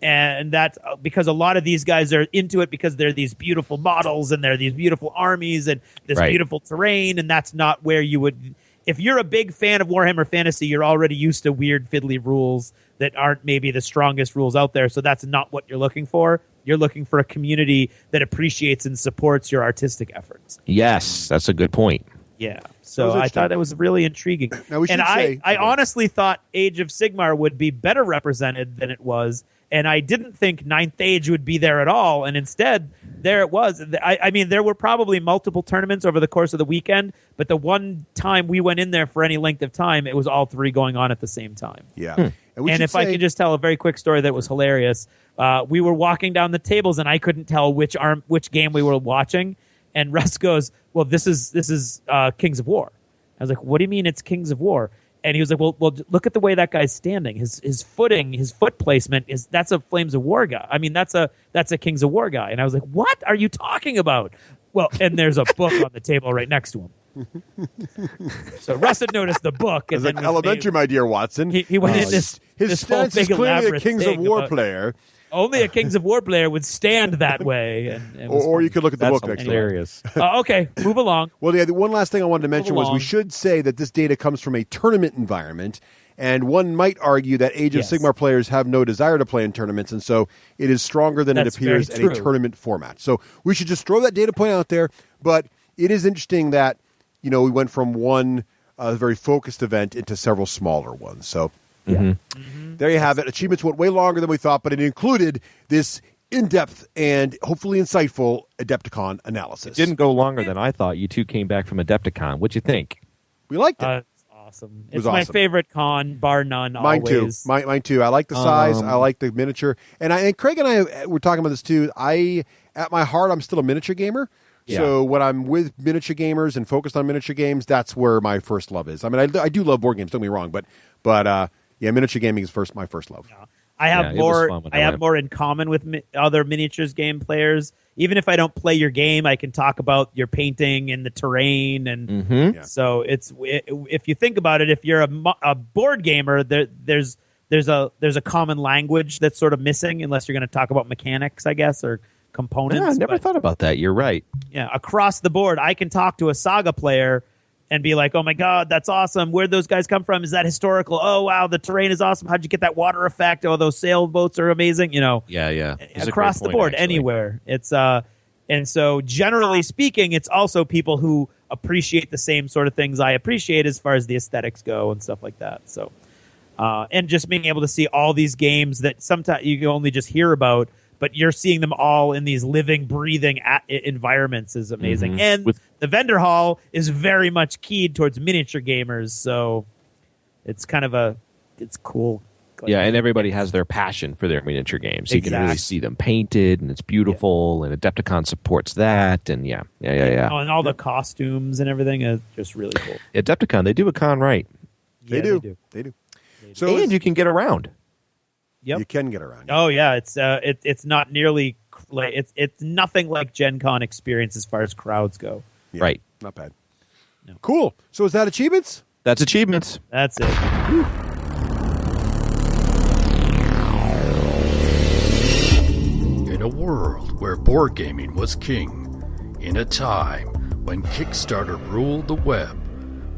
And that's because a lot of these guys are into it because they're these beautiful models and they're these beautiful armies and this beautiful terrain. And that's not where you would. If you're a big fan of Warhammer Fantasy, you're already used to weird, fiddly rules that aren't maybe the strongest rules out there. So that's not what you're looking for. You're looking for a community that appreciates and supports your artistic efforts. Yes, that's a good point. Yeah. So I thought it was really intriguing. Now I honestly thought Age of Sigmar would be better represented than it was. And I didn't think Ninth Age would be there at all. And instead, there it was. I mean, there were probably multiple tournaments over the course of the weekend, but the one time we went in there for any length of time, it was all three going on at the same time. Yeah. And if I could just tell a very quick story that was hilarious, we were walking down the tables and I couldn't tell which game we were watching. And Russ goes, "Well, this is Kings of War." I was like, "What do you mean it's Kings of War?" And he was like, well, look at the way that guy's standing. His footing, his foot placement that's a Flames of War guy. I mean, that's a Kings of War guy. And I was like, what are you talking about? Well, and there's a book on the table right next to him. So Russ had noticed the book. And like elementary, my dear Watson. He went in this stance is clearly a Kings of War player. Only a Kings of War player would stand that way. Or you could look at the book next to hilarious. Okay, move along. Well, the one last thing I wanted to mention was we should say that this data comes from a tournament environment, and one might argue that Age of Sigmar players have no desire to play in tournaments, and so it is stronger than it appears in a tournament format. So we should just throw that data point out there, but it is interesting that we went from one very focused event into several smaller ones. So there you have it. Achievements went way longer than we thought, but it included this in-depth and hopefully insightful Adepticon analysis. It didn't go longer than I thought. You two came back from Adepticon. What'd you think? We liked it. It's awesome. It's my favorite con, bar none. Mine always. too. Mine too. I like the size. I like the miniature. And Craig and I were talking about this too. At my heart, I'm still a miniature gamer. Yeah. So when I'm with miniature gamers and focused on miniature games, that's where my first love is. I mean, I do love board games. Don't get me wrong, but yeah, miniature gaming is my first love. Yeah. I have more in common with other miniatures game players. Even if I don't play your game, I can talk about your painting and the terrain, and so if you think about it, if you're a board gamer, there's a common language that's sort of missing, unless you're going to talk about mechanics, I guess, or components. Yeah, I never thought about that. You're right. Yeah, across the board, I can talk to a Saga player and be like, oh my God, that's awesome. Where'd those guys come from? Is that historical? Oh, wow, the terrain is awesome. How'd you get that water effect? Oh, those sailboats are amazing. Yeah. Across the board, actually. Anywhere. It's and so generally speaking, it's also people who appreciate the same sort of things I appreciate as far as the aesthetics go and stuff like that. So, and just being able to see all these games that sometimes you can only just hear about, but you're seeing them all in these living, breathing environments is amazing. And the vendor hall is very much keyed towards miniature gamers, so it's kind of it's cool. And everybody has their passion for their miniature games. So you can really see them painted, and it's beautiful, and Adepticon supports that, and yeah. Oh, and all the costumes and everything is just really cool. Adepticon, they do a con right. They do. So and you can get around. Yep. You can get around. Oh yeah, it's not nearly like it's nothing like Gen Con experience as far as crowds go. Yeah, right. Not bad. No. Cool. So is that achievements? That's achievements. That's it. Whew. In a world where board gaming was king, in a time when Kickstarter ruled the web,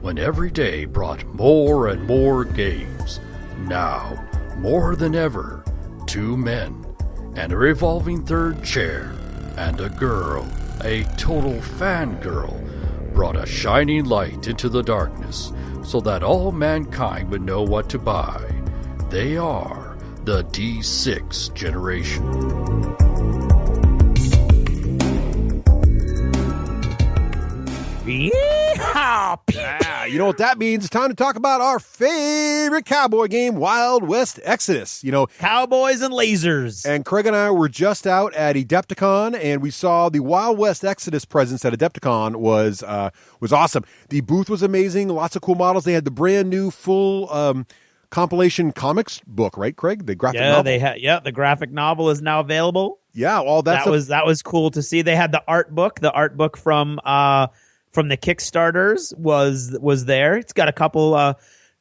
when every day brought more and more games, now, more than ever, two men, and a revolving third chair, and a girl, a total fangirl, brought a shining light into the darkness so that all mankind would know what to buy. They are the D6 generation. Yeah, you know what that means? It's time to talk about our favorite cowboy game, Wild West Exodus. Cowboys and lasers. And Craig and I were just out at Adepticon, and we saw the Wild West Exodus presence at Adepticon was awesome. The booth was amazing, lots of cool models. They had the brand new full compilation comics book, right, Craig? The graphic novel. The graphic novel is now available. Yeah, all that was cool to see. They had the art book. The art book from the Kickstarters was there. It's got a couple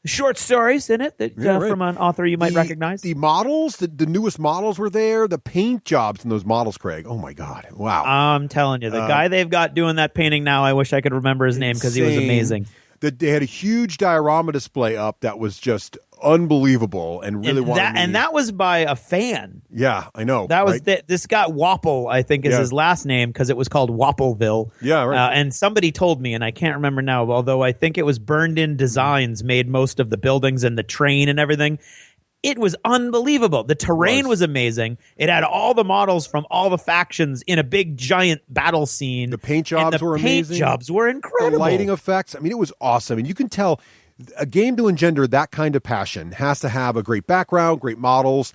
short stories in it that from an author you might recognize. The models, the newest models were there. The paint jobs in those models, Craig. Oh my God! Wow. I'm telling you, the guy they've got doing that painting now. I wish I could remember his name because he was amazing. They had a huge diorama display up that was just unbelievable and really and that was by a fan. Yeah, I know. That was this guy Wapple, I think is his last name because it was called Wappleville. Yeah, right. And somebody told me, and I can't remember now, although I think it was Burned In Designs made most of the buildings and the train and everything. it was unbelievable. The terrain was amazing. It had all the models from all the factions in a big giant battle scene. The paint jobs were amazing. The paint jobs were incredible. The lighting effects. I mean, it was awesome. And you can tell a game to engender that kind of passion has to have a great background, great models,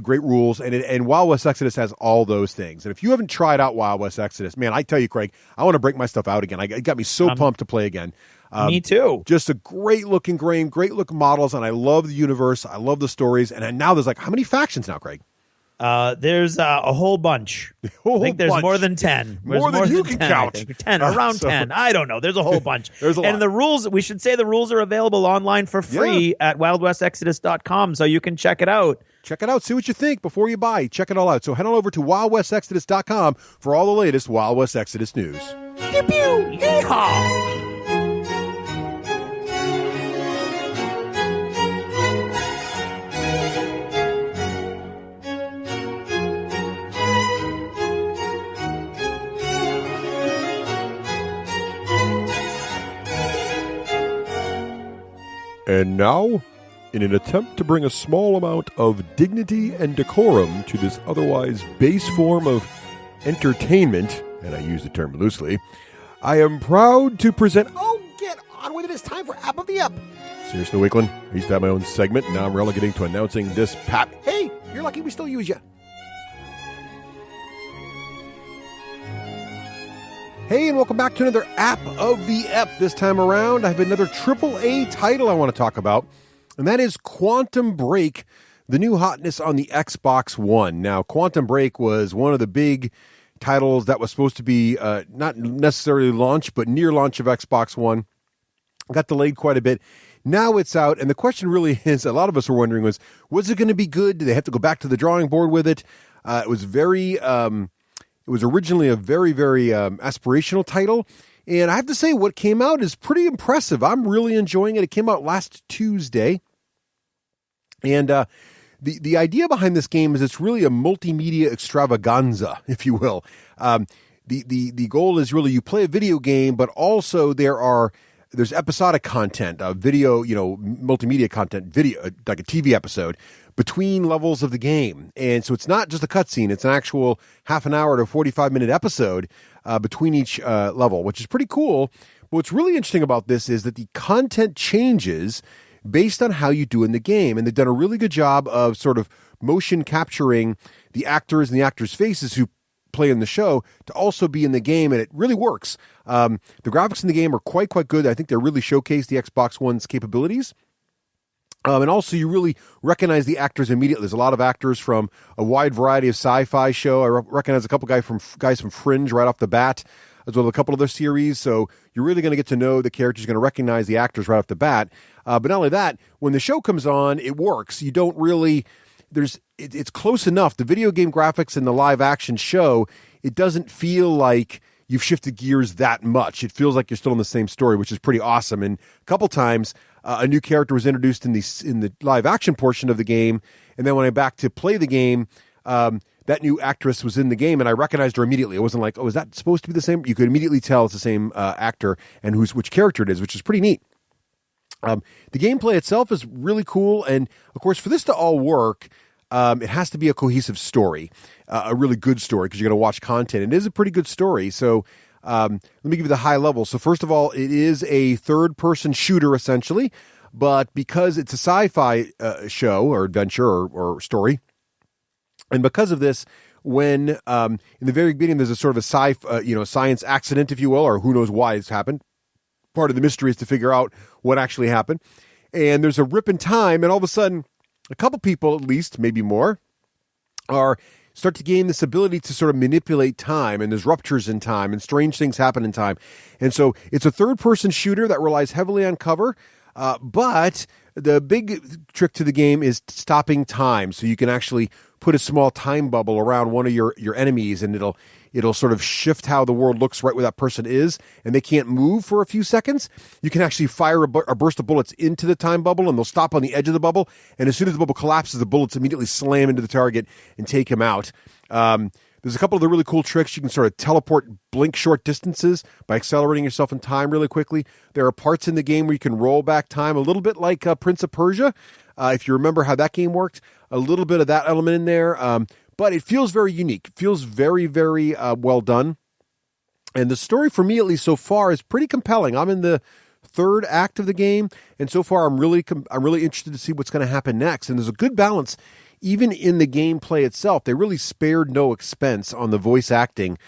great rules. And Wild West Exodus has all those things. And if you haven't tried out Wild West Exodus, man, I tell you, Craig, I want to break my stuff out again. It got me so pumped to play again. Me too. Just a great looking game, great looking models, and I love the universe. I love the stories. And now there's how many factions now, Craig? There's a whole bunch. I think there's more than 10. More than you can 10, count. 10, around 10. I don't know. There's a whole bunch. There's a lot. And the rules, we should say the rules are available online for free at wildwestexodus.com, so you can check it out. Check it out. See what you think before you buy. Check it all out. So head on over to wildwestexodus.com for all the latest Wild West Exodus news. Pew pew! Yeehaw! And now, in an attempt to bring a small amount of dignity and decorum to this otherwise base form of entertainment, and I use the term loosely, I am proud to present... Oh, get on with it. It's time for App of the Ep. Seriously, Wakeland, I used to have my own segment, and now I'm relegating to announcing this pap. Hey, you're lucky we still use you. Hey, and welcome back to another App of the Ep. This time around, I have another AAA title I want to talk about, and that is Quantum Break, the new hotness on the Xbox One. Now, Quantum Break was one of the big titles that was supposed to be not necessarily launch, but near launch of Xbox One. Got delayed quite a bit. Now it's out, and the question really is, a lot of us were wondering was it going to be good? Did they have to go back to the drawing board with it? It was very... It was originally a very, very aspirational title, and I have to say what came out is pretty impressive. I'm really enjoying it. It came out last Tuesday, and the idea behind this game is it's really a multimedia extravaganza, if you will. The goal is really you play a video game, but also there's episodic content, video, multimedia content, video like a TV episode between levels of the game. And so it's not just a cutscene, it's an actual half an hour to 45-minute episode between each level, which is pretty cool. But what's really interesting about this is that the content changes based on how you do in the game. And they've done a really good job of sort of motion capturing the actors and the actors' faces who play in the show to also be in the game, and it really works. The graphics in the game are quite good. I think they really showcase the Xbox One's capabilities. And also, you really recognize the actors immediately. There's a lot of actors from a wide variety of sci-fi show. I recognize a couple guys from Fringe right off the bat, as well as a couple of their series. So you're really going to get to know the characters. You're going to recognize the actors right off the bat. But not only that, when the show comes on, it works. You don't really... It's close enough. The video game graphics in the live action show, it doesn't feel like you've shifted gears that much. It feels like you're still in the same story, which is pretty awesome. And a couple times, a new character was introduced in the live action portion of the game, and then when I back to play the game, that new actress was in the game, and I recognized her immediately. It wasn't like, oh, is that supposed to be the same? You could immediately tell it's the same actor and which character it is, which is pretty neat. The gameplay itself is really cool, and of course, for this to all work, it has to be a cohesive story, a really good story, because you're going to watch content. It is a pretty good story, so let me give you the high level. So first of all, it is a third-person shooter, essentially, but because it's a sci-fi show or adventure or story, and because of this, when in the very beginning there's a sort of a science accident, if you will, or who knows why it's happened. Part of the mystery is to figure out what actually happened. And there's a rip in time, and all of a sudden, a couple people, at least, maybe more, start to gain this ability to sort of manipulate time, and there's ruptures in time, and strange things happen in time. And so it's a third-person shooter that relies heavily on cover, but the big trick to the game is stopping time. So you can actually put a small time bubble around one of your enemies, and it'll sort of shift how the world looks right where that person is, and they can't move for a few seconds. You can actually fire a burst of bullets into the time bubble, and they'll stop on the edge of the bubble. And as soon as the bubble collapses, the bullets immediately slam into the target and take him out. There's a couple of the really cool tricks. You can sort of teleport, blink short distances by accelerating yourself in time really quickly. There are parts in the game where you can roll back time, a little bit like Prince of Persia. if you remember how that game worked, a little bit of that element in there. But it feels very unique. It feels very, very well done. And the story, for me at least so far, is pretty compelling. I'm in the third act of the game, and so far I'm really interested to see what's going to happen next. And there's a good balance, even in the gameplay itself. They really spared no expense on the voice acting.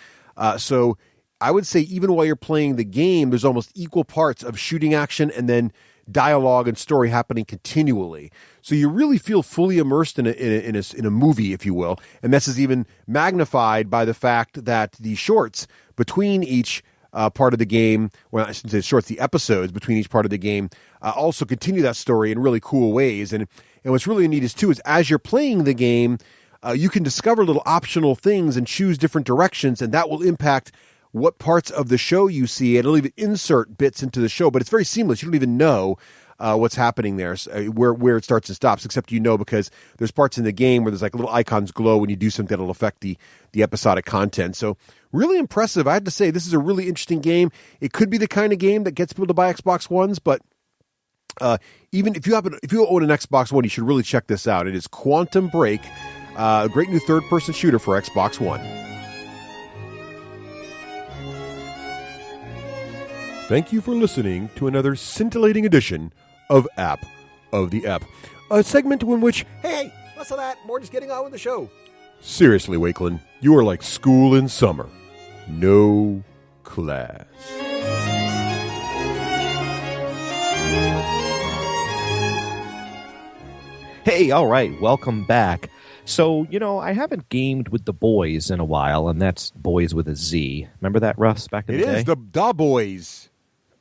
So I would say even while you're playing the game, there's almost equal parts of shooting action and then dialogue and story happening continually. So you really feel fully immersed in a movie, if you will. And this is even magnified by the fact that the shorts between each part of the game, well, I shouldn't say shorts, the episodes between each part of the game also continue that story in really cool ways. And what's really neat is as you're playing the game, you can discover little optional things and choose different directions, and that will impact what parts of the show you see. It'll even insert bits into the show, but it's very seamless. You don't even know what's happening there, where it starts and stops, except because there's parts in the game where there's like little icons glow when you do something that'll affect the episodic content. So really impressive. I have to say, this is a really interesting game. It could be the kind of game that gets people to buy Xbox Ones, but even if you own an Xbox One, you should really check this out. It is Quantum Break, a great new third-person shooter for Xbox One. Thank you for listening to another scintillating edition of App of the App, a segment in which, Hey, less of that. More just getting on with the show. seriously, Wakeland, you are like school in summer. No class. Hey, all right, welcome back. So, I haven't gamed with the boys in a while, and that's boys with a Z. Remember that, Russ, back in the day? It is the Boys.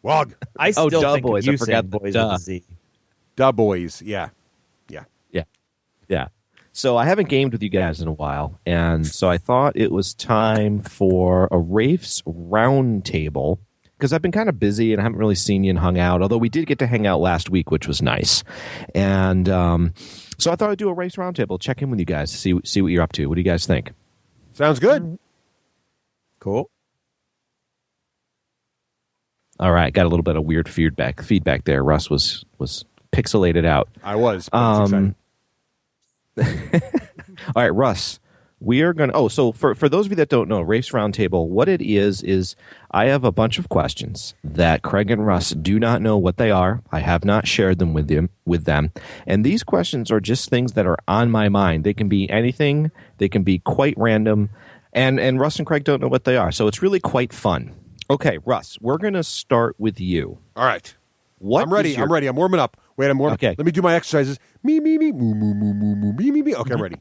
Wog. I still duh, think boys. of I you forgot saying the boys duh. with a Z. Da Boys. Yeah. Yeah. So I haven't gamed with you guys in a while, and so I thought it was time for a Raef's Roundtable, because I've been kind of busy and I haven't really seen you and hung out, although we did get to hang out last week, which was nice. And so I thought I'd do a Raef's Roundtable, check in with you guys, see what you're up to. What do you guys think? Sounds good. Cool. All right, got a little bit of weird feedback there. Russ was pixelated out. I was. But it's exciting. All right, Russ, we are going to... so for those of you that don't know, Raef's Roundtable, what it is I have a bunch of questions that Craig and Russ do not know what they are. I have not shared them with them. And these questions are just things that are on my mind. They can be anything. They can be quite random. And Russ and Craig don't know what they are. So it's really quite fun. Okay, Russ, we're going to start with you. All right. What I'm ready. I'm warming up. Wait, I'm warming. Okay. Let me do my exercises. Me, moo, moo, moo, moo, me. Okay, I'm ready.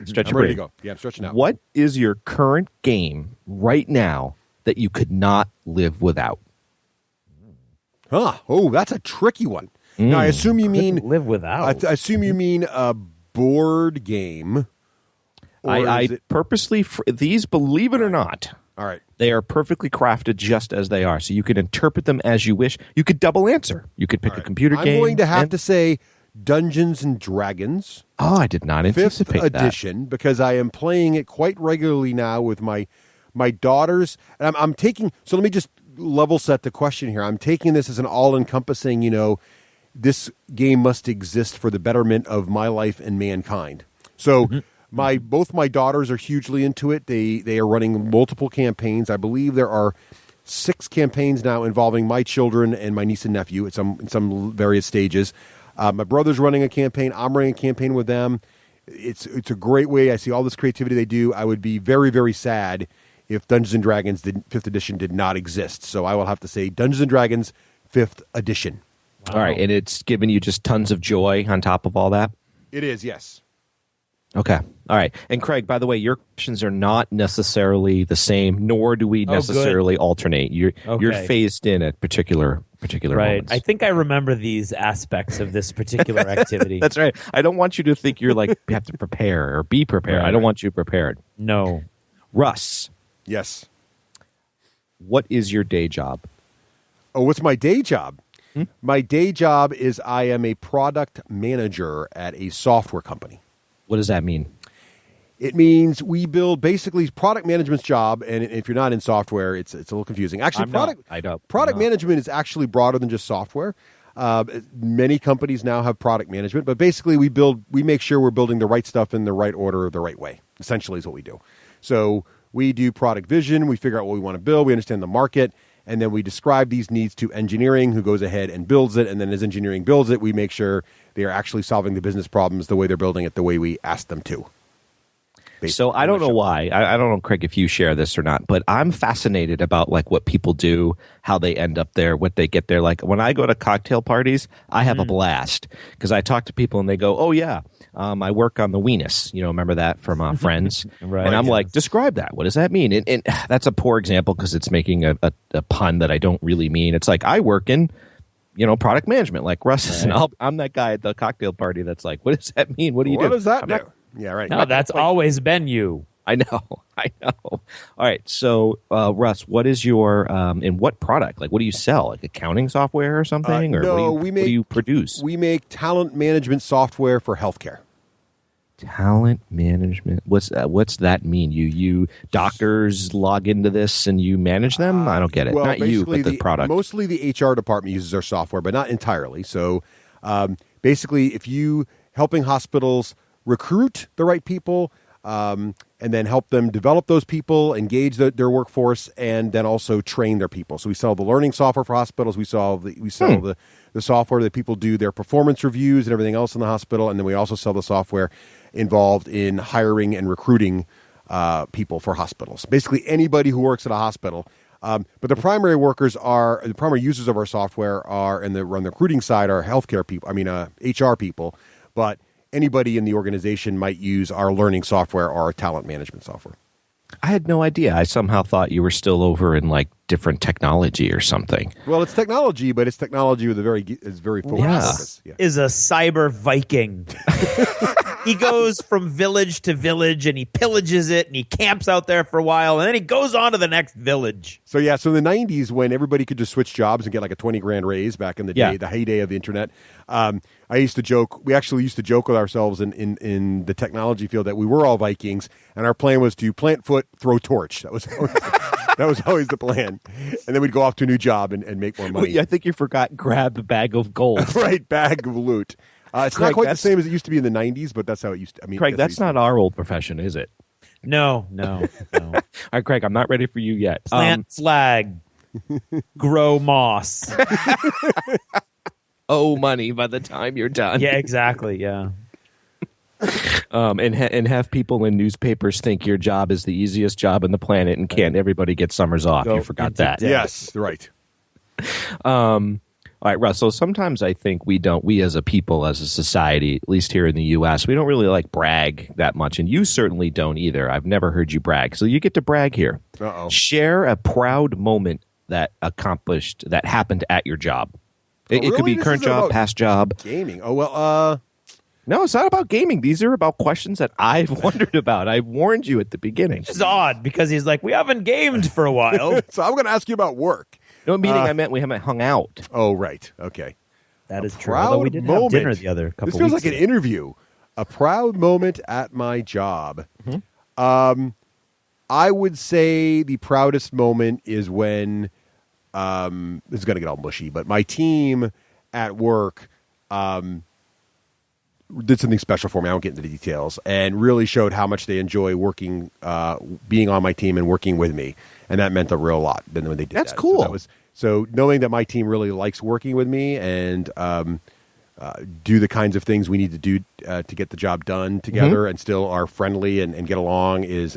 Stretch I'm your ready to brain. go. Yeah, I'm stretching out. What is your current game right now that you could not live without? Huh. Oh, that's a tricky one. Now, I assume you mean... live without. I assume you mean a board game. I purposely... these, believe it or not... All right. They are perfectly crafted just as they are, so you can interpret them as you wish. You could double answer. You could pick a computer game. I'm going to have to say Dungeons and Dragons. Oh, I did not 5th anticipate that. edition, because I am playing it quite regularly now with my daughters. And I'm taking... So let me just level set the question here. I'm taking this as an all-encompassing, this game must exist for the betterment of my life and mankind. So... Both my daughters are hugely into it. They are running multiple campaigns. I believe there are 6 campaigns now involving my children and my niece and nephew in some various stages. My brother's running a campaign. I'm running a campaign with them. It's a great way. I see all this creativity they do. I would be very, very sad if Dungeons and Dragons 5th edition did not exist. So I will have to say Dungeons and Dragons 5th edition. Wow. All right, and it's given you just tons of joy on top of all that? It is, yes. Okay. All right. And Craig, by the way, your questions are not necessarily the same, nor do we necessarily alternate. You're phased in at particular moments. I think I remember these aspects of this particular activity. That's right. I don't want you to think you're like you have to prepare or be prepared. Right. I don't want you prepared. No. Russ. Yes. What is your day job? Oh, what's my day job? My day job is I am a product manager at a software company. What does that mean? It means we build basically product management's job, and if you're not in software, it's a little confusing. Actually, product management is actually broader than just software. Many companies now have product management, but basically we make sure we're building the right stuff in the right order, the right way, essentially is what we do. So we do product vision. We figure out what we want to build. We understand the market. And then we describe these needs to engineering, who goes ahead and builds it. And then as engineering builds it, we make sure they are actually solving the business problems the way they're building it, the way we ask them to. So I don't know why. I don't know, Craig, if you share this or not, but I'm fascinated about like what people do, how they end up there, what they get there. Like when I go to cocktail parties, I have a blast because I talk to people and they go, "Oh yeah, I work on the weenus." Remember that from Friends? Right. And I'm like, describe that. What does that mean? And that's a poor example because it's making a pun that I don't really mean. It's like I work in product management, like Russ is, and I'm that guy at the cocktail party that's like, what does that mean? What do you do? What does that do? Yeah, right. No, that's always been you. I know. All right. So, Russ, what is your in what product? Like, what do you sell? Like accounting software or something? Or no, what do you produce? We make talent management software for healthcare. Talent management. What's that mean? You doctors log into this and you manage them? I don't get it. Well, not you, but the product. Mostly the HR department uses our software, but not entirely. So, basically, if you helping hospitals recruit the right people, and then help them develop those people, engage their workforce, and then also train their people. So we sell the learning software for hospitals. We sell the software that people do their performance reviews and everything else in the hospital, and then we also sell the software involved in hiring and recruiting people for hospitals. Basically, anybody who works at a hospital. But the primary users of our software are, on the recruiting side, are healthcare people. HR people, but anybody in the organization might use our learning software or our talent management software. I had no idea. I somehow thought you were still over in like different technology or something. Well, it's technology, but it's technology with a very focused purpose. Yeah. Is a cyber Viking. He goes from village to village and he pillages it and he camps out there for a while and then he goes on to the next village. So in the 90s when everybody could just switch jobs and get like a 20 grand raise back in the day, the heyday of the internet, we actually used to joke with ourselves in the technology field that we were all Vikings and our plan was to plant foot, throw torch. That was always the plan. And then we'd go off to a new job and make more money. Well, I think you forgot grab a bag of gold. Right, bag of loot. It's Craig, not quite the same as it used to be in the 90s, but that's how it used to. Craig, that's not our old profession, is it? No. All right, Craig, I'm not ready for you yet. Plant flag. Grow moss. Owe money by the time you're done. Yeah, exactly. Yeah. And have people in newspapers think your job is the easiest job on the planet and can't everybody get summers off. You forgot that. Yes, right. All right, Russ. So sometimes I think we as a people, as a society, at least here in the U.S., we don't really like brag that much. And you certainly don't either. I've never heard you brag. So you get to brag here. Uh-oh. Share a proud moment that happened at your job. It could be current job, past job. Gaming. Oh, well, No, it's not about gaming. These are about questions that I've wondered about. I warned you at the beginning. Which is odd because he's like, we haven't gamed for a while. So I'm going to ask you about work. No, meaning I meant we haven't hung out. Oh, right. Okay. That is true. Although we did have dinner the other couple weeks ago. This feels like an interview. A proud moment at my job. Mm-hmm. I would say the proudest moment is when, this is going to get all mushy, but my team at work did something special for me. I won't get into the details, and really showed how much they enjoy working, being on my team and working with me. And that meant a real lot when they did that. That's cool. So knowing that my team really likes working with me and do the kinds of things we need to do to get the job done together and still are friendly and get along is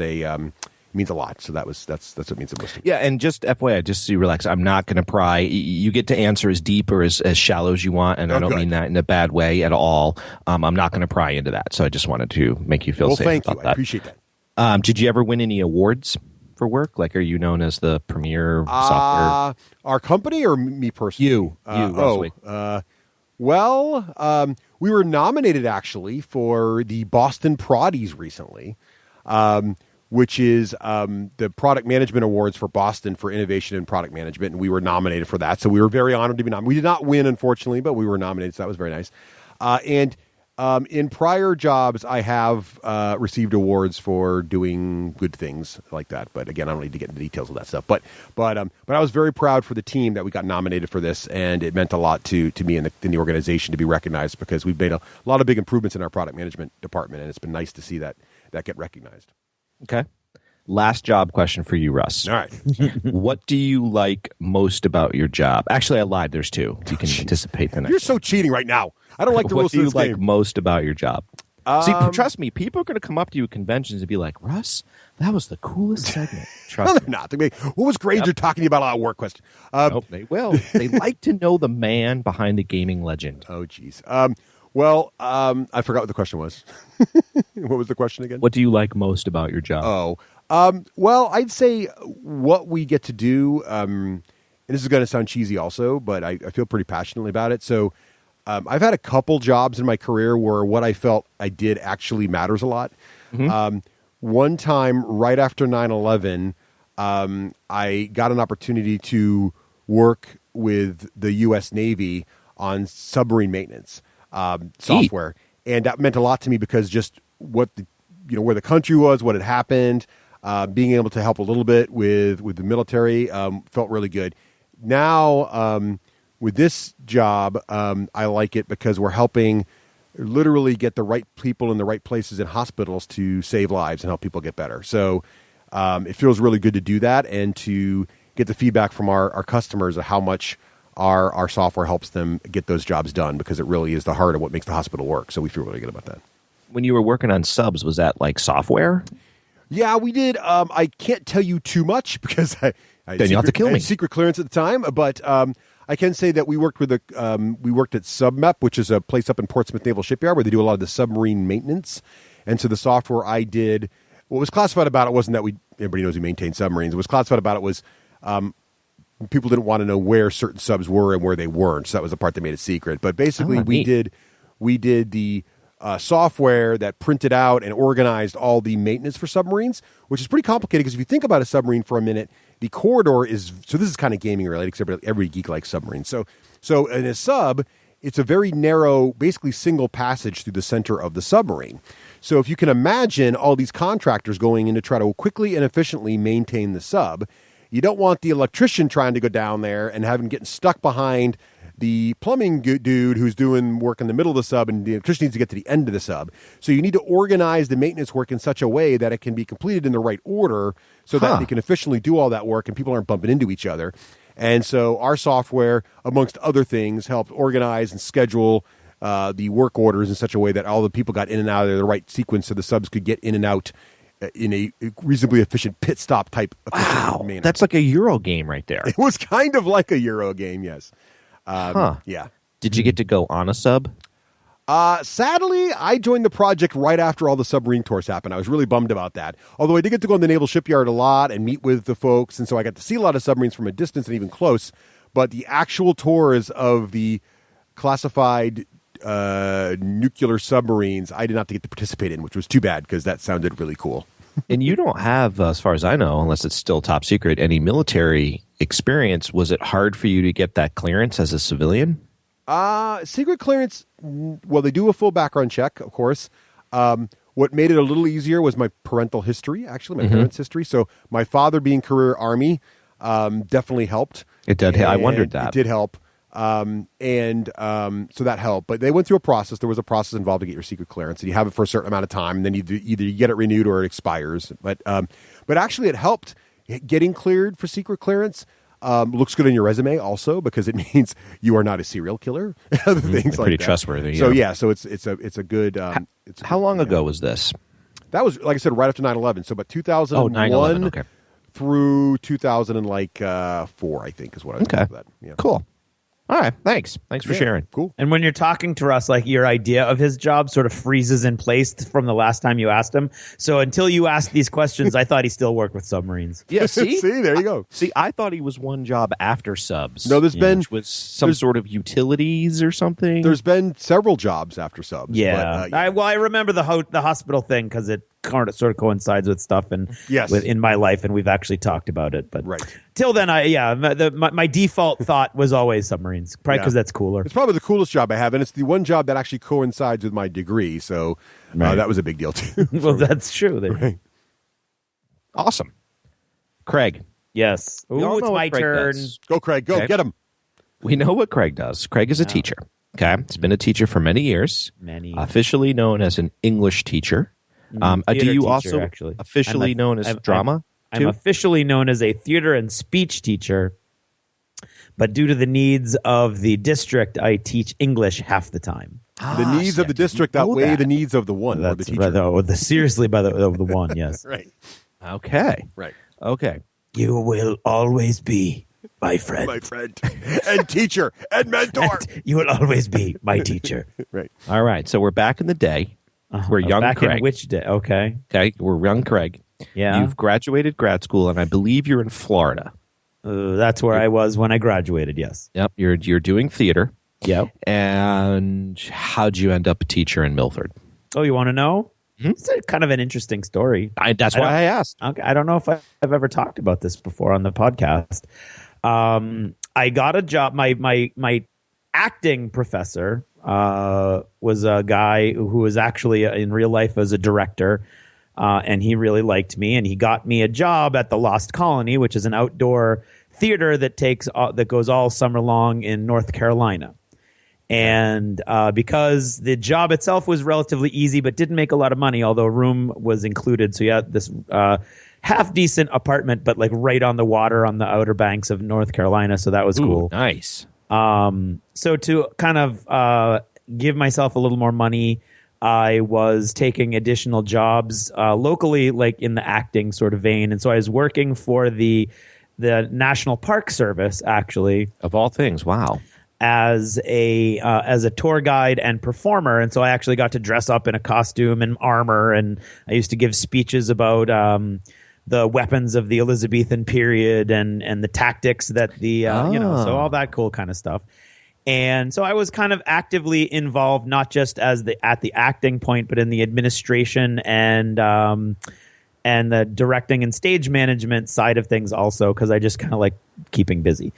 means a lot. So that's what means the most to me. Yeah, and just FYI, just so you relax, I'm not going to pry. You get to answer as deep or as shallow as you want, and I don't mean that in a bad way at all. I'm not going to pry into that. So I just wanted to make you feel safe thank about you. that. I appreciate that. Did you ever win any awards for work? Like, are you known as the premier software? Our company or me personally? You, Russell. We were nominated actually for the Boston Prodies recently, which is the product management awards for Boston for innovation in product management, and we were nominated for that. So we were very honored to be nominated. We did not win, unfortunately, but we were nominated, so that was very nice. And In prior jobs, I have received awards for doing good things like that. But again, I don't need to get into details of that stuff. But I was very proud for the team that we got nominated for this, and it meant a lot to me in the organization to be recognized because we've made a lot of big improvements in our product management department, and it's been nice to see that get recognized. Okay. Last job question for you, Russ. All right. What do you like most about your job? Actually, I lied. There's two. You can anticipate the next. You're so cheating right now. I don't like the rules of this What do you like game. most about your job? See, trust me, people are going to come up to you at conventions and be like, Russ, that was the coolest segment. Trust No, me. they're not. What was Granger talking about on our work question? Nope, they will. They like to know the man behind the gaming legend. Oh, geez. I forgot what the question was. What was the question again? What do you like most about your job? Oh, well, I'd say what we get to do, and this is going to sound cheesy also, but I feel pretty passionately about it. So I've had a couple jobs in my career where what I felt I did actually matters a lot. Mm-hmm. One time, right after 9/11, I got an opportunity to work with the U.S. Navy on submarine maintenance software. And that meant a lot to me because just where the country was, what had happened, being able to help a little bit with the military felt really good. Now, with this job, I like it because we're helping literally get the right people in the right places in hospitals to save lives and help people get better. So it feels really good to do that and to get the feedback from our customers of how much our software helps them get those jobs done because it really is the heart of what makes the hospital work. So we feel really good about that. When you were working on subs, was that like software? Yeah, we did. I can't tell you too much because I then you'll have to kill me. Secret clearance at the time, but I can say that we worked at SubMep, which is a place up in Portsmouth Naval Shipyard where they do a lot of the submarine maintenance. And so the software I did, what was classified about it wasn't that everybody knows we maintain submarines. What was classified about it was people didn't want to know where certain subs were and where they weren't. So that was the part that made it secret. But basically, we did the software that printed out and organized all the maintenance for submarines, which is pretty complicated because if you think about a submarine for a minute, the corridor is, so this is kind of gaming related because every geek likes submarines. So in a sub, it's a very narrow, basically single passage through the center of the submarine. So if you can imagine all these contractors going in to try to quickly and efficiently maintain the sub, you don't want the electrician trying to go down there and getting stuck behind the plumbing dude who's doing work in the middle of the sub, and the electrician needs to get to the end of the sub. So you need to organize the maintenance work in such a way that it can be completed in the right order so that they can efficiently do all that work and people aren't bumping into each other. And so our software, amongst other things, helped organize and schedule the work orders in such a way that all the people got in and out of the right sequence so the subs could get in and out in a reasonably efficient pit stop type manner. That's like a Euro game right there. It was kind of like a Euro game, yes. Yeah. Did you get to go on a sub? Sadly, I joined the project right after all the submarine tours happened. I was really bummed about that. Although I did get to go in the Naval Shipyard a lot and meet with the folks, and so I got to see a lot of submarines from a distance and even close. But the actual tours of the classified nuclear submarines, I did not get to participate in, which was too bad because that sounded really cool. And you don't have, as far as I know, unless it's still top secret, any military experience. Was it hard for you to get that clearance as a civilian? Secret clearance, well, they do a full background check, of course. What made it a little easier was my parental history, actually, my parents' history. So my father being career Army definitely helped. It did. I wondered that. It did help. So that helped. But they went through a process. There was a process involved to get your secret clearance, and you have it for a certain amount of time, and then either you get it renewed or it expires. But actually, it helped getting cleared for secret clearance. Looks good on your resume also because it means you are not a serial killer. Other things like pretty that. Trustworthy. So so it's a good. How long ago was this? That was, like I said, right after 9/11. So about 2001 9/11, through 2004, I think is what I was that. Yeah. Cool. All right. Thanks for sharing. Cool. And when you're talking to Russ, like your idea of his job sort of freezes in place from the last time you asked him. So until you asked these questions, I thought he still worked with submarines. Yeah, see? See, there you go. See, I thought he was one job after subs. No, there's been which was some sort of utilities or something. There's been several jobs after subs. Yeah. But, I remember the hospital thing because it sort of coincides with stuff and Yes. in my life, and we've actually talked about it. But Right. till then, my default thought was always submarines, probably because that's cooler. It's probably the coolest job I have, and it's the one job that actually coincides with my degree. So that was a big deal too. Well, that's true. Right. Awesome. Craig. Yes. We all Ooh, it's know what my Craig turn. does. Go, Craig. Go. Okay. Get him. We know what Craig does. Craig is a teacher. Okay. He's been a teacher for many years. Officially known as an English teacher. Do Theater you teacher, also actually. officially known as drama? I'm too? officially known as a theater and speech teacher, but due to the needs of the district, I teach English half the time. The needs of the district outweigh the needs of the one or the teacher. Seriously, by the one, yes. Right. Okay. Right. Okay. You will always be my friend. My friend and teacher and mentor. You will always be my teacher. Right. All right. So we're back in the day. We're young back Craig. in which day? Okay. Okay. We're young Craig. Yeah. You've graduated grad school, and I believe you're in Florida. That's where I was when I graduated, yes. Yep. You're doing theater. Yep. And how'd you end up a teacher in Milford? Oh, you want to know? It's kind of an interesting story. That's why I asked. Okay, I don't know if I've ever talked about this before on the podcast. I got a job. My acting professor was a guy who was actually in real life as a director, and he really liked me, and he got me a job at the Lost Colony, which is an outdoor theater that goes all summer long in North Carolina. And because the job itself was relatively easy but didn't make a lot of money, although room was included, so you had this half decent apartment, but like right on the water on the outer banks of North Carolina, so that was cool. Nice. So to kind of give myself a little more money, I was taking additional jobs locally, like in the acting sort of vein, and so I was working for the National Park Service, actually, Of all things, wow. as a tour guide and performer, and so I actually got to dress up in a costume and armor, and I used to give speeches about the weapons of the Elizabethan period and the tactics that so all that cool kind of stuff. And so I was kind of actively involved, not just at the acting point, but in the administration and the directing and stage management side of things also, because I just kind of like keeping busy.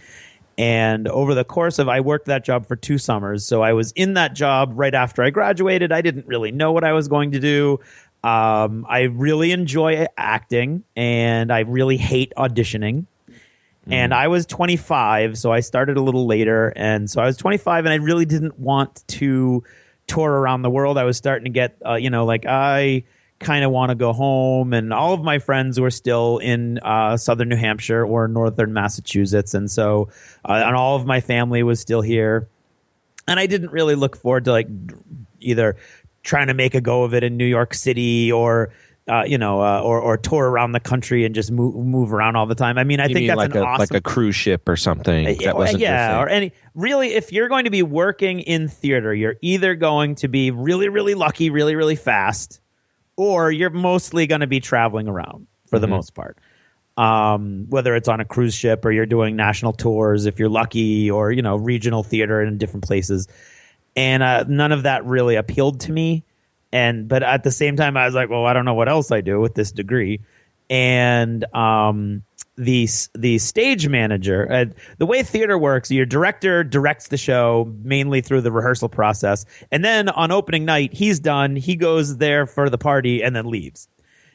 And over the course I worked that job for 2 summers. So I was in that job right after I graduated. I didn't really know what I was going to do. I really enjoy acting, and I really hate auditioning. And I was 25, so I started a little later. And so I was 25, and I really didn't want to tour around the world. I was starting to get, I kind of want to go home. And all of my friends were still in southern New Hampshire or northern Massachusetts. And so, and all of my family was still here. And I didn't really look forward to either trying to make a go of it in New York City or tour around the country and just move around all the time. I mean, I think that's like a cruise ship or something. That wasn't or really, if you're going to be working in theater, you're either going to be really, really lucky, really, really fast, or you're mostly going to be traveling around for the most part. Whether it's on a cruise ship or you're doing national tours, if you're lucky, or regional theater in different places. And none of that really appealed to me. But at the same time, I was like, well, I don't know what else I do with this degree. And the stage manager, the way theater works, your director directs the show mainly through the rehearsal process. And then on opening night, he's done. He goes there for the party and then leaves.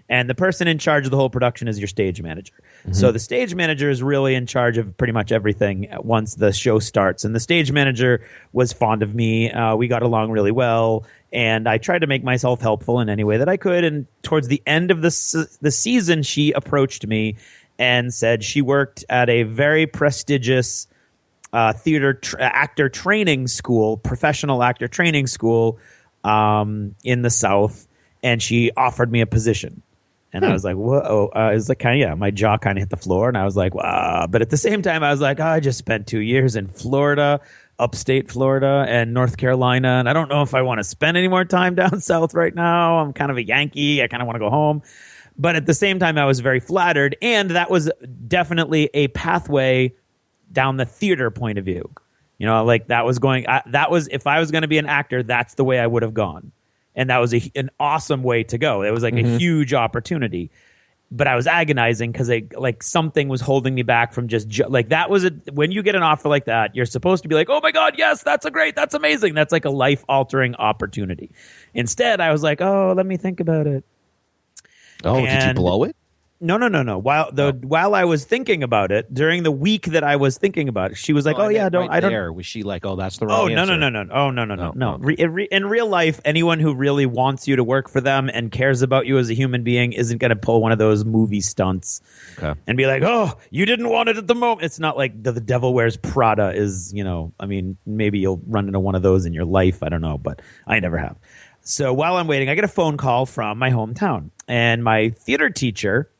And the person in charge of the whole production is your stage manager. Mm-hmm. So the stage manager is really in charge of pretty much everything once the show starts. And the stage manager was fond of me. We got along really well. And I tried to make myself helpful in any way that I could. And towards the end of the season, she approached me and said she worked at a very prestigious theater actor training school, professional actor training school in the South. And she offered me a position. And I was like, whoa. I was like, my jaw kind of hit the floor. And I was like, wow. But at the same time, I was like, I just spent 2 years in Florida, upstate Florida, and North Carolina. And I don't know if I want to spend any more time down south right now. I'm kind of a Yankee. I kind of want to go home. But at the same time, I was very flattered. And that was definitely a pathway down the theater point of view. If I was going to be an actor, that's the way I would have gone. And that was an awesome way to go. It was like a huge opportunity. But I was agonizing because something was holding me back from when you get an offer like that, you're supposed to be like, oh my God, yes, that's amazing. That's like a life altering opportunity. Instead, I was like, oh, let me think about it. Oh, did you blow it? No. While I was thinking about it, during the week that I was thinking about it, she was like, I don't. Was she like, oh, that's the wrong answer? No. In real life, anyone who really wants you to work for them and cares about you as a human being isn't going to pull one of those movie stunts and be like, oh, you didn't want it at the moment. It's not like the Devil Wears Prada is, maybe you'll run into one of those in your life. I don't know, but I never have. So while I'm waiting, I get a phone call from my hometown, and my theater teacher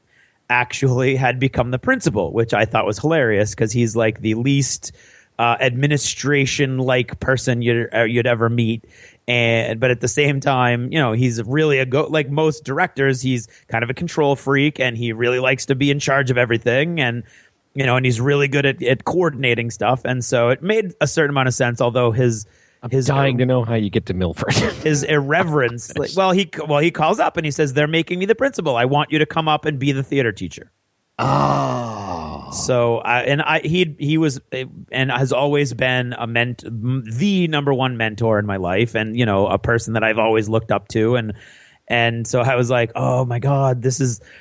actually had become the principal, which I thought was hilarious because he's like the least administration-like person you'd ever meet. But at the same time, he's really like most directors, he's kind of a control freak, and he really likes to be in charge of everything. And he's really good at coordinating stuff. And so it made a certain amount of sense, although his dying to know how you get to Milford. His irreverence. He calls up and he says, they're making me the principal. I want you to come up and be the theater teacher. Oh. So he was and has always been the number one mentor in my life, and a person that I've always looked up to, and so I was like, oh my God,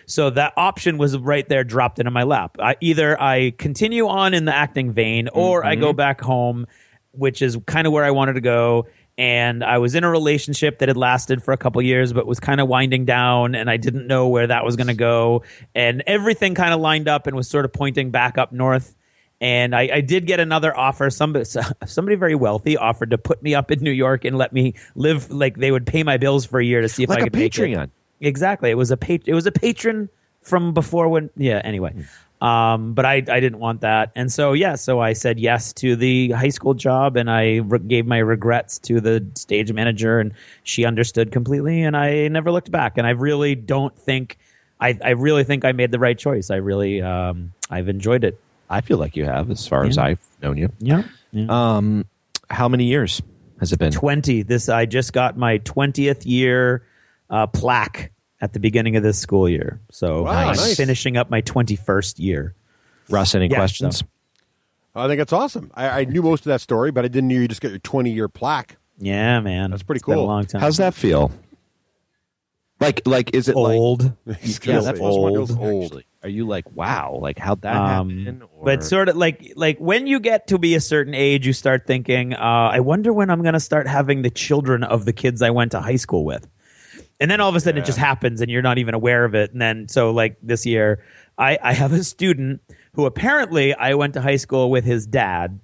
so that option was right there, dropped into my lap. Either I continue on in the acting vein, or I go back home, which is kind of where I wanted to go. And I was in a relationship that had lasted for a couple years, but was kind of winding down, and I didn't know where that was going to go. And everything kind of lined up and was sort of pointing back up north. And I did get another offer. Somebody very wealthy offered to put me up in New York and let me live, like they would pay my bills for a year to see if I could make it. Like a Patreon. Exactly. It was a patron from before when. Yeah. Anyway. But I didn't want that. And so I said yes to the high school job, and I gave my regrets to the stage manager, and she understood completely, and I never looked back. And I really don't think, I really think I made the right choice. I really, I've enjoyed it. I feel like you have, as far as I've known you. Yeah. How many years has it been? 20. I just got my 20th year plaque at the beginning of this school year. So I'm finishing up my 21st year. Russ, any questions? So. I think it's awesome. I knew most of that story, but I didn't know you just got your 20-year plaque. Yeah, man. That's pretty It's cool. been a long time. How's that feel? Like is it old? Yeah, that's old. Actually. Are you like, wow, like how'd that happen? Or... But sort of like when you get to be a certain age, you start thinking, I wonder when I'm going to start having the children of the kids I went to high school with. And then all of a sudden it just happens and you're not even aware of it. And then so like this year, I have a student who apparently I went to high school with his dad.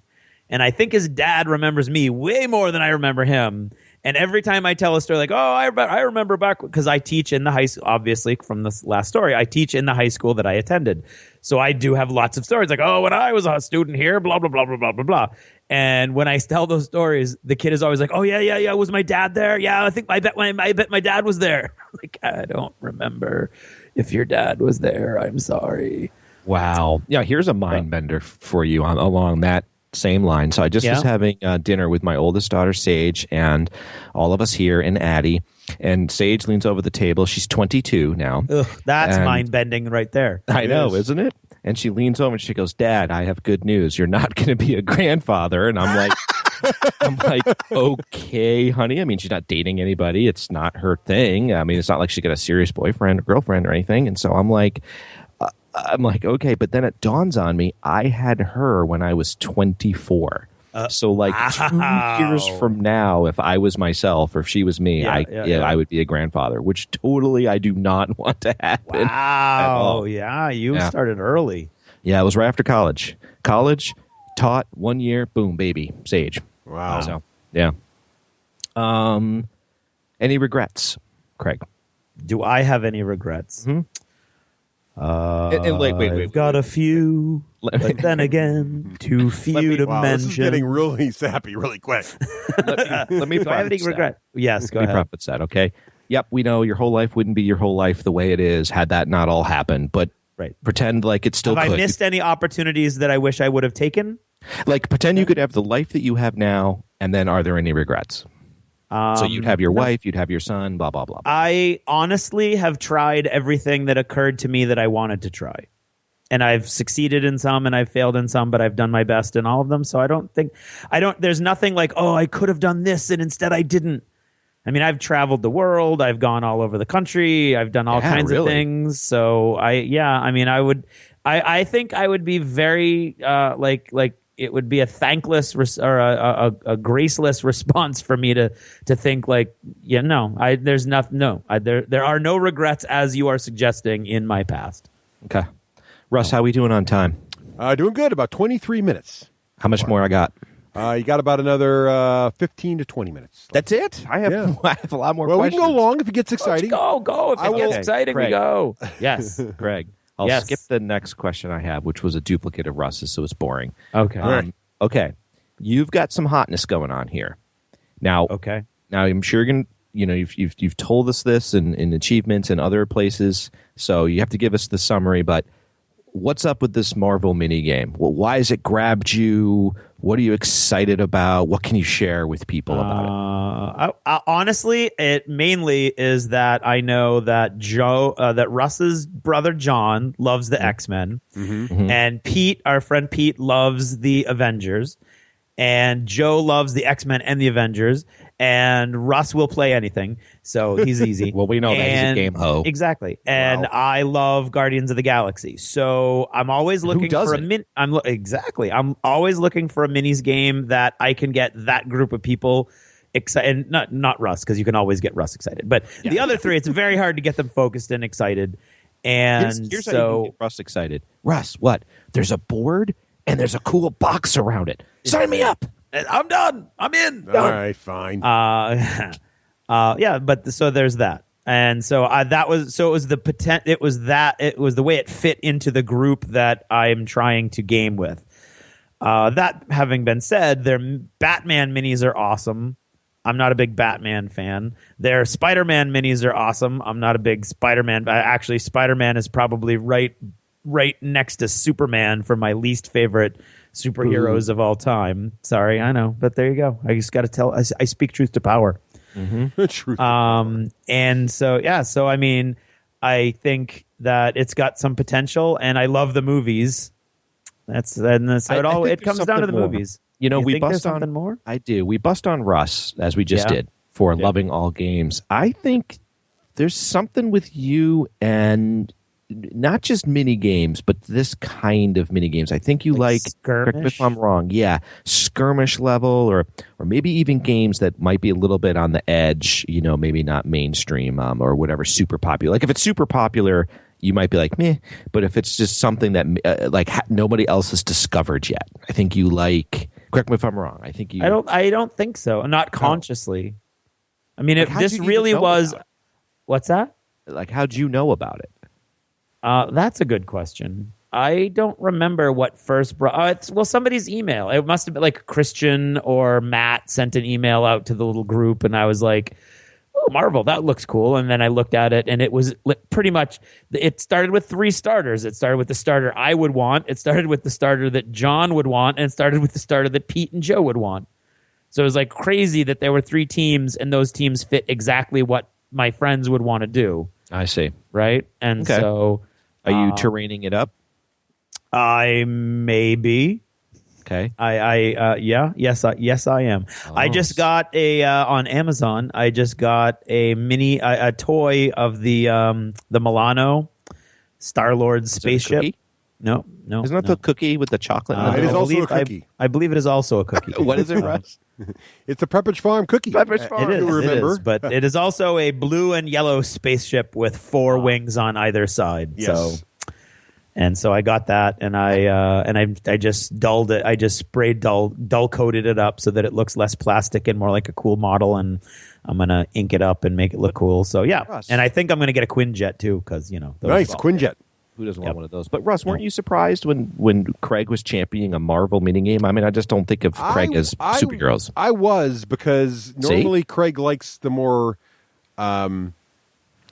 And I think his dad remembers me way more than I remember him. And every time I tell a story like, I remember back, because I teach in the high school, obviously from this last story, I teach in the high school that I attended. So I do have lots of stories like, when I was a student here, blah, blah, blah, blah, blah, blah, blah. And when I tell those stories, the kid is always like, yeah, was my dad there? Yeah, I bet my dad was there. Like, I don't remember if your dad was there. I'm sorry. Wow. Yeah, here's a mind bender for you along that same line. So I just was having dinner with my oldest daughter, Sage, and all of us here, and Addie. And Sage leans over the table. She's 22 now. Ugh, that's mind-bending right there. I know, isn't it? And she leans over and she goes, Dad, I have good news. You're not going to be a grandfather. And I'm like, okay, honey. I mean, she's not dating anybody. It's not her thing. I mean, it's not like she got a serious boyfriend or girlfriend or anything. And so I'm like, okay. But then it dawns on me, I had her when I was 24. So like 2 years from now, if I was myself or if she was me, I would be a grandfather, which totally I do not want to happen. Wow. Yeah. You started early. Yeah. It was right after college. Taught 1 year, boom, baby, Sage. Wow. So, yeah. Any regrets, Craig? Do I have any regrets? Mm-hmm. Wait. I've got a few, but then again, too few to mention. This is getting really sappy really quick. let me Do I have any regret? Yes, go ahead. Profit set, okay? Yep, we know your whole life wouldn't be your whole life the way it is had that not all happened, but pretend like it still could. Have I missed any opportunities that I wish I would have taken? Like, pretend you could have the life that you have now, and then are there any regrets? So you'd have your wife, you'd have your son, blah, blah, blah. I honestly have tried everything that occurred to me that I wanted to try. And I've succeeded in some and I've failed in some, but I've done my best in all of them. So there's nothing like, oh, I could have done this and instead I didn't. I mean, I've traveled the world. I've gone all over the country. I've done all kinds of things. So I think I would be very, it would be a thankless or a graceless response for me to think like, there's nothing. No, there are no regrets as you are suggesting in my past. Okay. Russ, how are we doing on time? Doing good. About 23 minutes. How much more I got? You got about another 15 to 20 minutes. That's it? I have a lot more questions. Well, we can go long if it gets exciting. Go. If it gets exciting, Craig. we go. Yes. Greg, I'll skip the next question I have, which was a duplicate of Russ's, so it's boring. Okay. Okay. You've got some hotness going on here. Now, okay. Now I'm sure you're going to, you've told us this in achievements and other places, so you have to give us the summary, but what's up with this Marvel minigame? Well, why has it grabbed you? What are you excited about? What can you share with people about it? Honestly, it mainly is that I know that that Russ's brother John loves the X-Men, and Pete, our friend Pete, loves the Avengers, and Joe loves the X-Men and the Avengers, and Russ will play anything, so he's easy. Well, we know that he's a game ho. Exactly. And I love Guardians of the Galaxy, so I'm always looking for a I'm always looking for a minis game that I can get that group of people excited. Not Russ, because you can always get Russ excited, but the other three, it's very hard to get them focused and excited. And here's how you can get Russ excited. Russ, what? There's a board and there's a cool box around it. Sign me up. I'm done. I'm in. All right, fine. But so there's that, and so it was the way it fit into the group that I'm trying to game with. That having been said, their Batman minis are awesome. I'm not a big Batman fan. Their Spider-Man minis are awesome. I'm not a big Spider-Man. Actually, Spider-Man is probably right next to Superman for my least favorite superheroes of all time. Sorry, I know, but there you go. I just got to tell. I speak truth to power. Truth. And so I mean, I think that it's got some potential, and I love the movies. It comes down to the movies. We bust on something more. I do. We bust on Russ as we just did for loving all games. I think there's something with you and not just mini games, but this kind of mini games. I think you like correct me if I'm wrong. Yeah, skirmish level, or maybe even games that might be a little bit on the edge. Maybe not mainstream or whatever. Super popular. Like if it's super popular, you might be like meh. But if it's just something that nobody else has discovered yet, I think you like. Correct me if I'm wrong. I think you. I don't think so. Not consciously. I mean, if this really was. What's that? Like, how'd you know about it? That's a good question. I don't remember what first brought. Somebody's email. It must have been like Christian or Matt sent an email out to the little group, and I was like, "Oh, Marvel, that looks cool." And then I looked at it, and it was pretty much. It started with 3 starters. It started with the starter I would want. It started with the starter that John would want, and it started with the starter that Pete and Joe would want. So it was like crazy that there were 3 teams, and those teams fit exactly what my friends would want to do. I see. Right, and so. Are you terraining it up? I may be. Okay. Yes, I am. Oh. I just got on Amazon. I just got a mini, a toy of the Milano Star-Lord spaceship. No. Isn't that the cookie with the chocolate? It is also a cookie. I believe it is also a cookie. What is it, Russ? It's a Pepperidge Farm cookie. Pepperidge Farm. It is, remember. but it is also a blue and yellow spaceship with 4 wings on either side. Yes. So I got that, and I just dulled it. I just sprayed dull coated it up so that it looks less plastic and more like a cool model. And I'm gonna ink it up and make it look cool. So yeah, Russ. and I think I'm gonna get a Quinjet too, because Nice Quinjet. Who doesn't want one of those? But Russ, weren't you surprised when Craig was championing a Marvel minigame? I mean, I just don't think of Craig as superheroes. I was, because normally Craig likes the more. I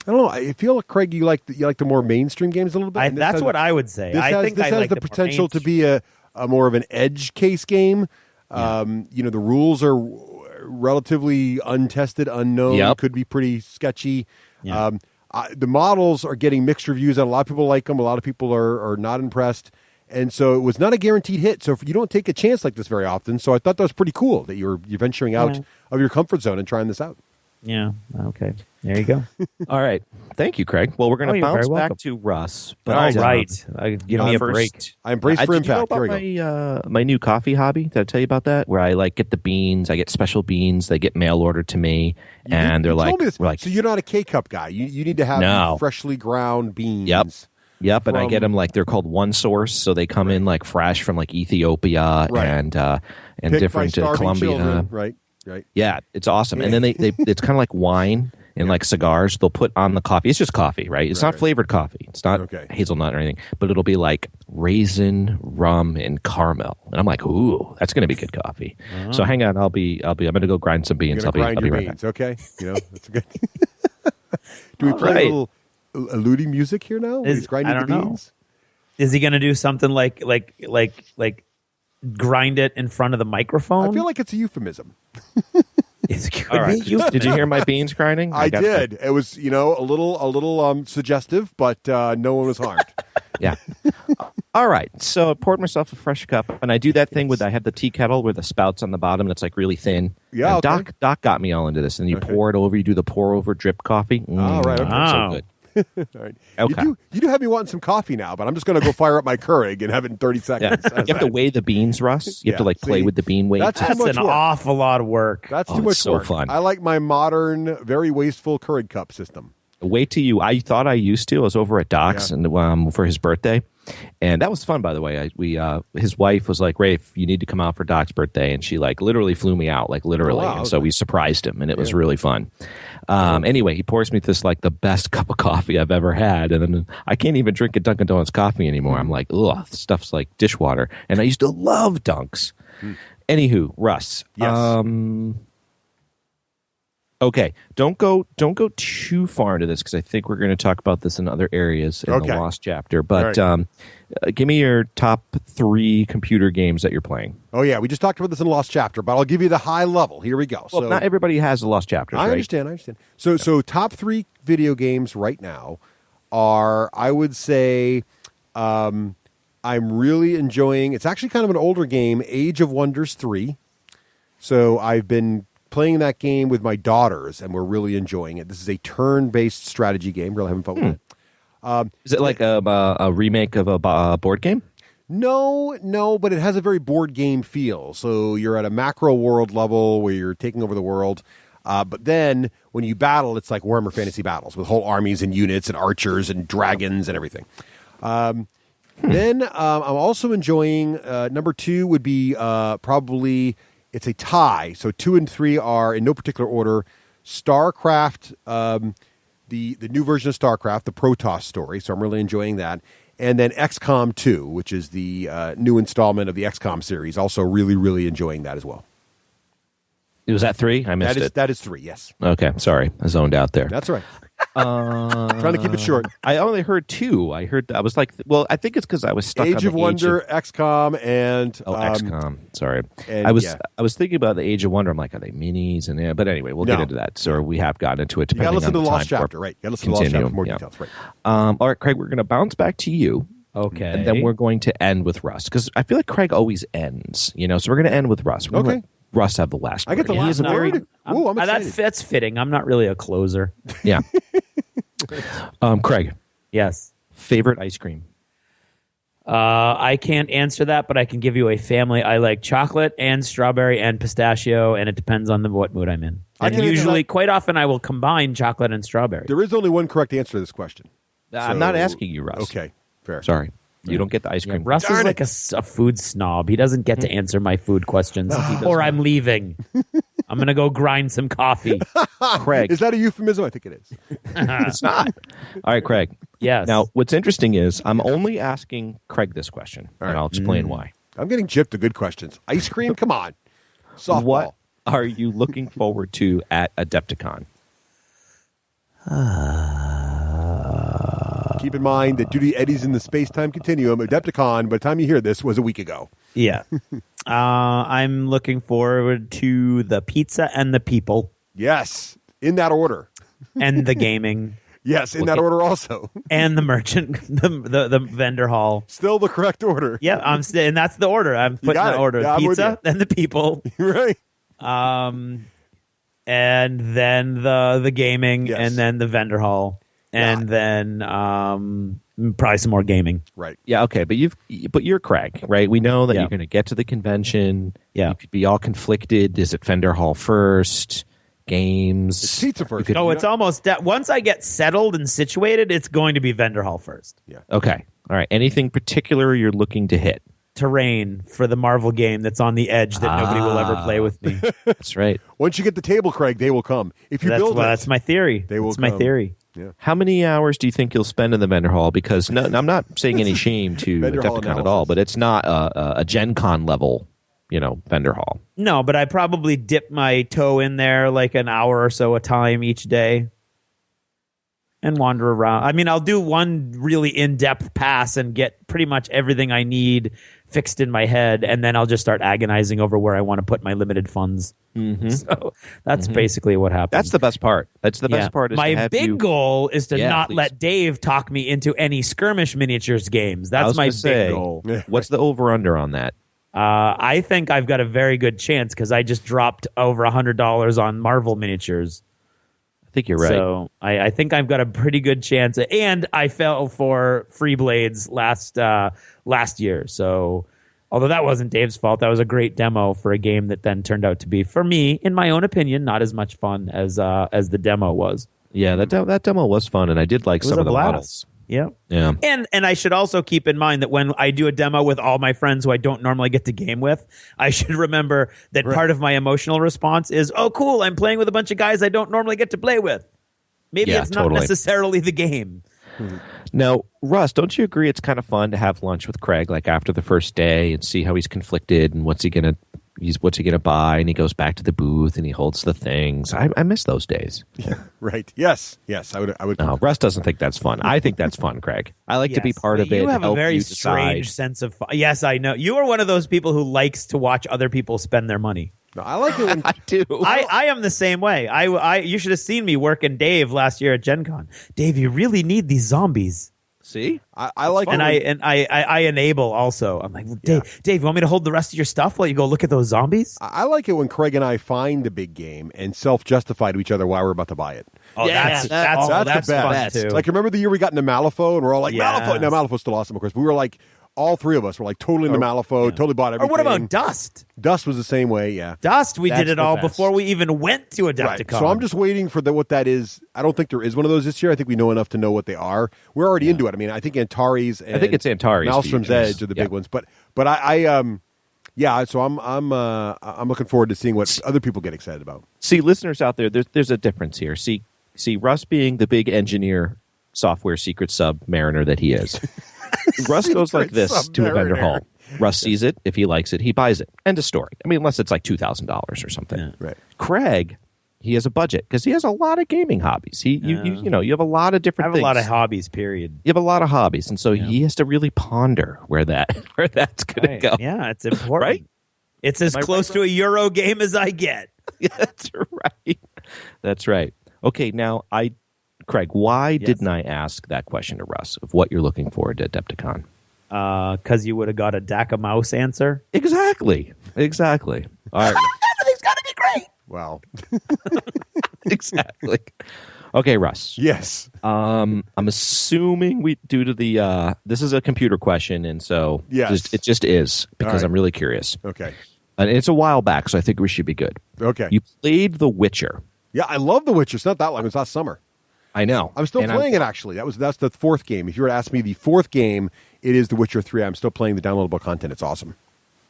don't know. I feel like Craig, you like the more mainstream games a little bit. That's what I would say. I think this has the potential to be a more of an edge case game. Yeah. The rules are relatively untested, unknown. Yep. Could be pretty sketchy. Yeah. The models are getting mixed reviews, and a lot of people like them. A lot of people are not impressed. And so it was not a guaranteed hit. So you don't take a chance like this very often. So I thought that was pretty cool that you're venturing out of your comfort zone and trying this out. Yeah. Okay. There you go. All right. Thank you, Craig. Well, we're going to you're bounce very welcome. back to Russ. But, All right. Give me a first- break. I'm braced for Did you know impact. Here about we go. my new coffee hobby? Did I tell you about that? Where I get the beans. I get special beans. They get mail ordered to me, and they're You told me this. we're like, So you're not a K-cup guy. You need to have No. freshly ground beans. Yep, and I get from- them they're called One Source, so they come in fresh from Ethiopia Right. and Picked by different starving Colombia. children. Right. Yeah, it's awesome. And then they it's kind of like wine and cigars. They'll put on the coffee. It's just coffee, right? It's not flavored coffee. It's not hazelnut or anything, but it'll be raisin, rum, and caramel. And I'm like, ooh, that's going to be good coffee. So hang on, I'm going to go grind some beans. You're I'll gonna be grind right your back. beans. Okay. That's good. Do we play a little alluding music here now? He's grinding I the don't know. beans. Is he going to do something like grind it in front of the microphone? I feel like it's a euphemism. All right. Did you hear my beans grinding? I got did. It was, a little suggestive, but no one was harmed. Yeah. All right. So I poured myself a fresh cup, and I do that thing I have the tea kettle where the spout's on the bottom, and it's really thin. Yeah. And Okay. Doc got me all into this, and you pour it over. You do the pour over drip coffee. All right, okay. So good. All right. Okay. You do have me wanting some coffee now, but I'm just going to go fire up my Keurig and have it in 30 Yeah. seconds. You have to weigh the beans, Russ. You have to play See, with the bean weight. that's That's too much an work. awful lot of work. That's too it's much so work. fun. I like my modern, very wasteful Keurig cup system. Wait till you. I thought I used to. I was over at Doc's and for his birthday, and that was fun. By the way, his wife was like, "Raef, you need to come out for Doc's birthday," and she literally flew me out, literally. Oh, wow, and so we surprised him, and it was really fun. Anyway, he pours me this the best cup of coffee I've ever had, and then I can't even drink a Dunkin' Donuts coffee anymore. I'm like, ugh, this stuff's like dishwater, and I used to love Dunks. Anywho, Russ. Yes. Okay, don't go too far into this because I think we're going to talk about this in other areas in the Lost chapter. But give me your top 3 computer games that you're playing. Oh, yeah. We just talked about this in the Lost chapter, but I'll give you the high level. Here we go. Well, not everybody has the Lost chapters, I right? understand. So top 3 video games right now are, I would say, I'm really enjoying, it's actually kind of an older game, Age of Wonders 3. So I've been playing that game with my daughters, and we're really enjoying it. This is a turn-based strategy game. Really having fun with it. Is it like a remake of a board game? No, but it has a very board game feel. So you're at a macro world level where you're taking over the world. But then when you battle, it's like Warhammer Fantasy Battles with whole armies and units and archers and dragons and everything. Then I'm also enjoying, number 2 would be probably, it's a tie. So 2 and 3 are, in no particular order, StarCraft, the new version of StarCraft, the Protoss story. So I'm really enjoying that. And then XCOM 2, which is the new installment of the XCOM series. Also really, really enjoying that as well. Was that 3? I missed it. That is 3, yes. Okay, sorry. I zoned out there. That's right. Trying to keep it short. I only heard 2. I was like, well, I think it's because I was stuck on Age the of Wonder, XCOM, and... XCOM. Sorry. and, I was yeah. I was thinking about the Age of Wonder. I'm like, are they minis? And but anyway, we'll get into that. So we have gotten into it. You got to Depending listen on to the the Lost time chapter, right? You got to listen to the Lost chapter for more details, right? All right, Craig, we're going to bounce back to you. Okay. And then we're going to end with Russ because I feel like Craig always ends, So we're going to end with Russ. We're gonna let Russ have the last word. I get the He last is a very- word? Ooh, I'm that excited. fits fitting. I'm not really a closer. Yeah. Craig, Yes. favorite ice cream? I can't answer that, but I can give you a family. I like chocolate and strawberry and pistachio, and it depends on what mood I'm in. I And can answer usually, that. quite often, I will combine chocolate and strawberry. There is only one correct answer to this question. I'm not asking you, Russ. Okay, fair. Sorry. You don't get the ice cream. Russ Darn is like a food snob. He doesn't get to answer my food questions, or I'm leaving. I'm going to go grind some coffee. Craig. Is that a euphemism? I think it is. It's not. All right, Craig. Yes. Now, what's interesting is I'm only asking Craig this question, and I'll explain why. I'm getting gypped to good questions. Ice cream? Come on. Softball. What are you looking forward to at Adepticon? Keep in mind that due to Eddie's in the space-time continuum, Adepticon, by the time you hear this, was a week ago. Yeah. I'm looking forward to the pizza and the people Yes, in that order. and the gaming Yes, in that order also. and the merchant, the vendor hall. Still the correct order. Yeah, and that's the order. I'm putting got the it. order: Yeah, I'm with pizza and the people, Right. and then the gaming, Yes. and then the vendor hall, and then probably some more gaming. Right. Yeah, okay, but you're Craig, right? We know that Yeah. you're going to get to the convention. Yeah. You could be all conflicted. Is it Fender Hall first? Games? It's pizza first. You could- Oh, it's almost once I get settled and situated, it's going to be vendor hall first. Okay. All right. Anything particular you're looking to hit? Terrain for the Marvel game that's on the edge that nobody will ever play with me. That's right. Once you get the table, Craig, they will come. If you build it, That's my theory. They will That's my come. theory. How many hours do you think you'll spend in the vendor hall? Because I'm not saying any shame to Vendor hall Adepticon at analysis. all, but it's not a Gen Con level, vendor hall. No, but I probably dip my toe in there like an hour or so a time each day and wander around. I mean, I'll do one really in-depth pass and get pretty much everything I need fixed in my head, and then I'll just start agonizing over where I want to put my limited funds. Mm-hmm. So that's basically what happens. That's the best part. That's the best part. Is my to have big you- goal is to Yeah, not please. let Dave talk me into any skirmish miniatures games. That's my big goal. What's the over/under on that? I think I've got a very good chance because I just dropped over $100 on Marvel miniatures. I think you're right. So I think I've got a pretty good chance. And I fell for Free Blades last year. So although that wasn't Dave's fault, that was a great demo for a game that then turned out to be, for me, in my own opinion, not as much fun as the demo was. Yeah, that demo was fun, and I did like It was some a of the blast. models. Yeah. Yeah. And I should also keep in mind that when I do a demo with all my friends who I don't normally get to game with, I should remember that part of my emotional response is, oh, cool, I'm playing with a bunch of guys I don't normally get to play with. Maybe Yeah, it's not totally. necessarily the game. Now, Russ, don't you agree it's kind of fun to have lunch with Craig, like after the first day, and see how he's conflicted and what's he gonna buy, and he goes back to the booth and he holds the things. I miss those days. Right. Yes. I would. No, Russ doesn't think that's fun. I think that's fun, Craig. I like to be Yes, part but of it. You have a help very you strange decide. sense of fun. Yes, I know. You are one of those people who likes to watch other people spend their money. No, I like it when I do. I am the same way. You should have seen me working Dave last year at Gen Con. Dave, you really need these zombies. See? I like And it. I enable also. I'm like, Dave, you want me to hold the rest of your stuff while you go look at those zombies? I like it when Craig and I find the big game and self-justify to each other why we're about to buy it. Oh, Yeah, that's That's the fun best. too. Like, remember the year we got into Malifaux and we're all like, Yes. Malifaux. Now, Malifaux's still awesome, of course. But we were like, all three of us were like totally into Malifaux, totally bought Or everything. what about Dust? Dust was the same way, yeah. Dust, we That's did it the all best. before we even went to Adepticon. Right. So I'm just waiting for what that is. I don't think there is one of those this year. I think we know enough to know what they are. We're already into it. I mean, I think Antares and I think it's Antares. Maelstrom's for you, Edge are the yeah. big ones. But yeah. So I'm looking forward to seeing what other people get excited about. See, listeners out there, there's a difference here. See, Russ being the big engineer, software secret submariner that he is. Russ goes like this to a vendor Submariner. hall. Russ sees it. If he likes it, he buys it. End of story. I mean, unless it's like $2,000 or something. Yeah. Right. Craig, he has a budget because he has a lot of gaming hobbies. You have a lot of I different have things. a lot of hobbies, period. You have a lot of hobbies, and so he has to really ponder where that's going to go. Yeah, it's important. Right? It's as Am I close right, to a Euro game as I get. Yeah, that's right. That's right. Okay, now Craig, why didn't I ask that question to Russ of what you're looking forward to Adepticon? Because you would have got a DACA mouse answer. Exactly. All right. Everything's got to be great. Wow. Exactly. Okay, Russ. Yes. I'm assuming due to the this is a computer question, and so Yes. it just is because right. I'm really curious. Okay. And it's a while back, so I think we should be good. Okay. You played The Witcher. Yeah, I love The Witcher. It's not that long. It was last summer. I know. I'm still playing it, actually. That's the fourth game. If you were to ask me the fourth game, it is The Witcher 3. I'm still playing the downloadable content. It's awesome.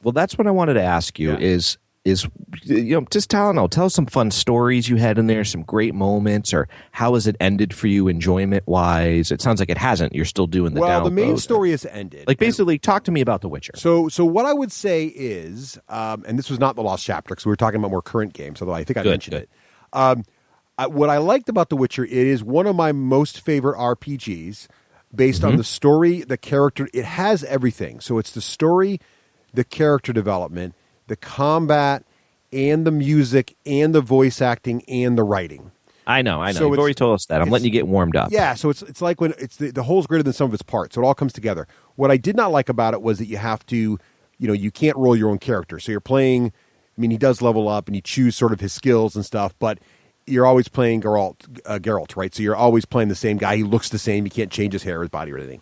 Well, that's what I wanted to ask you is just tell us some fun stories you had in there, some great moments, or how has it ended for you enjoyment-wise? It sounds like it hasn't. You're still doing the Well, the main download. story has ended. Like, basically, talk to me about The Witcher. So what I would say is, and this was not the Lost Chapter, because we were talking about more current games, although I think I mentioned it. What I liked about The Witcher, it is one of my most favorite RPGs based on the story, the character. It has everything. So it's the story, the character development, the combat, and the music, and the voice acting, and the writing. I know. So You've already told us that. I'm letting you get warmed up. Yeah, so it's like when it's the whole's greater than some of its parts, so it all comes together. What I did not like about it was that you have to, you can't roll your own character. So you're playing, I mean, he does level up and you choose sort of his skills and stuff, but you're always playing Geralt, right? So you're always playing the same guy. He looks the same. You can't change his hair, his body, or anything.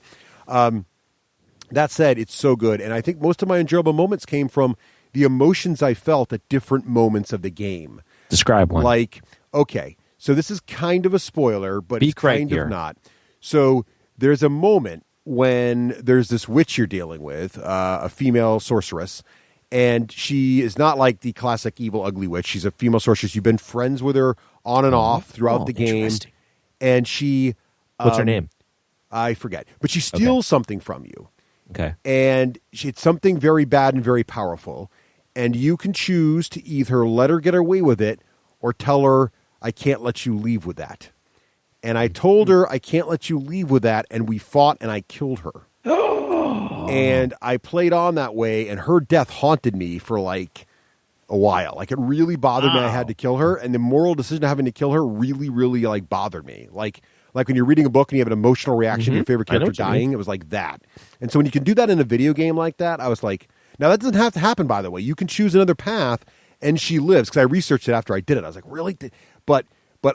That said, it's so good. And I think most of my enjoyable moments came from the emotions I felt at different moments of the game. Describe one. Like, okay, so this is kind of a spoiler, but it's kind of not. So there's a moment when there's this witch you're dealing with, a female sorceress, and she is not like the classic evil, ugly witch. She's a female sorceress. You've been friends with her on and off throughout the game. And she... What's her name? I forget. But she steals something from you. Okay. And it's something very bad and very powerful. And you can choose to either let her get away with it or tell her, I can't let you leave with that. And I told her, I can't let you leave with that. And we fought and I killed her. And I played on that way. And her death haunted me for like a while. Like it really bothered me. I had to kill her. And the moral decision of having to kill her really, really like bothered me. Like when you're reading a book and you have an emotional reaction to your favorite character dying, it was like that. And so when you can do that in a video game like that, I was like, now that doesn't have to happen, by the way. You can choose another path and she lives. Because I researched it after I did it. I was like, really? But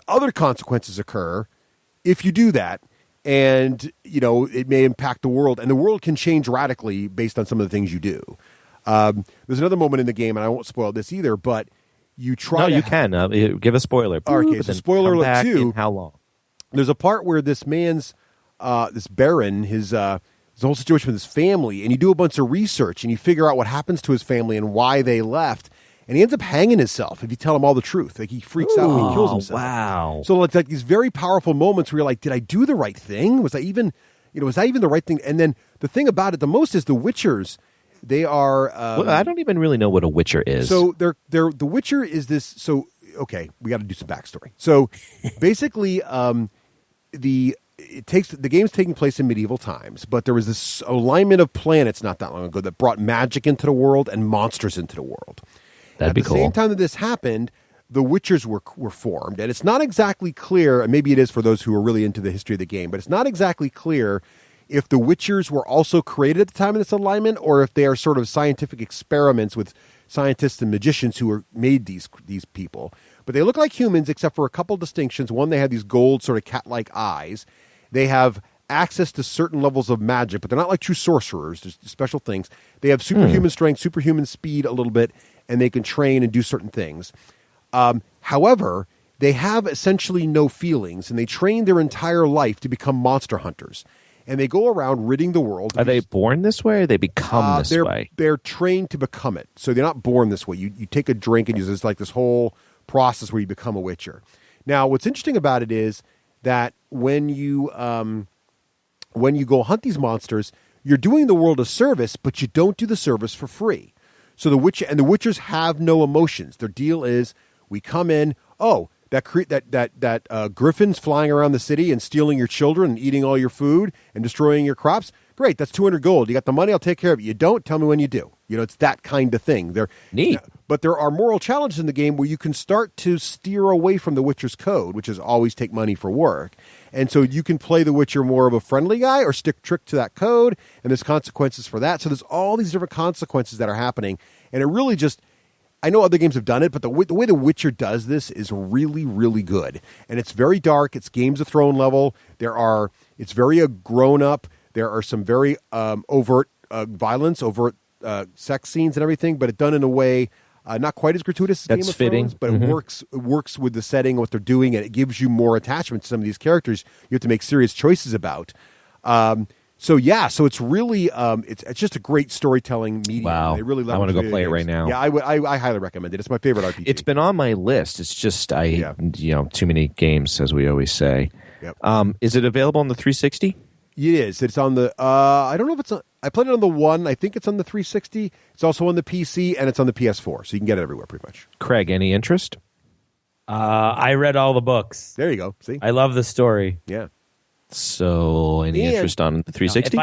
other consequences occur if you do that. And, it may impact the world. And the world can change radically based on some of the things you do. There's another moment in the game, and I won't spoil this either, but you try you can. Give a spoiler. Okay, so spoiler alert 2. How long? There's a part where this man's, this Baron, his whole situation with his family, and you do a bunch of research, and you figure out what happens to his family and why they left, and he ends up hanging himself if you tell him all the truth. Like, he freaks out and he kills himself. Wow. So it's like these very powerful moments where you're like, did I do the right thing? Was that even the right thing? And then the thing about it the most is the Witchers. They are... well, I don't even really know what a Witcher is. So the Witcher is this... So, okay, we got to do some backstory. So, basically, the game's taking place in medieval times, but there was this alignment of planets not that long ago that brought magic into the world and monsters into the world. That'd be cool. At the same time that this happened, the Witchers were formed, and it's not exactly clear, and maybe it is for those who are really into the history of the game, but it's not exactly clear if the Witchers were also created at the time of this alignment, or if they are sort of scientific experiments with scientists and magicians who made these people. But they look like humans, except for a couple distinctions. One, they have these gold sort of cat-like eyes. They have access to certain levels of magic, but they're not like true sorcerers. There's special things. They have superhuman strength, superhuman speed a little bit, and they can train and do certain things. However, they have essentially no feelings, and they train their entire life to become monster hunters. And they go around ridding the world. Are they born this way or they become this way? They're trained to become it. So they're not born this way. You take a drink and it's like this whole process where you become a Witcher. Now, what's interesting about it is that when you go hunt these monsters, you're doing the world a service, but you don't do the service for free. So the Witchers have no emotions. Their deal is, we come in, that griffin's flying around the city and stealing your children and eating all your food and destroying your crops. Great, that's 200 gold. You got the money, I'll take care of it. You don't, tell me when you do. It's that kind of thing. Neat. But there are moral challenges in the game where you can start to steer away from the Witcher's code, which is always take money for work. And so you can play the Witcher more of a friendly guy or stick trick to that code, and there's consequences for that. So there's all these different consequences that are happening. And it really just... I know other games have done it, but the way The Witcher does this is really, really good. And it's very dark. It's Games of Thrones level. It's very grown up. There are some very overt violence, overt sex scenes and everything, but it's done in a way not quite as gratuitous as Game of Thrones, but it works with the setting, what they're doing, and it gives you more attachment to some of these characters you have to make serious choices about. So it's really it's just a great storytelling medium. Wow, they really I want to go play it right now. Yeah, I highly recommend it. It's my favorite RPG. It's been on my list. It's just too many games, as we always say. Yep. Is it available on the 360? It is. It's on the. I don't know if it's. I played it on the One. I think it's on the 360. It's also on the PC and it's on the PS4, so you can get it everywhere pretty much. Craig, any interest? I read all the books. There you go. See, I love the story. Yeah. So, any interest on the 360?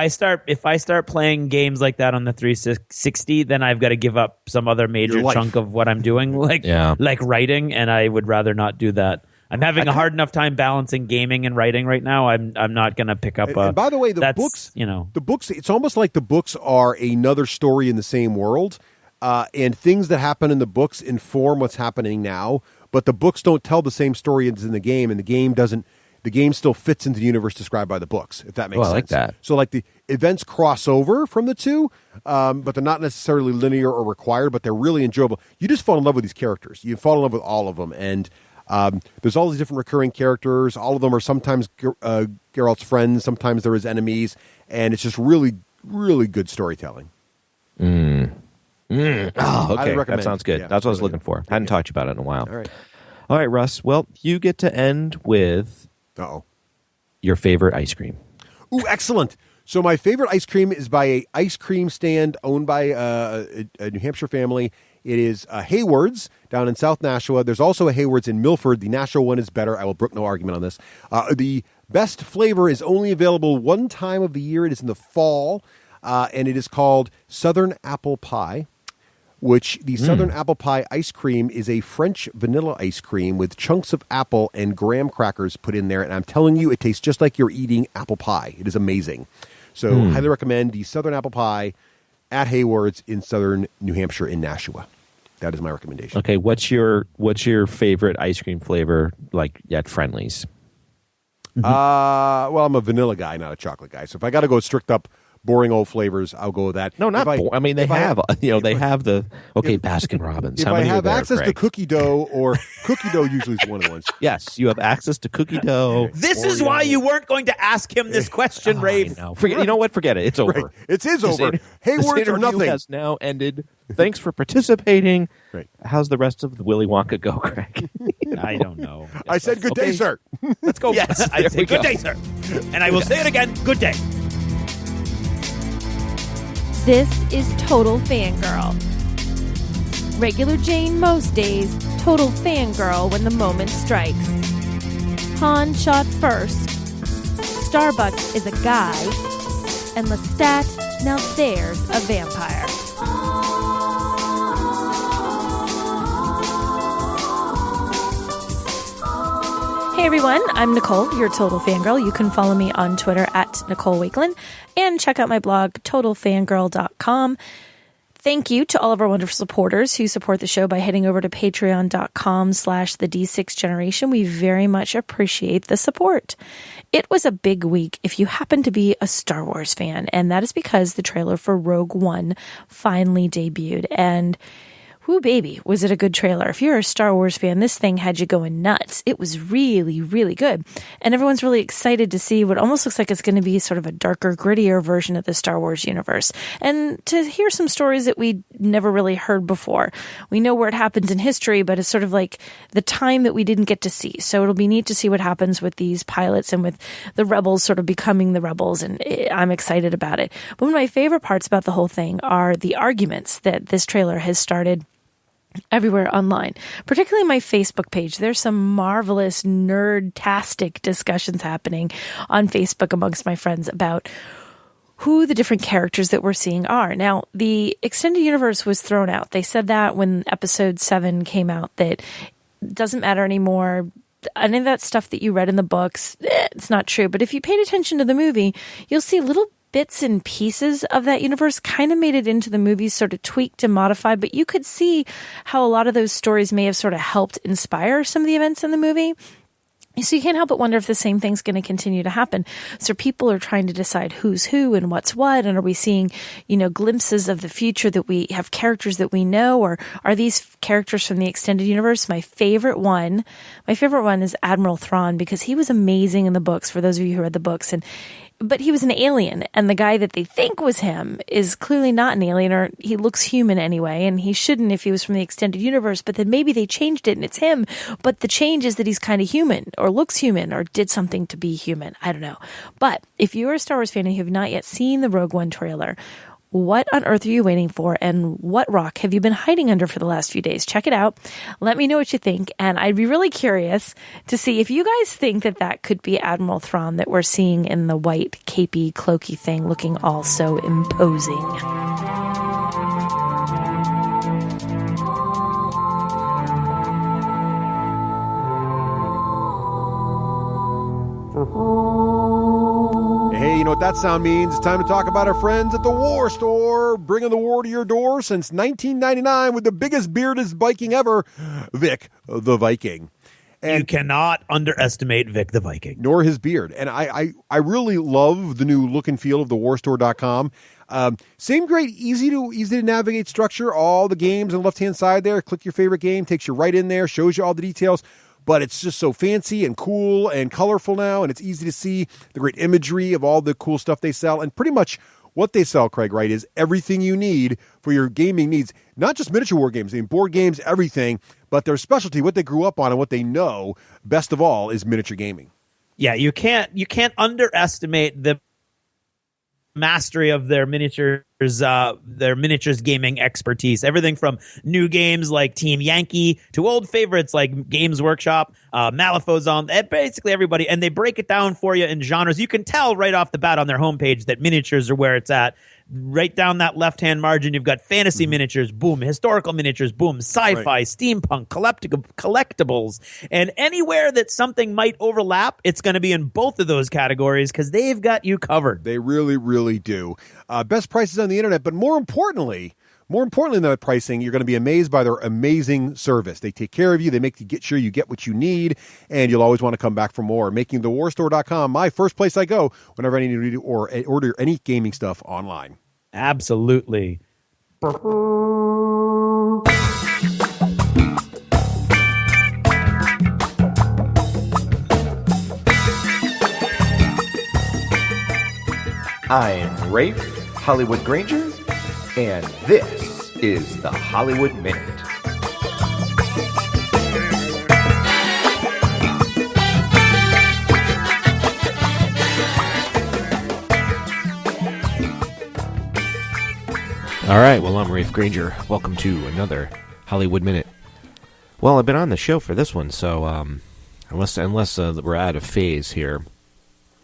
If I start playing games like that on the 360, then I've got to give up some other major chunk of what I'm doing, like writing, and I would rather not do that. I'm having a hard enough time balancing gaming and writing right now. I'm not going to pick up. And by the way, the books. It's almost like the books are another story in the same world, and things that happen in the books inform what's happening now. But the books don't tell the same story as in the game, and the game doesn't. The game still fits into the universe described by the books, if that makes sense. I like that. So, like, the events cross over from the two, but they're not necessarily linear or required, but they're really enjoyable. You just fall in love with these characters. You fall in love with all of them, and there's all these different recurring characters. All of them are sometimes Geralt's friends, sometimes they're his enemies, and it's just really, really good storytelling. Oh, okay. That sounds good. Yeah, That's what I was looking for. Hadn't talked to you about it in a while. All right, Russ. Well, you get to end with your favorite ice cream. Ooh, excellent. So my favorite ice cream is by a ice cream stand owned by a New Hampshire family. It is Hayward's down in South Nashua. There's also a Hayward's in Milford. The Nashua one is better. I will brook no argument on this. The best flavor is only available one time of the year. It is in the fall, and it is called Southern Apple Pie, which the Southern Apple Pie ice cream is a French vanilla ice cream with chunks of apple and graham crackers put in there. And I'm telling you, it tastes just like you're eating apple pie. It is amazing. So highly recommend the Southern Apple Pie at Hayward's in Southern New Hampshire in Nashua. That is my recommendation. Okay, what's your favorite ice cream flavor, like at Friendly's? Well, I'm a vanilla guy, not a chocolate guy. So if I got to go strict up, boring old flavors, I'll go with that. No, not boring. I mean, they have the Baskin Robbins. If I have access to cookie dough, or cookie dough usually is one of the ones. Yes, you have access to cookie dough. This is why you weren't going to ask him this question, Raef. You know what? Forget it. It's over. Right. It is over. Hayward's or nothing. Has now ended. Thanks for participating. Right. How's the rest of the Willy Wonka go, Craig? I don't know. I said good day, sir. Let's go. Yes, I say good day, sir. And I will say it again. Good day. This is Total Fangirl. Regular Jane most days, total fangirl when the moment strikes. Han shot first. Starbuck is a guy. And Lestat, now there's a vampire. Hey everyone, I'm Nicole, your Total Fangirl. You can follow me on Twitter at Nicole Wakelin and check out my blog, totalfangirl.com. Thank you to all of our wonderful supporters who support the show by heading over to patreon.com/the D6Generation. We very much appreciate the support. It was a big week if you happen to be a Star Wars fan, and that is because the trailer for Rogue One finally debuted, and whoo, baby, was it a good trailer. If you're a Star Wars fan, this thing had you going nuts. It was really, really good. And everyone's really excited to see what almost looks like it's going to be sort of a darker, grittier version of the Star Wars universe. And to hear some stories that we never really heard before. We know where it happens in history, but it's sort of like the time that we didn't get to see. So it'll be neat to see what happens with these pilots and with the rebels sort of becoming the rebels. And I'm excited about it. But one of my favorite parts about the whole thing are the arguments that this trailer has started everywhere online, particularly my Facebook page. There's some marvelous nerd-tastic discussions happening on Facebook amongst my friends about who the different characters that we're seeing are. Now, the extended universe was thrown out. They said that when episode 7 came out, that it doesn't matter anymore. Any of that stuff that you read in the books, it's not true. But if you paid attention to the movie, you'll see little bits and pieces of that universe kind of made it into the movies, sort of tweaked and modified, but you could see how a lot of those stories may have sort of helped inspire some of the events in the movie. So you can't help but wonder if the same thing's going to continue to happen. So people are trying to decide who's who and what's what, and are we seeing, glimpses of the future that we have characters that we know, or are these characters from the extended universe? My favorite one is Admiral Thrawn, because he was amazing in the books, for those of you who read the books, but he was an alien, and the guy that they think was him is clearly not an alien, or he looks human anyway, and he shouldn't if he was from the extended universe, but then maybe they changed it and it's him, but the change is that he's kind of human, or looks human, or did something to be human. I don't know. But if you're a Star Wars fan and you have not yet seen the Rogue One trailer, What on earth are you waiting for? And what rock have you been hiding under for the last few days? Check it out. Let me know what you think. And I'd be really curious to see if you guys think that that could be Admiral Thrawn that we're seeing in the white capey, cloaky thing looking all so imposing. Hey, you know what that sound means? It's time to talk about our friends at the War Store, bringing the war to your door since 1999 with the biggest bearded Viking ever, Vic the Viking. And you cannot underestimate Vic the Viking. Nor his beard. And I really love the new look and feel of the warstore.com. Same great, easy to navigate structure. All the games on the left-hand side there. Click your favorite game, takes you right in there, shows you all the details. But it's just so fancy and cool and colorful now, and it's easy to see the great imagery of all the cool stuff they sell. And pretty much what they sell, Craig, right, is everything you need for your gaming needs. Not just miniature war games, I mean, board games, everything, but their specialty, what they grew up on and what they know, best of all, is miniature gaming. Yeah, you can't underestimate the mastery of their miniatures gaming expertise. Everything from new games like Team Yankee to old favorites like Games Workshop, Malifaux, basically everybody, and they break it down for you in genres. You can tell right off the bat on their homepage that miniatures are where it's at. Right down that left-hand margin, you've got fantasy miniatures, boom, historical miniatures, boom, sci-fi, right. steampunk, collectibles, and anywhere that something might overlap, it's going to be in both of those categories because they've got you covered. They really, really do. Best prices on the internet, but more importantly than that pricing, you're going to be amazed by their amazing service. They take care of you. They make you get sure you get what you need, and you'll always want to come back for more. Making thewarstore.com my first place I go whenever I need to read or order any gaming stuff online. Absolutely. I'm Raef, Hollywood Granger, and this is the Hollywood Minute. All right, well, I'm Raef Granger. Welcome to another Hollywood Minute. Well, I've been on the show for this one, so unless we're out of phase here,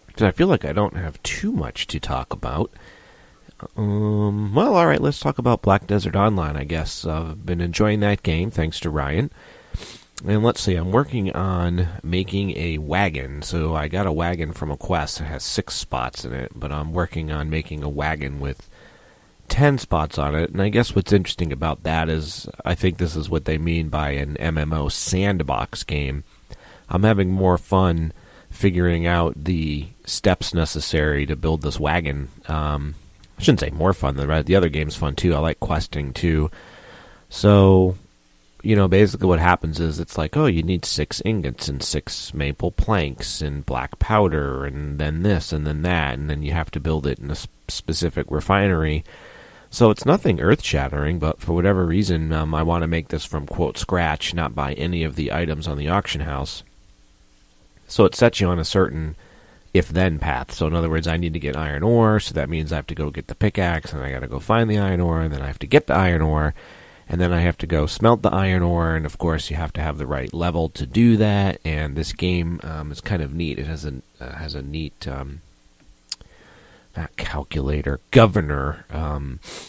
because I feel like I don't have too much to talk about. Well, all right, let's talk about Black Desert Online, I guess. I've been enjoying that game, thanks to Ryan. And let's see, I'm working on making a wagon. So I got a wagon from a quest. It has 6 spots in it, but I'm working on making a wagon with 10 spots on it. And I guess what's interesting about that is I think this is what they mean by an MMO sandbox game. I'm having more fun figuring out the steps necessary to build this wagon. I shouldn't say more fun. The other game's fun too. I like questing too. So, basically what happens is it's like, oh, you need 6 ingots and 6 maple planks and black powder and then this and then that. And then you have to build it in a specific refinery. So it's nothing earth-shattering, but for whatever reason, I want to make this from, quote, scratch, not buy any of the items on the auction house. So it sets you on a certain if-then path. So in other words, I need to get iron ore, so that means I have to go get the pickaxe, and I got to go find the iron ore, and then I have to get the iron ore, and then I have to go smelt the iron ore, and of course you have to have the right level to do that. And this game is kind of neat. It has a neat not calculator, governor,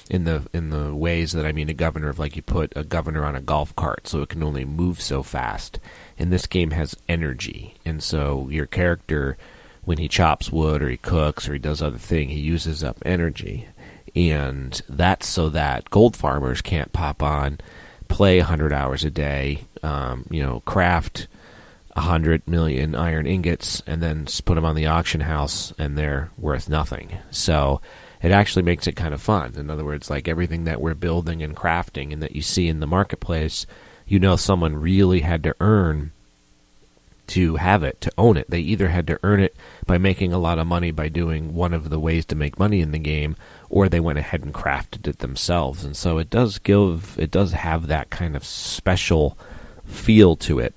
in the ways that I mean a governor of like you put a governor on a golf cart so it can only move so fast. And this game has energy, and so your character, when he chops wood or he cooks or he does other thing, he uses up energy. And that's so that gold farmers can't pop on, play 100 hours a day, craft 100 million iron ingots and then put them on the auction house, and they're worth nothing. So it actually makes it kind of fun. In other words, like everything that we're building and crafting and that you see in the marketplace, someone really had to earn to have it, to own it. They either had to earn it by making a lot of money by doing one of the ways to make money in the game, or they went ahead and crafted it themselves. And so it does have that kind of special feel to it,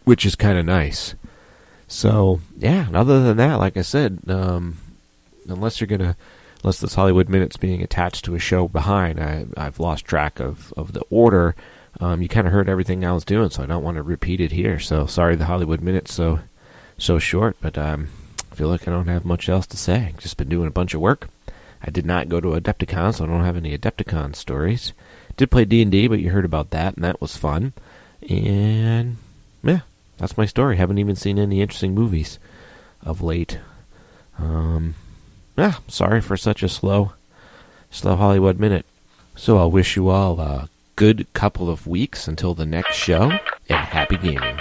which is kind of nice. So, yeah, and other than that, like I said, unless you're going to unless this Hollywood Minute's being attached to a show behind, I've lost track of the order. You kind of heard everything I was doing, so I don't want to repeat it here. So sorry the Hollywood Minute's so short, but I feel like I don't have much else to say. I've just been doing a bunch of work. I did not go to Adepticon, so I don't have any Adepticon stories. Did play D&D, but you heard about that, and that was fun. And, yeah, that's my story. Haven't even seen any interesting movies of late. Sorry for such a slow Hollywood Minute. So I'll wish you all a good couple of weeks until the next show, and happy gaming.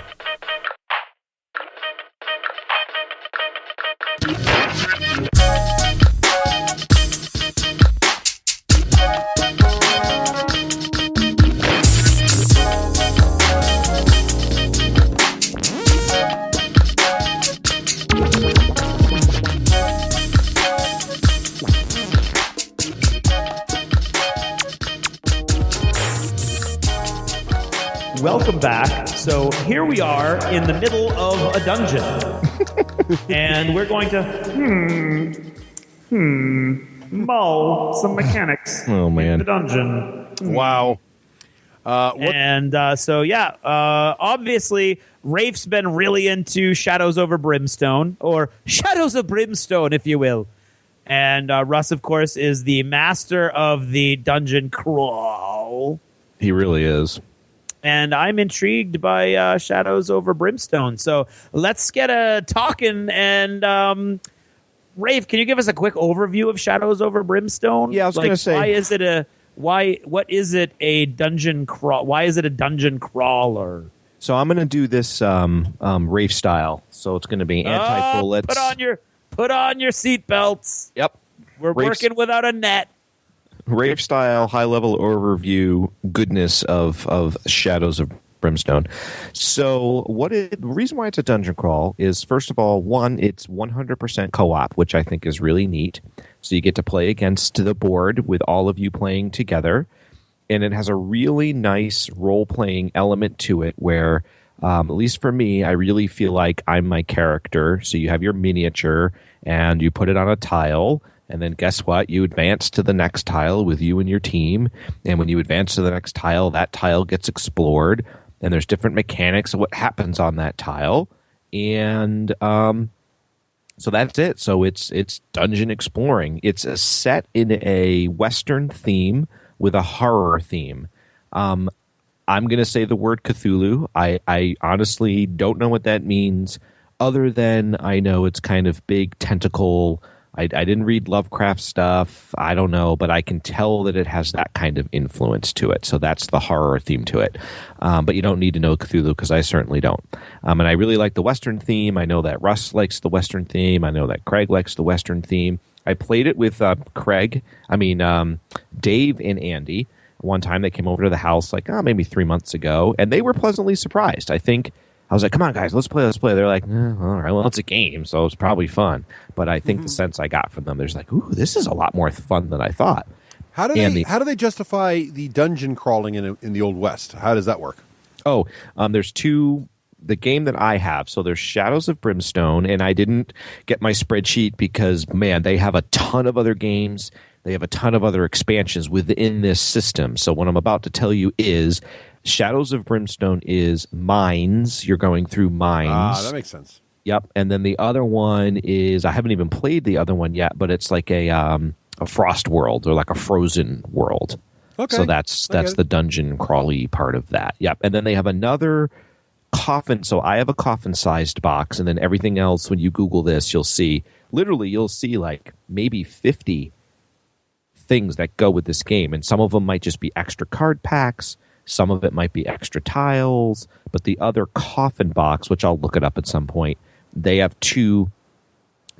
Welcome back. So here we are in the middle of a dungeon. And we're going to mull some mechanics Oh, man. in the dungeon. Wow. Obviously, Rafe's been really into Shadows over Brimstone, or Shadows of Brimstone, if you will. And Russ, of course, is the master of the dungeon crawl. He really is. And I'm intrigued by Shadows over Brimstone. So let's get talking. And Raef, can you give us a quick overview of Shadows over Brimstone? Yeah, I was going to say, what is it a dungeon crawl? Why is it a dungeon crawler? So I'm going to do this Rafe style. So it's going to be anti-bullets. Put on your seatbelts. Yep. We're working without a net. Rafe style, high level overview goodness of Shadows of Brimstone. So the reason why it's a dungeon crawl is, first of all, one, it's 100% co-op, which I think is really neat. So you get to play against the board with all of you playing together. And it has a really nice role-playing element to it where, at least for me, I really feel like I'm my character. So you have your miniature and you put it on a tile. And then guess what? You advance to the next tile with you and your team. And when you advance to the next tile, that tile gets explored. And there's different mechanics of what happens on that tile. And so that's it. So it's dungeon exploring. It's a set in a Western theme with a horror theme. I'm going to say the word Cthulhu. I honestly don't know what that means, other than I know it's kind of big tentacle. I didn't read Lovecraft stuff. I don't know, but I can tell that it has that kind of influence to it. So that's the horror theme to it. But you don't need to know Cthulhu, because I certainly don't. And I really like the Western theme. I know that Russ likes the Western theme. I know that Craig likes the Western theme. I played it with Dave and Andy. One time they came over to the house maybe 3 months ago, and they were pleasantly surprised. I was like, come on, guys, let's play. They're like, all right, well, it's a game, so it's probably fun. But I think the sense I got from them, there's like, ooh, this is a lot more fun than I thought. How do they justify the dungeon crawling in the Old West? How does that work? Oh, there's two. The game that I have, so there's Shadows of Brimstone, and I didn't get my spreadsheet because, man, they have a ton of other games. They have a ton of other expansions within this system. So what I'm about to tell you is Shadows of Brimstone is mines. You're going through mines. Ah, that makes sense. Yep. And then the other one is, I haven't even played the other one yet, but it's like a frost world, or like a frozen world. Okay. So that's the dungeon crawly part of that. Yep. And then they have another coffin. So I have a coffin-sized box, and then everything else, when you Google this, you'll see like maybe 50 things that go with this game. And some of them might just be extra card packs. Some of it might be extra tiles. But the other coffin box, which I'll look it up at some point, they have two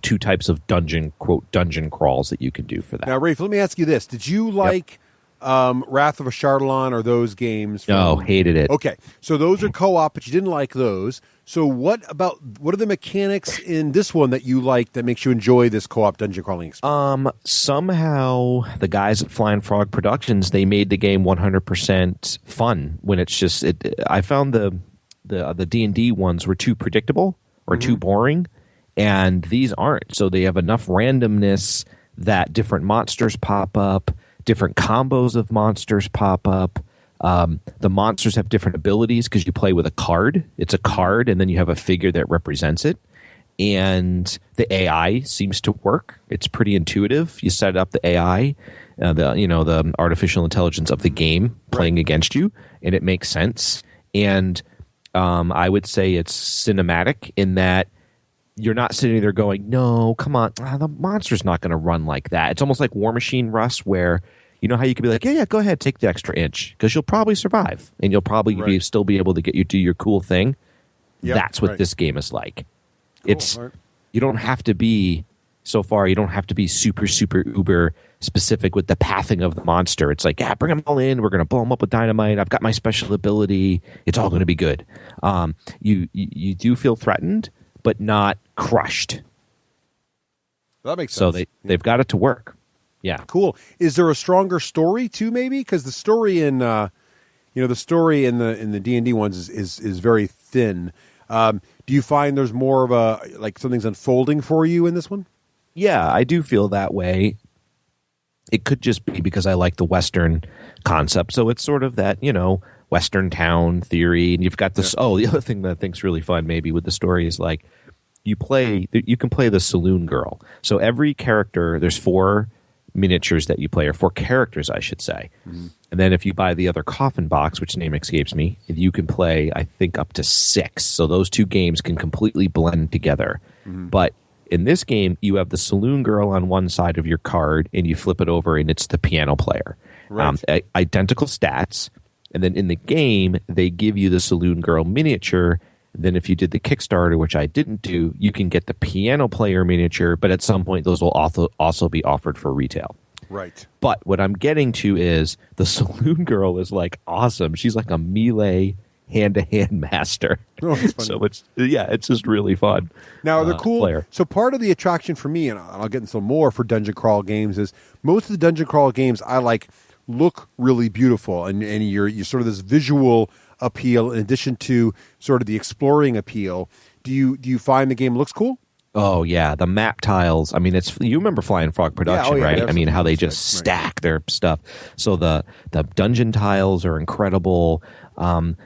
types of dungeon crawls that you can do for that. Now, Raef, let me ask you this. Did you like Wrath of a Charlatan or those games? No, hated it. Okay, so those are co-op, but you didn't like those. So what are the mechanics in this one that you like that makes you enjoy this co-op dungeon crawling experience? Somehow the guys at Flying Frog Productions, they made the game 100% fun when it's just I found the D&D ones were too predictable or too boring, and these aren't. So they have enough randomness that different monsters pop up, different combos of monsters pop up. The monsters have different abilities because you play with a card. It's a card, and then you have a figure that represents it. And the AI seems to work. It's pretty intuitive. You set up the AI, the artificial intelligence of the game playing against you, and it makes sense. And I would say it's cinematic in that you're not sitting there going, no, come on, the monster's not going to run like that. It's almost like War Machine, Russ, where you know how you could be like, yeah, go ahead, take the extra inch because you'll probably survive and you'll probably still be able to get you do your cool thing. Yep, that's what this game is like. Cool. You don't have to be super, super uber specific with the pathing of the monster. It's like, yeah, bring them all in. We're going to blow them up with dynamite. I've got my special ability. It's all going to be good. You do feel threatened, but not crushed. That makes sense. So they've got it to work. Yeah. Cool. Is there a stronger story too? Maybe because the story in the D&D ones is very thin. Do you find there's more of something's unfolding for you in this one? Yeah, I do feel that way. It could just be because I like the Western concept. So it's sort of that, Western town theory. And you've got this. Yeah. Oh, the other thing that I think's really fun maybe with the story is like you can play the saloon girl. So every character, there's 4 miniatures that you play, or 4 characters, I should say. Mm-hmm. And then if you buy the other coffin box, which name escapes me, you can play, I think, up to 6. So those 2 games can completely blend together. Mm-hmm. But in this game, you have the saloon girl on one side of your card, and you flip it over, and it's the piano player. Right. Identical stats. And then in the game, they give you the saloon girl miniature. Then if you did the Kickstarter, which I didn't do, you can get the piano player miniature, but at some point those will also be offered for retail. Right. But what I'm getting to is the saloon girl is like awesome. She's like a melee hand-to-hand master. Oh, that's funny. So it's just really fun. Now, they're cool. Player. So part of the attraction for me, and I'll get into some more for dungeon crawl games, is most of the dungeon crawl games I like look really beautiful, and you're sort of this visual appeal in addition to sort of the exploring appeal. Do you find the game looks cool? Oh yeah, the map tiles. I mean, you remember Flying Frog Production, right? I mean, how they just stack their stuff. So the dungeon tiles are incredible. On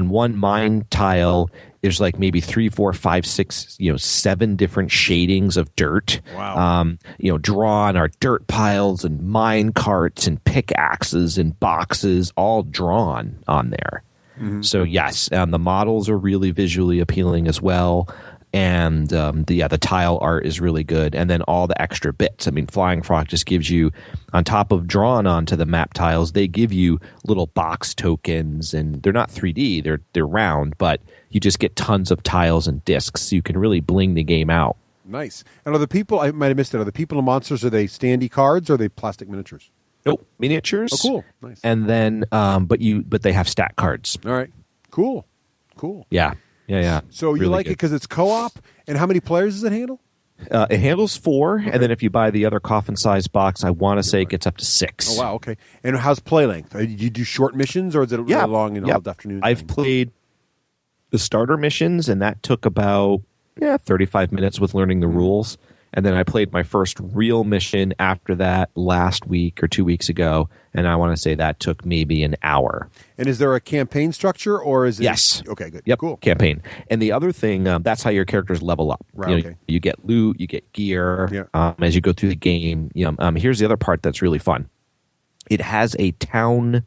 one mine tile, there's like maybe 3, 4, 5, 6, 7 different shadings of dirt. Wow. Drawn are dirt piles and mine carts and pickaxes and boxes, all drawn on there. Mm-hmm. So yes, the models are really visually appealing as well. And the tile art is really good. And then all the extra bits. I mean, Flying Frog just gives you, on top of drawn onto the map tiles, they give you little box tokens. And they're not 3D, they're round, but you just get tons of tiles and discs. So you can really bling the game out. Nice. And are the people, I might have missed it, are the people and monsters, are they standee cards or are they plastic miniatures? Nope, miniatures. Oh, cool. Nice. And then, but they have stat cards. All right. Cool. Yeah. Yeah. So you really like it because it's co-op, and how many players does it handle? It handles 4, okay. And then if you buy the other coffin-sized box, I want to say it gets up to 6. Oh, wow, okay. And how's play length? Do you do short missions, or is it really long all afternoon? I've played the starter missions, and that took about 35 minutes with learning the rules. And then I played my first real mission after that last week or 2 weeks ago, and I want to say that took maybe an hour. And is there a campaign structure, or is it? Yes. Okay, good. Yep, cool. Campaign. And the other thing, that's how your characters level up. Right, okay. You get loot, you get gear as you go through the game. Here's the other part that's really fun. It has a town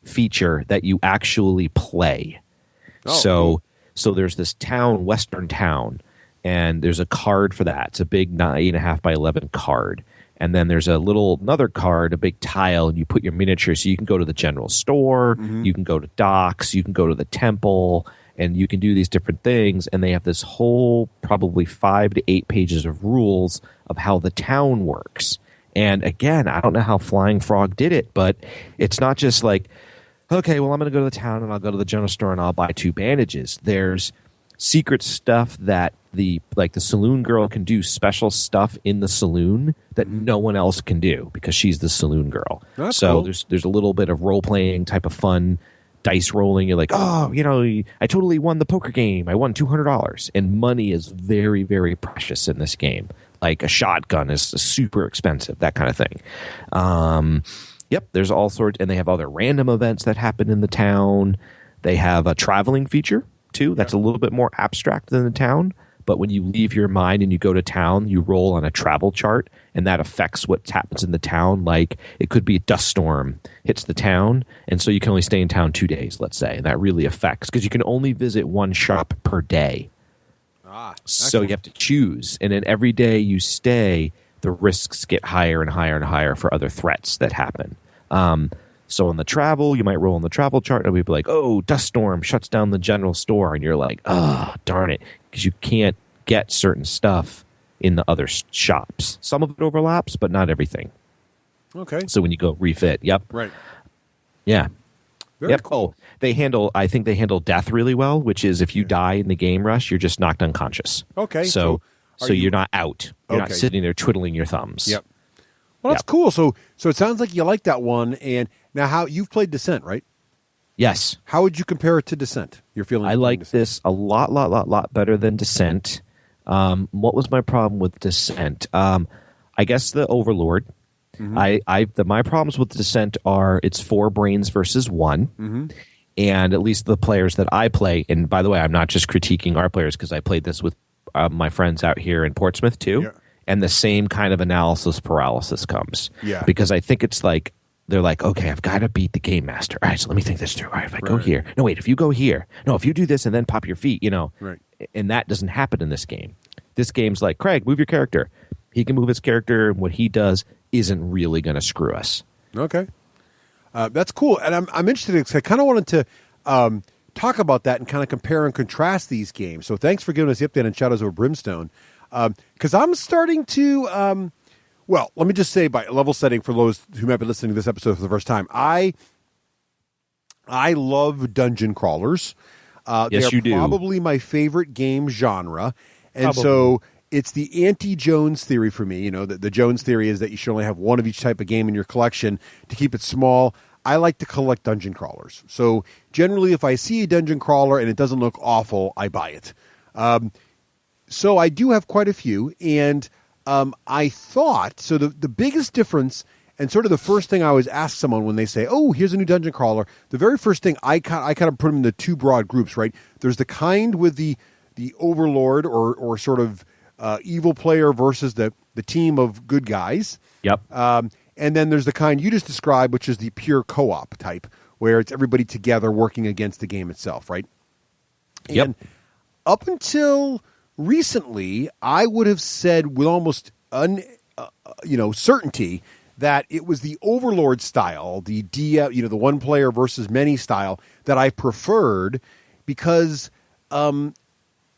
feature that you actually play. Oh, so there's this town, Western town, and there's a card for that. It's a big 8.5 by 11 card. And then there's another card, a big tile, and you put your miniature. So you can go to the general store, you can go to docks, you can go to the temple, and you can do these different things. And they have this whole probably 5 to 8 pages of rules of how the town works. And again, I don't know how Flying Frog did it, but it's not just like, okay, well, I'm going to go to the town and I'll go to the general store and I'll buy 2 bandages. There's secret stuff that the saloon girl can do, special stuff in the saloon that no one else can do because she's the saloon girl. That's so cool. There's a little bit of role playing type of fun, dice rolling. You're like, I totally won the poker game. I won $200, and money is very, very precious in this game. like a shotgun is super expensive, that kind of thing. Yep, there's all sorts, and they have other random events that happen in the town. They have a traveling feature too. That's a little bit more abstract than the town. But when you leave your mind and you go to town, you roll on a travel chart, and that affects what happens in the town. Like it could be a dust storm hits the town, and so you can only stay in town 2 days, let's say. And that really affects, because you can only visit one shop per day. So you have to choose. And then every day you stay, the risks get higher and higher and higher for other threats that happen. So on the travel, you might roll on the travel chart, and we'd be like, oh, dust storm shuts down the general store. And you're like, oh, darn it, because you can't get certain stuff in the other shops. Some of it overlaps, but not everything. Okay. So when you go refit, yep. Right. Yeah. Very yep. cool. Oh, I think they handle death really well, which is if you die in the game rush, you're just knocked unconscious. Okay. So you're not out. You're not Okay. sitting there twiddling your thumbs. Yep. Well, that's cool. So it sounds like you like that one. And now, how you've played Descent, right? Yes. How would you compare it to Descent? Your feeling? I like this a lot better than Descent. What was my problem with Descent? I guess the Overlord. Mm-hmm. My problems with Descent are it's 4 brains versus 1. Mm-hmm. And at least the players that I play, and by the way, I'm not just critiquing our players because I played this with my friends out here in Portsmouth too. Yeah. And the same kind of analysis paralysis comes. Yeah. Because I think it's like, they're like, okay, I've got to beat the game master. All right, so let me think this through. All right, if I go here. No, wait, if you go here. No, if you do this and then pop your feet, Right. And that doesn't happen in this game. This game's like, Craig, move your character. He can move his character, and what he does isn't really going to screw us. Okay. That's cool. And I'm interested because I kind of wanted to talk about that and kind of compare and contrast these games. So thanks for giving us the update on Shadows Over Brimstone. Because I'm starting to, well, let me just say by level setting for those who might be listening to this episode for the first time, I love dungeon crawlers. Yes, you do. Probably my favorite game genre. And so it's the anti-Jones theory for me. The Jones theory is that you should only have one of each type of game in your collection to keep it small. I like to collect dungeon crawlers. So generally, if I see a dungeon crawler and it doesn't look awful, I buy it. So I do have quite a few, and I thought, so the biggest difference, and sort of the first thing I always ask someone when they say, oh, here's a new dungeon crawler, the very first thing, I kind of put them into 2 broad groups, right? There's the kind with the overlord or sort of evil player versus the team of good guys. Yep. And then there's the kind you just described, which is the pure co-op type, where it's everybody together working against the game itself, right? Yep. And up until recently, I would have said with almost certainty that it was the Overlord style, the the one player versus many style that I preferred because so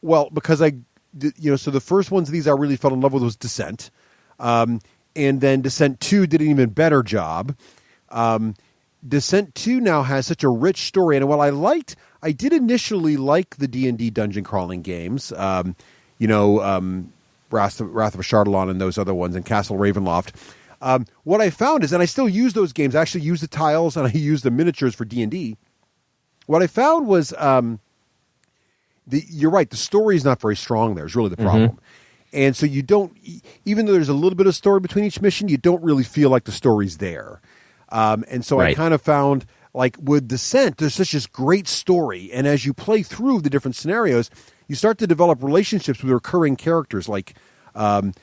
the first ones of these I really fell in love with was Descent, and then Descent 2 did an even better job. Descent 2 now has such a rich story, and while I did initially like the D&D dungeon crawling games, Wrath of Ashardalon and those other ones, and Castle Ravenloft. What I found is, and I still use those games, I actually use the tiles and I use the miniatures for D&D. What I found was, you're right, the story is not very strong there is really the problem. Mm-hmm. And so you don't, even though there's a little bit of story between each mission, you don't really feel like the story's there. And so I kind of found, like with Descent, there's such this great story. And as you play through the different scenarios, you start to develop relationships with recurring characters like the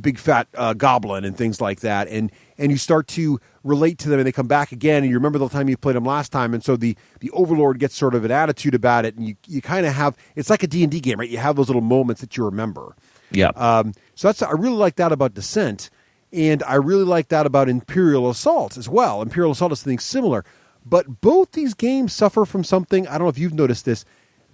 big fat goblin and things like that. And you start to relate to them and they come back again and you remember the time you played them last time. And so the Overlord gets sort of an attitude about it. And you kind of have, it's like a D&D game, right? You have those little moments that you remember. Yeah. So I really like that about Descent. And I really like that about Imperial Assault as well. Imperial Assault is something similar. But both these games suffer from something, I don't know if you've noticed this,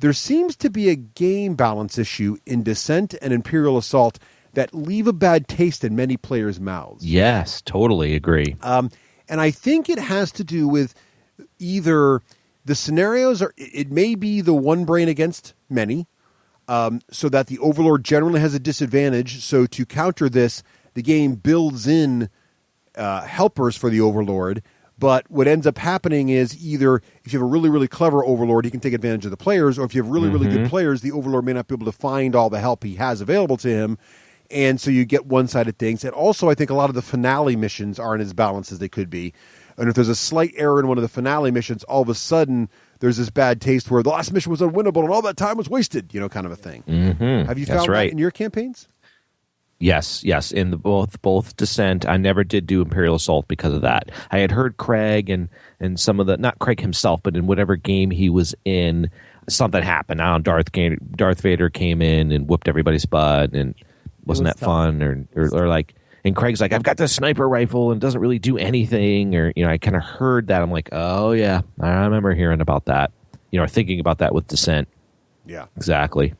there seems to be a game balance issue in Descent and Imperial Assault that leave a bad taste in many players' mouths. Yes, totally agree. And I think it has to do with either the scenarios, or it may be the one brain against many, so that the Overlord generally has a disadvantage. So to counter this, the game builds in helpers for the Overlord. But what ends up happening is either if you have a really, really clever Overlord, he can take advantage of the players, or if you have really, really good players, the Overlord may not be able to find all the help he has available to him. And so you get one-sided things. And also, I think a lot of the finale missions aren't as balanced as they could be. And if there's a slight error in one of the finale missions, all of a sudden there's this bad taste where the last mission was unwinnable and all that time was wasted, kind of a thing. Mm-hmm. Have you found that in your campaigns? Yes. In the both Descent, I never did do Imperial Assault because of that. I had heard Craig and some of the, not Craig himself, but in whatever game he was in, something happened. I don't know, Darth Vader came in and whooped everybody's butt, and wasn't that fun? Or like, and Craig's like, I've got this sniper rifle and it doesn't really do anything. Or, I kind of heard that. I'm like, oh, yeah, I remember hearing about that. Or thinking about that with Descent. Yeah. Exactly.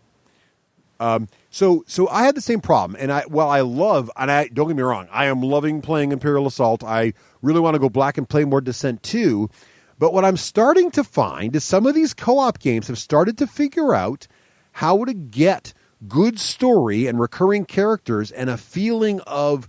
So I had the same problem. And don't get me wrong, I am loving playing Imperial Assault. I really want to go back and play more Descent too. But what I'm starting to find is some of these co-op games have started to figure out how to get good story and recurring characters and a feeling of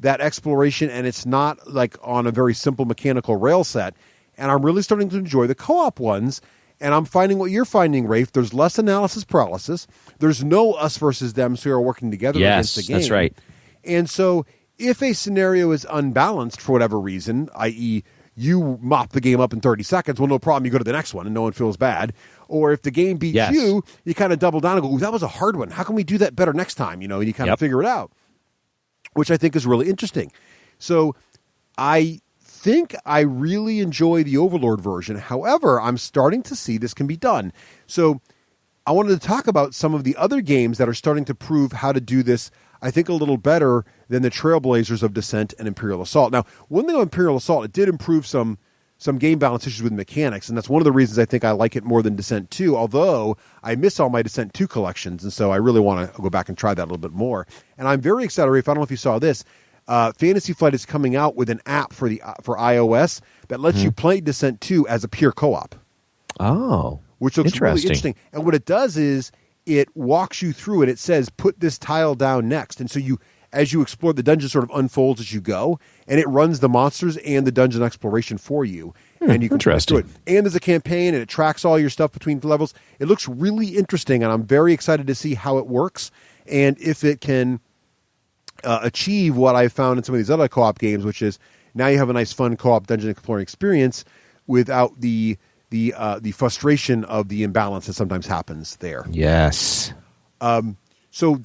that exploration, and it's not like on a very simple mechanical rail set. And I'm really starting to enjoy the co-op ones, and I'm finding what you're finding, Raef. There's less analysis paralysis. There's no us versus them, so you're working together against the game. Yes, that's right. And so if a scenario is unbalanced for whatever reason, i.e., you mop the game up in 30 seconds, well, no problem, you go to the next one and no one feels bad. Or if the game beats you, you kind of double down and go, ooh, that was a hard one. How can we do that better next time? And you kind of figure it out, which I think is really interesting. So I think I really enjoy the Overlord version. However, I'm starting to see this can be done. So I wanted to talk about some of the other games that are starting to prove how to do this, I think, a little better than the trailblazers of Descent and Imperial Assault. Now, one thing on Imperial Assault, it did improve some game balance issues with mechanics, and that's one of the reasons I think I like it more than Descent 2, although I miss all my Descent 2 collections, and so I really want to go back and try that a little bit more. And I'm very excited, Raef, I don't know if you saw this, Fantasy Flight is coming out with an app for iOS that lets you play Descent 2 as a pure co-op. Oh, which looks really interesting. And what it does is it walks you through and it says, put this tile down next. And so as you explore, the dungeon sort of unfolds as you go, and it runs the monsters and the dungeon exploration for you. And you can do it. And there's a campaign, and it tracks all your stuff between levels. It looks really interesting, and I'm very excited to see how it works and if it can achieve what I found in some of these other co-op games, which is now you have a nice, fun co-op dungeon exploring experience without the frustration of the imbalance that sometimes happens there. Yes. So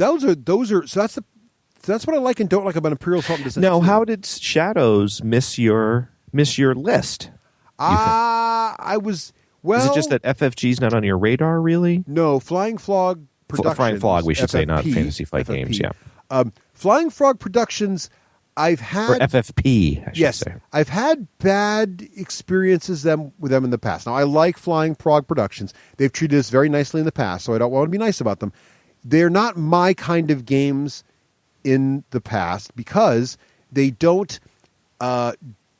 that's what I like and don't like about Imperial Assault and Descent. Now, how did Shadows miss your list? I was Is it just that FFG's not on your radar, really? No, Flying Frog Productions. Flying Frog, we should say, not FFP, Fantasy Flight FFP. Games. Yeah. Flying Frog Productions. I've had or FFP. I should say. I've had bad experiences with them in the past. Now I like Flying Frog Productions. They've treated us very nicely in the past, so I don't want to be nice about them. They're not my kind of games in the past because they don't.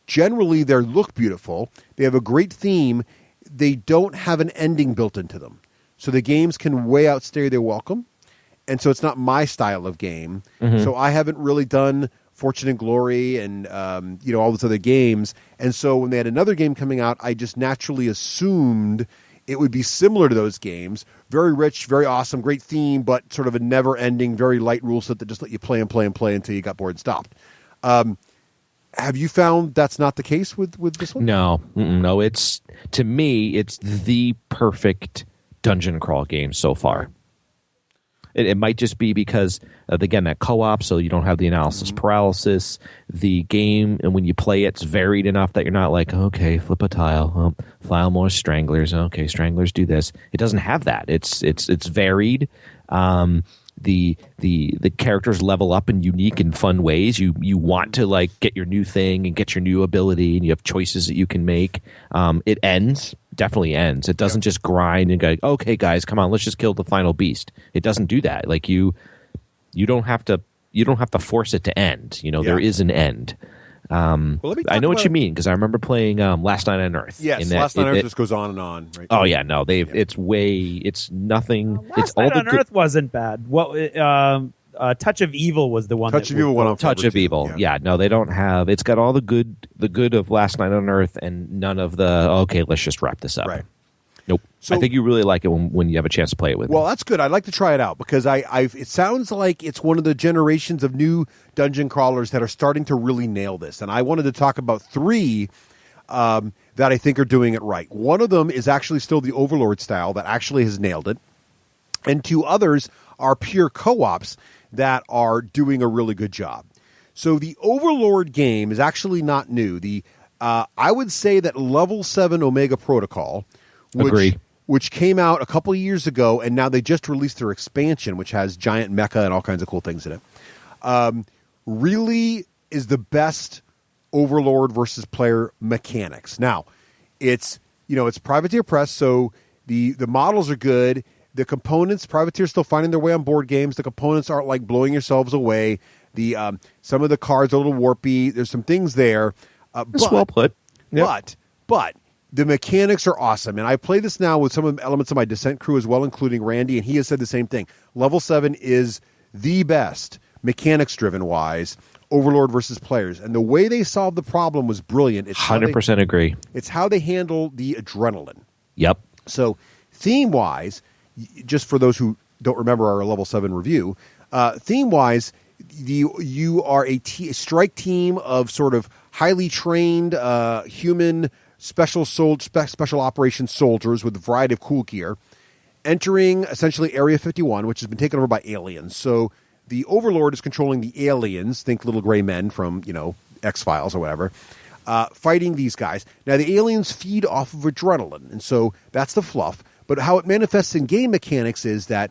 Generally, they look beautiful. They have a great theme. They don't have an ending built into them, so the games can way outstay their welcome. And so it's not my style of game. Mm-hmm. So I haven't really done Fortune and Glory and all those other games. And so when they had another game coming out, I just naturally assumed it would be similar to those games. Very rich, very awesome, great theme, but sort of a never-ending, very light rule set that just let you play and play and play until you got bored and stopped. Have you found that's not the case with this one? No. No, to me, it's the perfect dungeon crawl game so far. It might just be because, again, that co-op, so you don't have the analysis paralysis. The game, and when you play it's varied enough that you're not like, okay, flip a tile, file more stranglers. Okay, stranglers do this. It doesn't have that. It's varied. The characters level up in unique and fun ways. You want to like get your new thing and get your new ability, and you have choices that you can make. It definitely ends. It doesn't just grind and go, okay, guys, come on, let's just kill the final beast. It doesn't do that. Like you don't have to force it to end. There is an end. I know what you mean because I remember playing Last Night on Earth. Yes, Last Night on Earth just goes on and on. Right? Oh yeah, no, it's nothing. Last Night on Earth wasn't bad. Touch of Evil was the one. Touch of Evil went on. Touch of Evil. Yeah, no, they don't have. It's got all the good of Last Night on Earth and none of the. Okay, let's just wrap this up. Right. Nope. So, I think you really like it when you have a chance to play it with me. Well, that's good. I'd like to try it out because it sounds like it's one of the generations of new dungeon crawlers that are starting to really nail this. And I wanted to talk about 3 that I think are doing it right. One of them is actually still the Overlord style that actually has nailed it. And 2 others are pure co-ops that are doing a really good job. So the Overlord game is actually not new. I would say that Level 7 Omega Protocol, which came out a couple of years ago, and now they just released their expansion, which has giant mecha and all kinds of cool things in it, really is the best Overlord versus player mechanics. Now, it's Privateer Press, so the models are good. The components, Privateer's still finding their way on board games. The components aren't like blowing yourselves away. Some of the cards are a little warpy. There's some things there. It's well put. Yep. But the mechanics are awesome. And I play this now with some of the elements of my Descent crew as well, including Randy, and he has said the same thing. Level 7 is the best, mechanics-driven wise, Overlord versus players. And the way they solved the problem was brilliant. It's 100% agree. It's how they handle the adrenaline. Yep. So theme-wise, just for those who don't remember our Level 7 review, theme-wise, you are a strike team of sort of highly trained human special operations soldiers with a variety of cool gear, entering essentially Area 51, which has been taken over by aliens. So the Overlord is controlling the aliens, think little gray men from, X-Files or whatever, fighting these guys. Now, the aliens feed off of adrenaline, and so that's the fluff. But how it manifests in game mechanics is that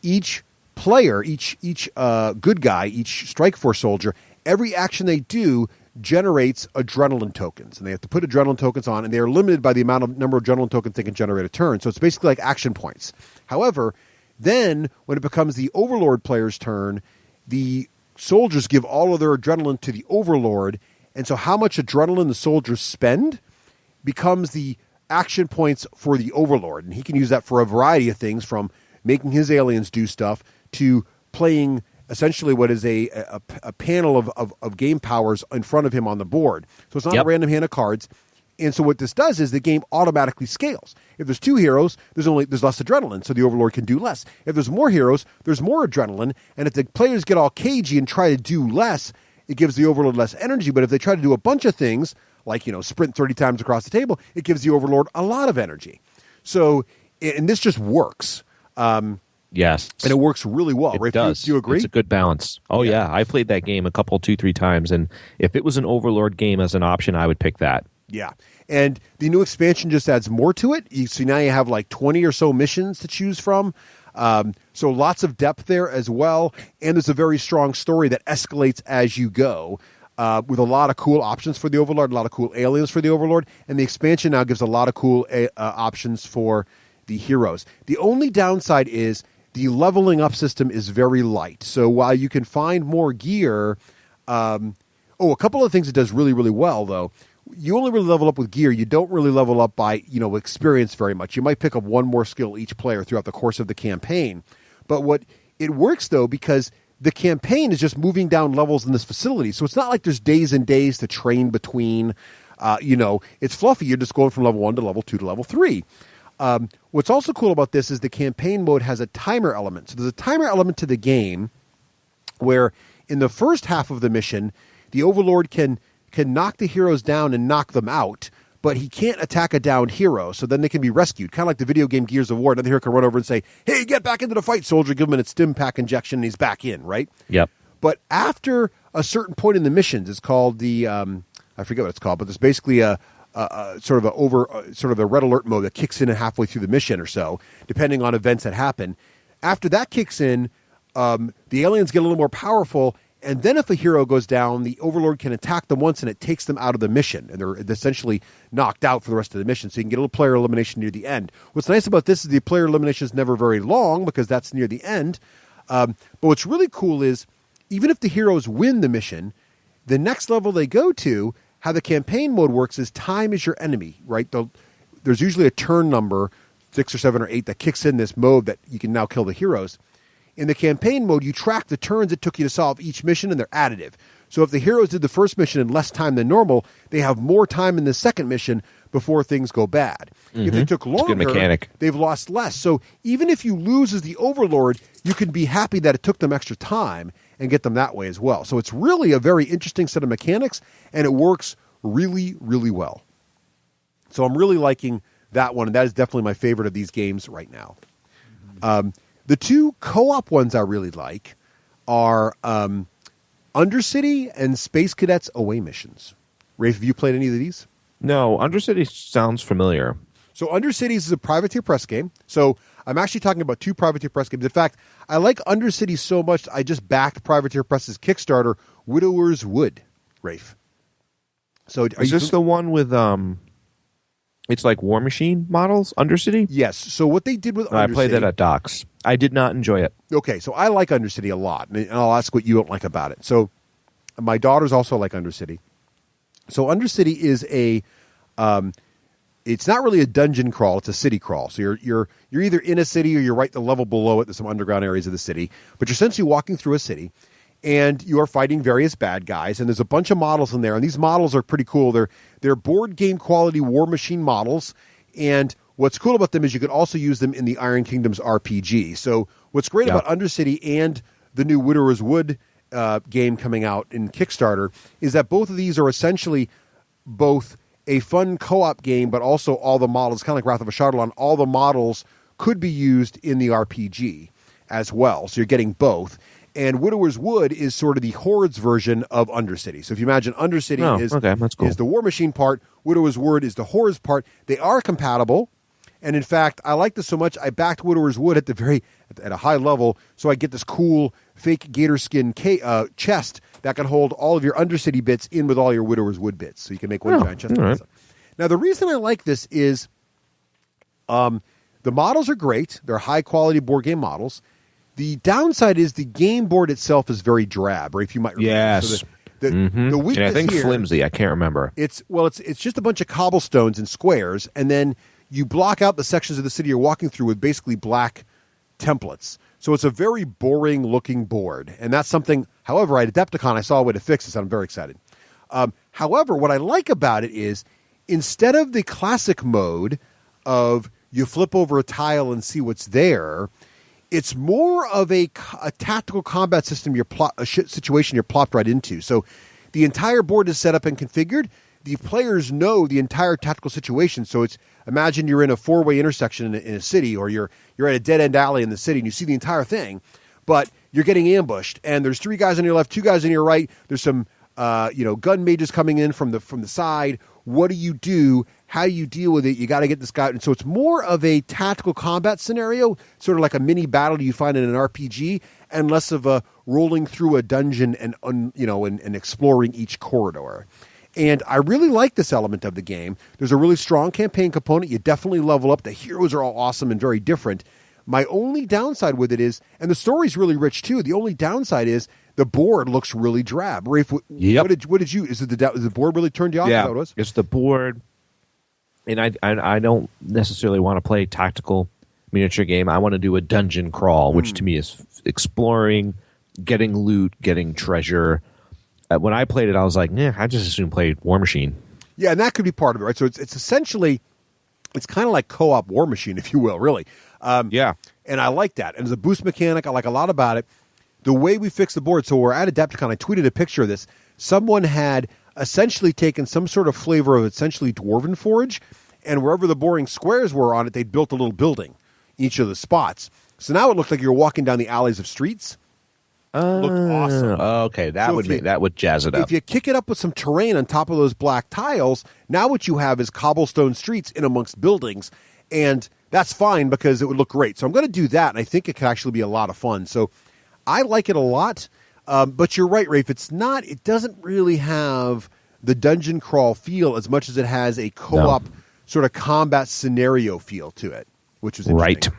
each player, each good guy, each Strike Force soldier, every action they do generates adrenaline tokens, and they have to put adrenaline tokens on, and they are limited by the number of adrenaline tokens they can generate a turn. So it's basically like action points. However, then when it becomes the Overlord player's turn, the soldiers give all of their adrenaline to the Overlord, and so how much adrenaline the soldiers spend becomes the action points for the Overlord, and he can use that for a variety of things, from making his aliens do stuff to playing essentially what is a panel of game powers in front of him on the board. So it's not a random hand of cards. And so what this does is the game automatically scales. If there's 2 heroes, there's less adrenaline, so the Overlord can do less. If there's more heroes, there's more adrenaline. And if the players get all cagey and try to do less, it gives the Overlord less energy. But if they try to do a bunch of things, like sprint 30 times across the table, it gives the Overlord a lot of energy. So, and this just works. Yes. And it works really well. It Raef, does. Do you agree? It's a good balance. Oh, yeah. I played that game 2-3 times, and if it was an Overlord game as an option, I would pick that. Yeah. And the new expansion just adds more to it. So now you have like 20 or so missions to choose from. So lots of depth there as well. And there's a very strong story that escalates as you go, with a lot of cool options for the Overlord, a lot of cool aliens for the Overlord. And the expansion now gives a lot of cool options for the heroes. The only downside is the leveling up system is very light. So while you can find more gear, a couple of things it does really, really well, though. You only really level up with gear. You don't really level up by, experience very much. You might pick up one more skill each player throughout the course of the campaign. But it works, though, because the campaign is just moving down levels in this facility. So it's not like there's days and days to train between. It's fluffy. You're just going from level 1 to level 2 to level 3. What's also cool about this is the campaign mode has a timer element. So there's a timer element to the game where in the first half of the mission, the Overlord can knock the heroes down and knock them out, but he can't attack a downed hero, so then they can be rescued. Kind of like the video game Gears of War. Another hero can run over and say, hey, get back into the fight, soldier. Give him a stim pack injection, and he's back in, right? Yep. But after a certain point in the missions, it's called the, I forget what it's called, but there's basically a sort of a red alert mode that kicks in halfway through the mission or so, depending on events that happen. After that kicks in, the aliens get a little more powerful, and then if a hero goes down, the Overlord can attack them once, and it takes them out of the mission, and they're essentially knocked out for the rest of the mission, so you can get a little player elimination near the end. What's nice about this is the player elimination is never very long, because that's near the end. But what's really cool is, even if the heroes win the mission, the next level they go to, how the campaign mode works is time is your enemy, right? There's usually a turn number, 6 or 7 or 8, that kicks in this mode that you can now kill the heroes. In the campaign mode, you track the turns it took you to solve each mission, and they're additive. So if the heroes did the first mission in less time than normal, they have more time in the second mission before things go bad. If they took longer, good mechanic. they've lost less. So even if you lose as the Overlord, you can be happy that it took them extra time and get them that way as well. So it's really a very interesting set of mechanics, and it works really, really well. So I'm really liking that one, and that is definitely my favorite of these games right now. The two co-op ones I really like are Undercity and Space Cadets Away Missions. Rafe, have you played any of these? No, Undercity sounds familiar. So Undercities is a Privateer Press game. So I'm actually talking about two Privateer Press games. In fact, I like Undercity so much, I just backed Privateer Press's Kickstarter, Widower's Wood, Rafe. So Is this the one with it's like War Machine models, Undercity? Yes. So what they did with Undercity... I played that at Docks. I did not enjoy it. Okay, so I like Undercity a lot, and I'll ask what you don't like about it. So my daughters also like Undercity. So Undercity is a... it's not really a dungeon crawl, it's a city crawl. So you're either in a city or you're right the level below it. There's some underground areas of the city. But you're essentially walking through a city, and you are fighting various bad guys, and there's a bunch of models in there, and these models are pretty cool. They're board game quality War Machine models, and what's cool about them is you can also use them in the Iron Kingdoms RPG. So what's great about Undercity and the new Widower's Wood game coming out in Kickstarter is that both of these are essentially both a fun co-op game, but also all the models, kind of like Wrath of Ashardalon, all the models could be used in the RPG as well. So you're getting both. And Widower's Wood is sort of the Hordes version of Undercity. So if you imagine Undercity that's cool. is the War Machine part, Widower's Wood is the Hordes part. They are compatible. And in fact, I like this so much, I backed Widower's Wood at a high level, so I get this cool fake gator skin chest that can hold all of your Undercity bits in with all your Widower's Wood bits. So you can make one giant chest. Right. Now, the reason I like this is the models are great. They're high-quality board game models. The downside is the game board itself is very drab, or if you might remember. Yes. So the weakness and I think here, flimsy. I can't remember. It's just a bunch of cobblestones and squares, and then you block out the sections of the city you're walking through with basically black templates. So it's a very boring-looking board, and that's something, however, at Adepticon I saw a way to fix this, and I'm very excited. However, what I like about it is instead of the classic mode of you flip over a tile and see what's there, it's more of a tactical combat system, situation you're plopped right into. So the entire board is set up and configured. The players know the entire tactical situation. So imagine you're in a four-way intersection in a city, or you're at a dead-end alley in the city, and you see the entire thing, but you're getting ambushed, and there's 3 guys on your left, 2 guys on your right. There's some gun mages coming in from the side. What do you do? How do you deal with it? You got to get this guy. And so it's more of a tactical combat scenario, sort of like a mini battle you find in an RPG, and less of a rolling through a dungeon and exploring each corridor. And I really like this element of the game. There's a really strong campaign component. You definitely level up. The heroes are all awesome and very different. My only downside with it is, and the story's really rich too, the only downside is the board looks really drab. Rafe, what did you, is the board really turned you off? Yeah, Is that what it was? it's the board. And I don't necessarily want to play a tactical miniature game. I want to do a dungeon crawl, which to me is exploring, getting loot, getting treasure. When I played it, I was like, I just assumed play War Machine. Yeah, and that could be part of it, right? So it's essentially, it's kind of like co-op War Machine, if you will, really. Yeah. And I like that. And there's a boost mechanic. I like a lot about it. The way we fixed the board, so we're at Adepticon, I tweeted a picture of this. Someone had essentially taken some sort of flavor of essentially Dwarven Forge, and wherever the boring squares were on it, they built a little building in each of the spots. So now it looked like you're walking down the alleys of streets. Looked awesome. Okay, that would jazz it up. If you kick it up with some terrain on top of those black tiles, now what you have is cobblestone streets in amongst buildings, and that's fine because it would look great. So I'm going to do that, and I think it could actually be a lot of fun. So I like it a lot, but you're right, Rafe. It doesn't really have the dungeon crawl feel as much as it has a co-op sort of combat scenario feel to it, which is interesting.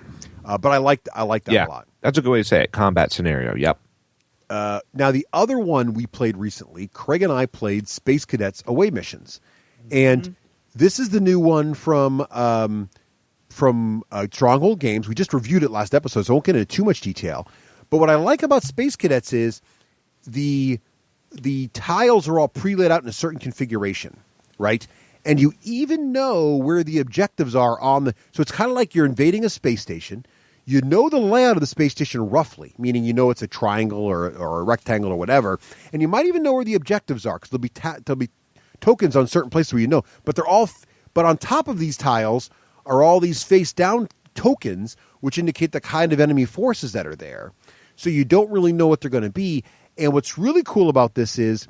Right. But I like that a lot. That's a good way to say it. Combat scenario. Yep. Now, the other one we played recently, Craig and I played Space Cadets Away Missions. And this is the new one from Stronghold Games. We just reviewed it last episode, so I won't get into too much detail. But what I like about Space Cadets is the the tiles are all pre-laid out in a certain configuration, right? And you even know where the objectives are on the... So it's kind of like you're invading a space station. You know the layout of the space station roughly, meaning you know it's a triangle or a rectangle or whatever. And you might even know where the objectives are because there'll be tokens on certain places where you know. But they're all... But on top of these tiles are all these face-down tokens, which indicate the kind of enemy forces that are there. So you don't really know what they're going to be. And what's really cool about this is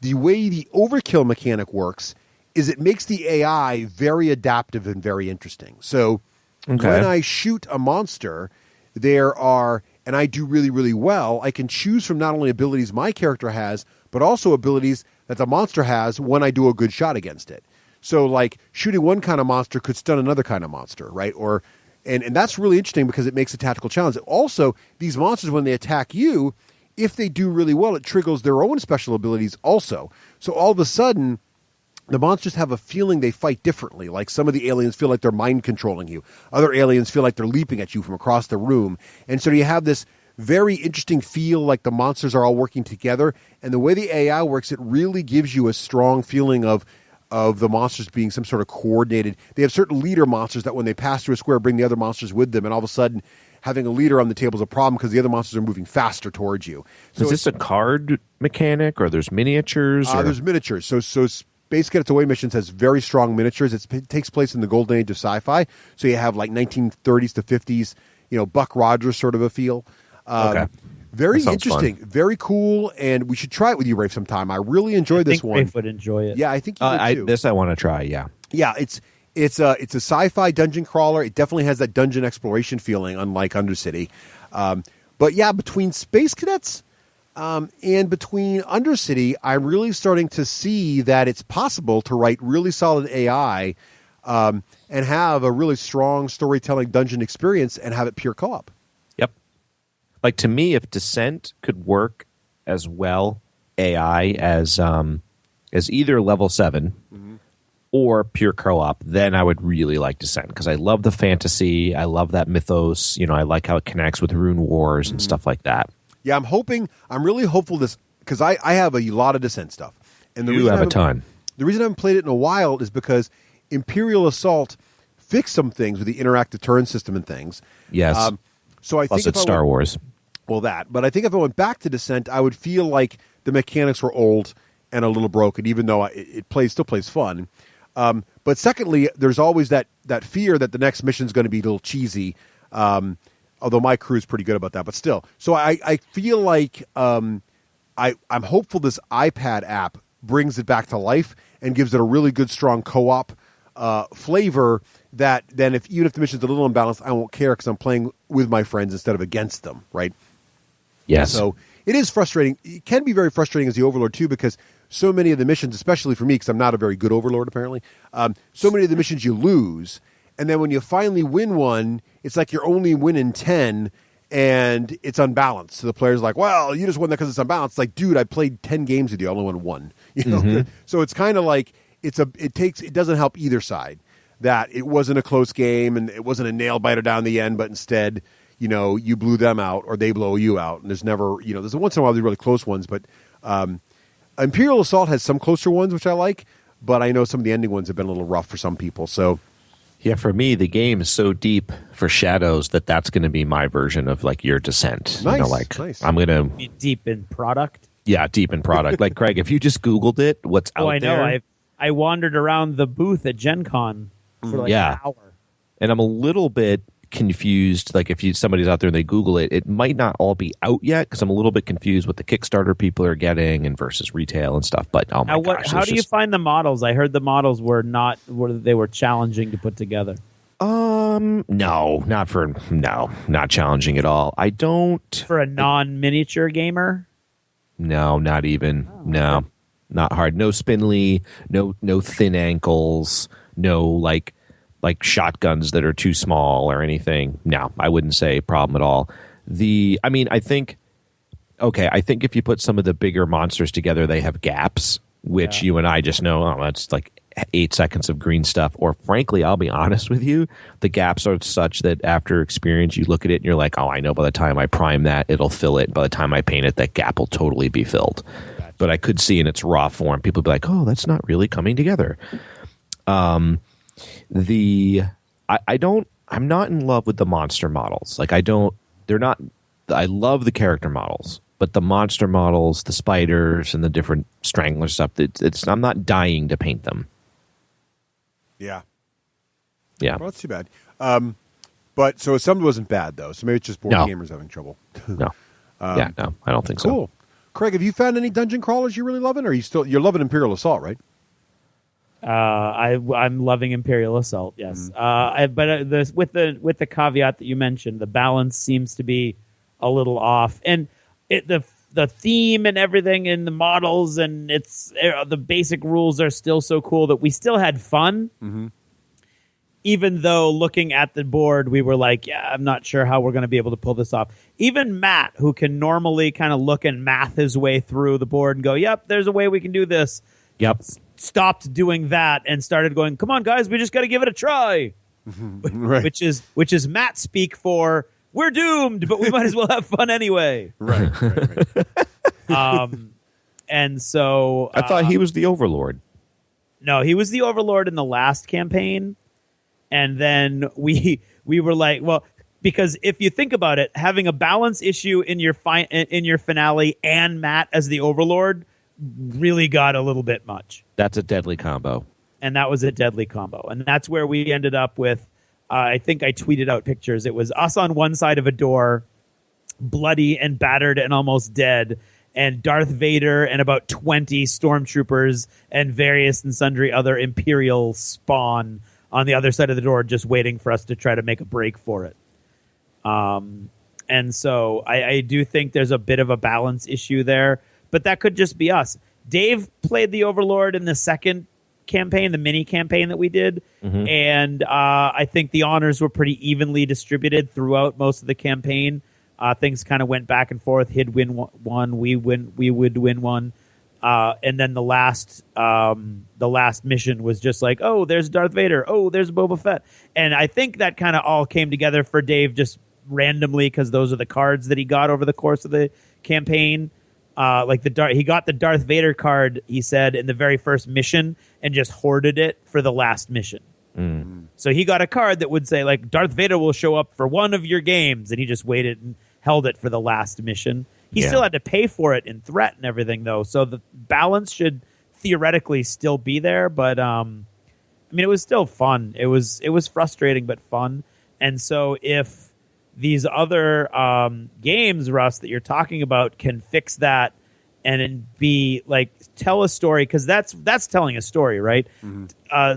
the way the overkill mechanic works is it makes the AI very adaptive and very interesting. So when I shoot a monster, there are, and I do really, really well, I can choose from not only abilities my character has, but also abilities that the monster has when I do a good shot against it. So like shooting one kind of monster could stun another kind of monster, right? Or and that's really interesting because it makes a tactical challenge. Also, these monsters, when they attack you, if they do really well, it triggers their own special abilities also. So all of a sudden, the monsters have a feeling they fight differently. Like some of the aliens feel like they're mind controlling you. Other aliens feel like they're leaping at you from across the room. And so you have this very interesting feel like the monsters are all working together. And the way the AI works, it really gives you a strong feeling of the monsters being some sort of coordinated. They have certain leader monsters that when they pass through a square, bring the other monsters with them. And all of a sudden, having a leader on the table is a problem because the other monsters are moving faster towards you. So is this a card mechanic or there's miniatures? There's miniatures. So Space Cadets Away Missions has very strong miniatures. It takes place in the golden age of sci-fi. So you have like 1930s to 50s, Buck Rogers sort of a feel. Okay. Very interesting, fun. Very cool, and we should try it with you, Rafe, sometime. I really enjoyed this one. Rafe would enjoy it. Yeah, I think you would too. This I want to try, yeah. Yeah, it's a sci-fi dungeon crawler. It definitely has that dungeon exploration feeling, unlike Undercity. But yeah, between Space Cadets and between Undercity, I'm really starting to see that it's possible to write really solid AI and have a really strong storytelling dungeon experience and have it pure co-op. Yep. Like to me, if Descent could work as well AI as either level 7 or pure co-op, then I would really like Descent because I love the fantasy. I love that mythos. I like how it connects with Rune Wars and stuff like that. Yeah, I'm really hopeful this because I have a lot of Descent stuff. And you have a ton. The reason I haven't played it in a while is because Imperial Assault fixed some things with the interactive turn system and things. Yes. So I Plus think it's Star Wars. Well, but I think if I went back to Descent, I would feel like the mechanics were old and a little broken, even though it still plays fun. But secondly, there's always that fear that the next mission is going to be a little cheesy, although my crew is pretty good about that. But still, so I feel like I'm hopeful this iPad app brings it back to life and gives it a really good, strong co-op flavor that then even if the mission's a little imbalanced, I won't care because I'm playing with my friends instead of against them, right? Yes. So it is frustrating. It can be very frustrating as the Overlord, too, because so many of the missions, especially for me, because I'm not a very good Overlord, apparently, so many of the missions you lose, and then when you finally win one, it's like you're only winning 10, and it's unbalanced. So the player's like, well, you just won that because it's unbalanced. It's like, dude, I played 10 games with you. I only won one. So it's kind of like it doesn't help either side that it wasn't a close game and it wasn't a nail-biter down the end, but instead, you blew them out or they blow you out. And there's never, there's once in a while these really close ones, but Imperial Assault has some closer ones, which I like, but I know some of the ending ones have been a little rough for some people. So, yeah, for me, the game is so deep for Shadows that's going to be my version of like your Descent. Nice, nice. I'm going to be deep in product. Yeah, deep in product. Like Craig, if you just Googled it, what's out there? I know. I wandered around the booth at Gen Con for like an hour, and I'm a little bit confused. Like if somebody's out there and they Google it, it might not all be out yet because I'm a little bit confused what the Kickstarter people are getting and versus retail and stuff. But oh my gosh, how do you find the models? I heard the models were challenging to put together. No, not challenging at all. I don't for a non-miniature gamer. No, not even. No, not hard. No spindly. No thin ankles. No like shotguns that are too small or anything. No, I wouldn't say a problem at all. I think if you put some of the bigger monsters together, they have gaps, which you and I just know, that's like 8 seconds of green stuff. Or frankly, I'll be honest with you, the gaps are such that after experience, you look at it and you're like, oh, I know by the time I prime that, it'll fill it. By the time I paint it, that gap will totally be filled. Gotcha. But I could see in its raw form, people be like, oh, that's not really coming together. I'm not in love with the monster models. Like I love the character models, but the monster models, the spiders and the different strangler stuff, I'm not dying to paint them. Yeah. Yeah. Well, that's too bad. But so some wasn't bad though. So maybe it's just board gamers having trouble. No. No, I don't think so. Cool. Craig, have you found any dungeon crawlers you're really loving? Or you're loving Imperial Assault, right? I'm loving Imperial Assault. Yes, with the caveat that you mentioned, the balance seems to be a little off, and the theme and everything in the models and the basic rules are still so cool that we still had fun. Mm-hmm. Even though looking at the board, we were like, yeah, I'm not sure how we're going to be able to pull this off. Even Matt, who can normally kind of look and math his way through the board and go, yep, there's a way we can do this. Yep. Stopped doing that and started going, come on, guys, we just got to give it a try. Right. Which is Matt speak for, we're doomed, but we might as well have fun anyway. Right. And so... I thought he was the Overlord. No, he was the Overlord in the last campaign. And then we were like, well, because if you think about it, having a balance issue in your finale and Matt as the Overlord really got a little bit much. That's a deadly combo. And that was a deadly combo. And that's where we ended up with, I think I tweeted out pictures. It was us on one side of a door, bloody and battered and almost dead, and Darth Vader and about 20 stormtroopers and various and sundry other Imperial spawn on the other side of the door just waiting for us to try to make a break for it. And so I do think there's a bit of a balance issue there, but that could just be us. Dave played the Overlord in the second campaign, the mini campaign that we did, and I think the honors were pretty evenly distributed throughout most of the campaign. Things kind of went back and forth. He'd win one, we would win one. And then the last mission was just like, oh, there's Darth Vader. Oh, there's Boba Fett. And I think that kind of all came together for Dave just randomly because those are the cards that he got over the course of the campaign. He got the Darth Vader card, he said, in the very first mission and just hoarded it for the last mission. So he got a card that would say, like, Darth Vader will show up for one of your games. And he just waited and held it for the last mission. He still had to pay for it in threat and everything, though. So the balance should theoretically still be there. But, it was still fun. It was frustrating, but fun. And so if these other games, Russ, that you're talking about can fix that and be, like, tell a story, because that's telling a story, right?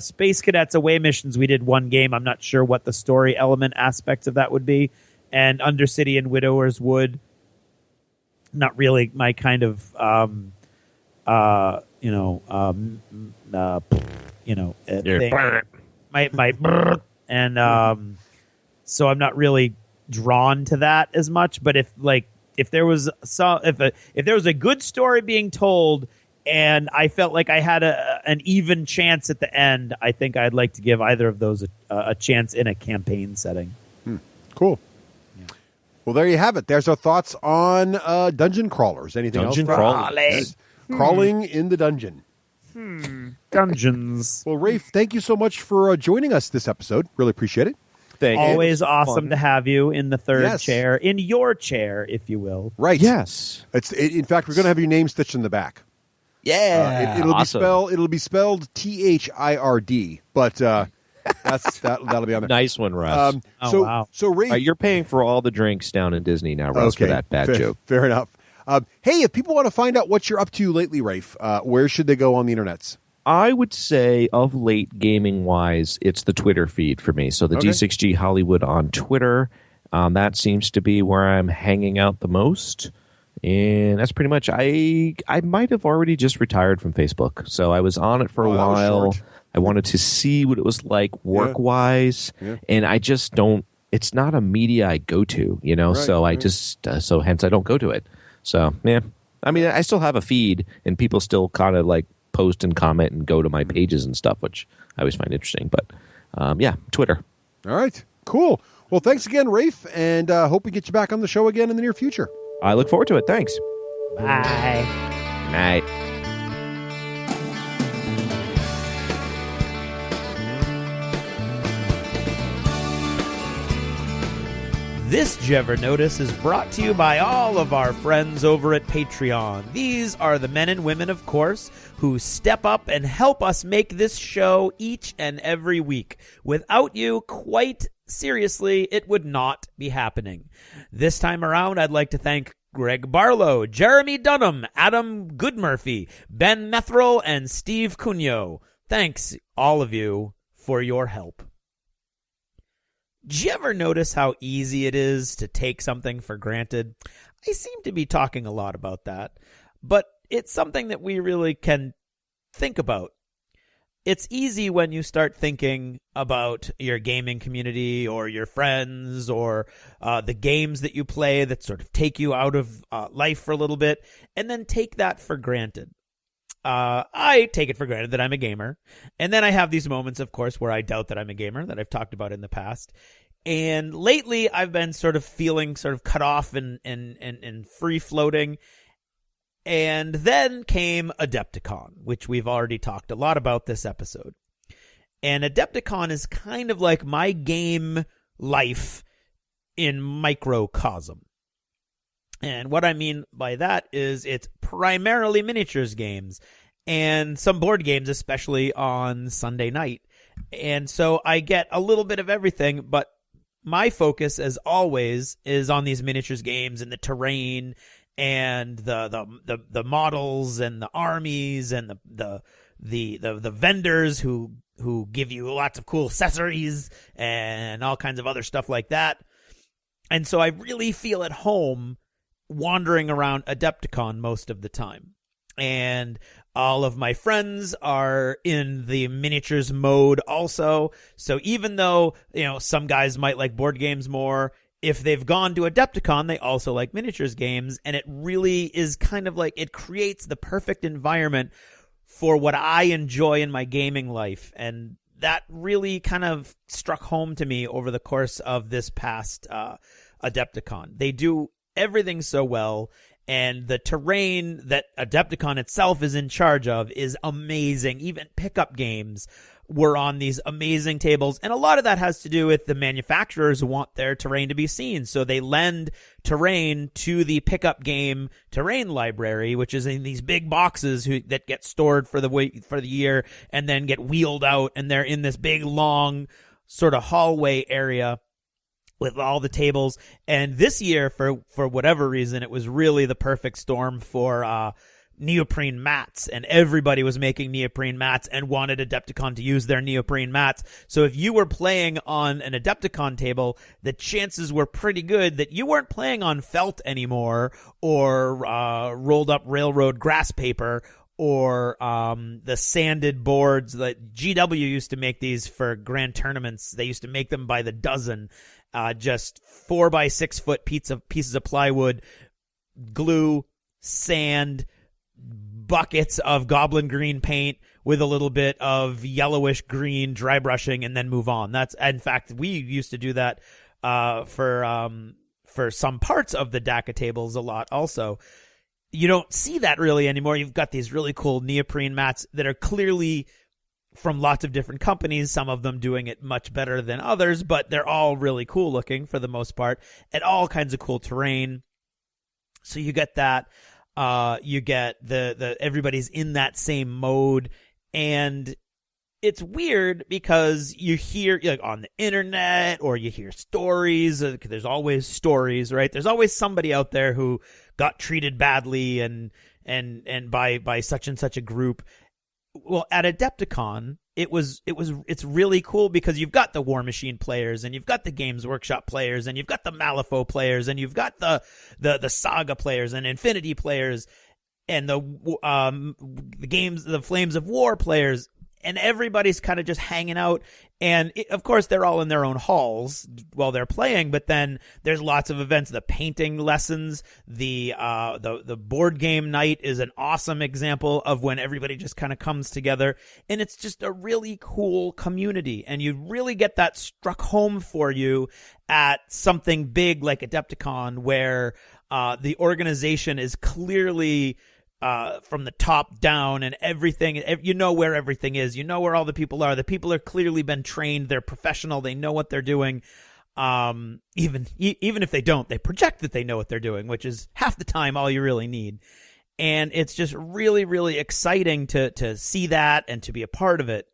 Space Cadets Away Missions, we did one game. I'm not sure what the story element aspects of that would be. And Undercity and Widowers Wood. Not really my kind of, thing. So I'm not really drawn to that as much. But if there was a good story being told, and I felt like I had an even chance at the end, I think I'd like to give either of those a chance in a campaign setting. Cool. Well, there you have it. There's our thoughts on dungeon crawlers. Anything else? Crawling in the dungeon. Dungeons. Well, Raef, thank you so much for joining us this episode. Really appreciate it. Always awesome to have you in the third chair, in your chair, if you will. Right. Yes. In fact, we're going to have your name stitched in the back. Yeah. It'll awesome. be spelled THIRD, but that'll be on there. Nice one, Russ. Wow. So Raef, you're paying for all the drinks down in Disney now, Russ, for that bad joke. Fair enough. Hey, if people want to find out what you're up to lately, Raef, where should they go on the internets? I would say of late, gaming-wise, it's the Twitter feed for me. So the D6G Hollywood on Twitter, that seems to be where I'm hanging out the most. And that's pretty much, I might have already just retired from Facebook. So I was on it for a while. I wanted to see what it was like work-wise. Yeah. And I just don't, it's not a media I go to, so I just, so hence I don't go to it. So, yeah. I mean, I still have a feed, and people still kind of like post and comment and go to my pages and stuff, which I always find interesting. But yeah, Twitter. All right, cool. Well, thanks again, Raef, and hope we get you back on the show again in the near future. I look forward to it. Thanks. Bye. Good night. This Jever Notice is brought to you by all of our friends over at Patreon. These are the men and women, of course, who step up and help us make this show each and every week. Without you, quite seriously, it would not be happening. This time around, I'd like to thank Greg Barlow, Jeremy Dunham, Adam Goodmurphy, Ben Methrel, and Steve Cunyo. Thanks, all of you, for your help. Do you ever notice how easy it is to take something for granted? I seem to be talking a lot about that, but it's something that we really can think about. It's easy when you start thinking about your gaming community or your friends or the games that you play that sort of take you out of life for a little bit, and then take that for granted. I take it for granted that I'm a gamer. And then I have these moments, of course, where I doubt that I'm a gamer that I've talked about in the past. And lately I've been sort of feeling sort of cut off and free floating. And then came Adepticon, which we've already talked a lot about this episode. And Adepticon is kind of like my game life in microcosm. And what I mean by that is it's primarily miniatures games and some board games, especially on Sunday night. And so I get a little bit of everything, but my focus, as always, is on these miniatures games and the terrain and the models and the armies and the vendors who give you lots of cool accessories and all kinds of other stuff like that. And so I really feel at home wandering around Adepticon most of the time. And all of my friends are in the miniatures mode also. So even though, some guys might like board games more, if they've gone to Adepticon, they also like miniatures games. And it really is kind of like it creates the perfect environment for what I enjoy in my gaming life. And that really kind of struck home to me over the course of this past Adepticon. They do everything so well, and the terrain that Adepticon itself is in charge of is amazing. Even pickup games were on these amazing tables, and a lot of that has to do with the manufacturers want their terrain to be seen, so they lend terrain to the pickup game terrain library, which is in these big boxes that get stored for the year and then get wheeled out, and they're in this big long sort of hallway area with all the tables. And this year, for whatever reason, it was really the perfect storm for neoprene mats, and everybody was making neoprene mats and wanted Adepticon to use their neoprene mats. So if you were playing on an Adepticon table, the chances were pretty good that you weren't playing on felt anymore or rolled up railroad grass paper or the sanded boards that GW used to make these for grand tournaments. They used to make them by the dozen. Just 4 by 6 foot pieces of plywood, glue, sand, buckets of goblin green paint with a little bit of yellowish green dry brushing, and then move on. That's, in fact, we used to do that for some parts of the DACA tables a lot also. You don't see that really anymore. You've got these really cool neoprene mats that are clearly from lots of different companies, some of them doing it much better than others, but they're all really cool looking for the most part, and all kinds of cool terrain. So you get that. You get the everybody's in that same mode, and it's weird because you hear, like, on the internet, or you hear stories. There's always stories, right? There's always somebody out there who got treated badly and by such and such a group. Well, at Adepticon, it's really cool because you've got the War Machine players, and you've got the Games Workshop players, and you've got the Malifaux players, and you've got the Saga players and Infinity players, and the Flames of War players, everybody's kind of just hanging out. And of course, they're all in their own halls while they're playing. But then there's lots of events. The painting lessons, the board game night is an awesome example of when everybody just kind of comes together. And it's just a really cool community. And you really get that struck home for you at something big like Adepticon, where the organization is clearly from the top down, and everything, you know where everything is, you know where all the people are. The people are clearly been trained, they're professional, they know what they're doing. Even if they don't, they project that they know what they're doing, which is half the time all you really need. And it's just really, really exciting to see that and to be a part of it.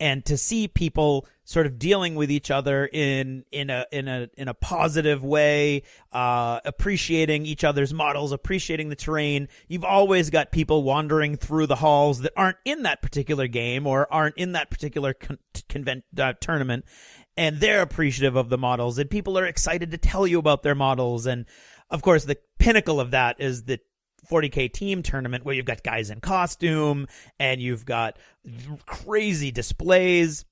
And to see people sort of dealing with each other in a positive way, appreciating each other's models, appreciating the terrain. You've always got people wandering through the halls that aren't in that particular game or aren't in that particular tournament, and they're appreciative of the models, and people are excited to tell you about their models. And of course, the pinnacle of that is the 40K team tournament, where you've got guys in costume and you've got crazy displays,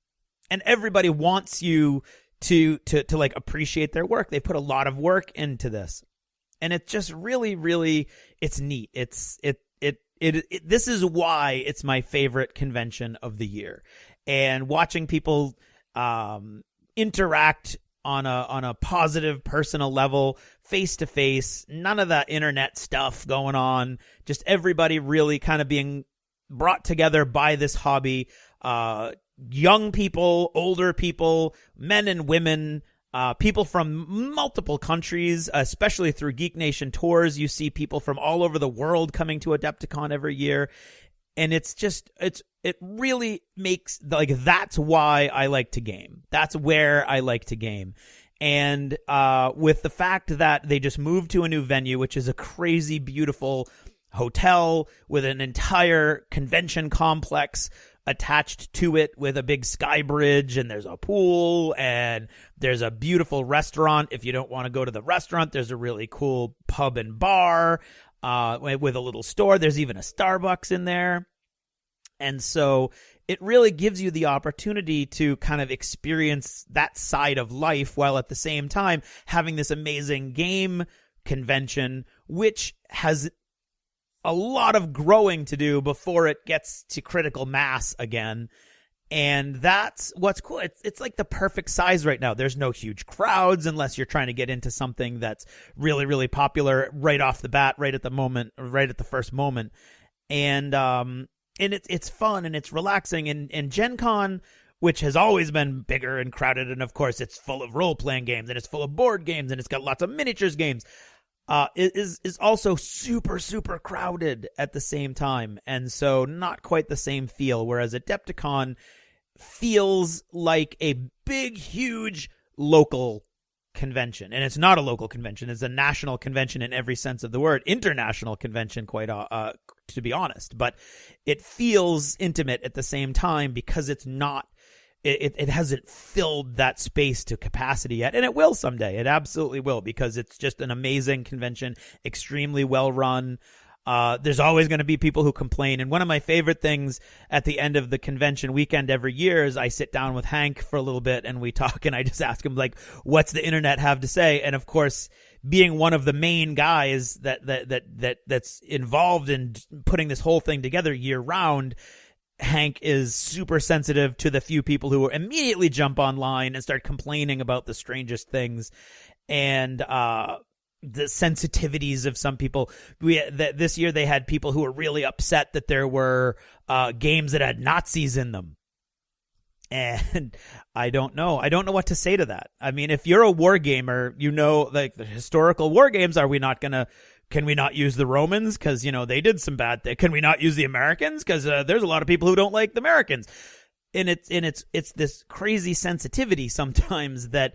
and everybody wants you to like appreciate their work. They put a lot of work into this, and it's just really, really, it's neat. This is why it's my favorite convention of the year. And watching people interact on a positive personal level, face to face, none of that internet stuff going on, just everybody really kind of being brought together by this hobby. Young people, older people, men and women, people from multiple countries, especially through Geek Nation tours. You see people from all over the world coming to Adepticon every year. And it really makes, like, that's why I like to game. That's where I like to game. And with the fact that they just moved to a new venue, which is a crazy, beautiful hotel with an entire convention complex attached to it, with a big sky bridge, and there's a pool, and there's a beautiful restaurant. If you don't want to go to the restaurant, there's a really cool pub and bar with a little store. There's even a Starbucks in there. And so it really gives you the opportunity to kind of experience that side of life, while at the same time having this amazing game convention, which has a lot of growing to do before it gets to critical mass again. And that's what's cool. It's like the perfect size right now. There's no huge crowds unless you're trying to get into something that's really, really popular right off the bat, right at the first moment. And it's fun and it's relaxing. And Gen Con, which has always been bigger and crowded, and of course it's full of role-playing games, and it's full of board games, and it's got lots of miniatures games, is also super, super crowded at the same time. And so not quite the same feel, whereas Adepticon feels like a big, huge local convention. And it's not a local convention. It's a national convention in every sense of the word. International convention, quite to be honest. But it feels intimate at the same time, because it's not, it hasn't filled that space to capacity yet. And it will someday. It absolutely will, because it's just an amazing convention, extremely well run. There's always going to be people who complain. And one of my favorite things at the end of the convention weekend every year is I sit down with Hank for a little bit and we talk, and I just ask him, like, what's the internet have to say? And of course, being one of the main guys that's involved in putting this whole thing together year round, Hank is super sensitive to the few people who immediately jump online and start complaining about the strangest things. And, the sensitivities of some people. This year they had people who were really upset that there were games that had Nazis in them. And I don't know what to say to that. I mean, if you're a war gamer, you know, like the historical war games, can we not use the Romans? Cause they did some bad things. Can we not use the Americans? Cause there's a lot of people who don't like the Americans. And it's this crazy sensitivity sometimes that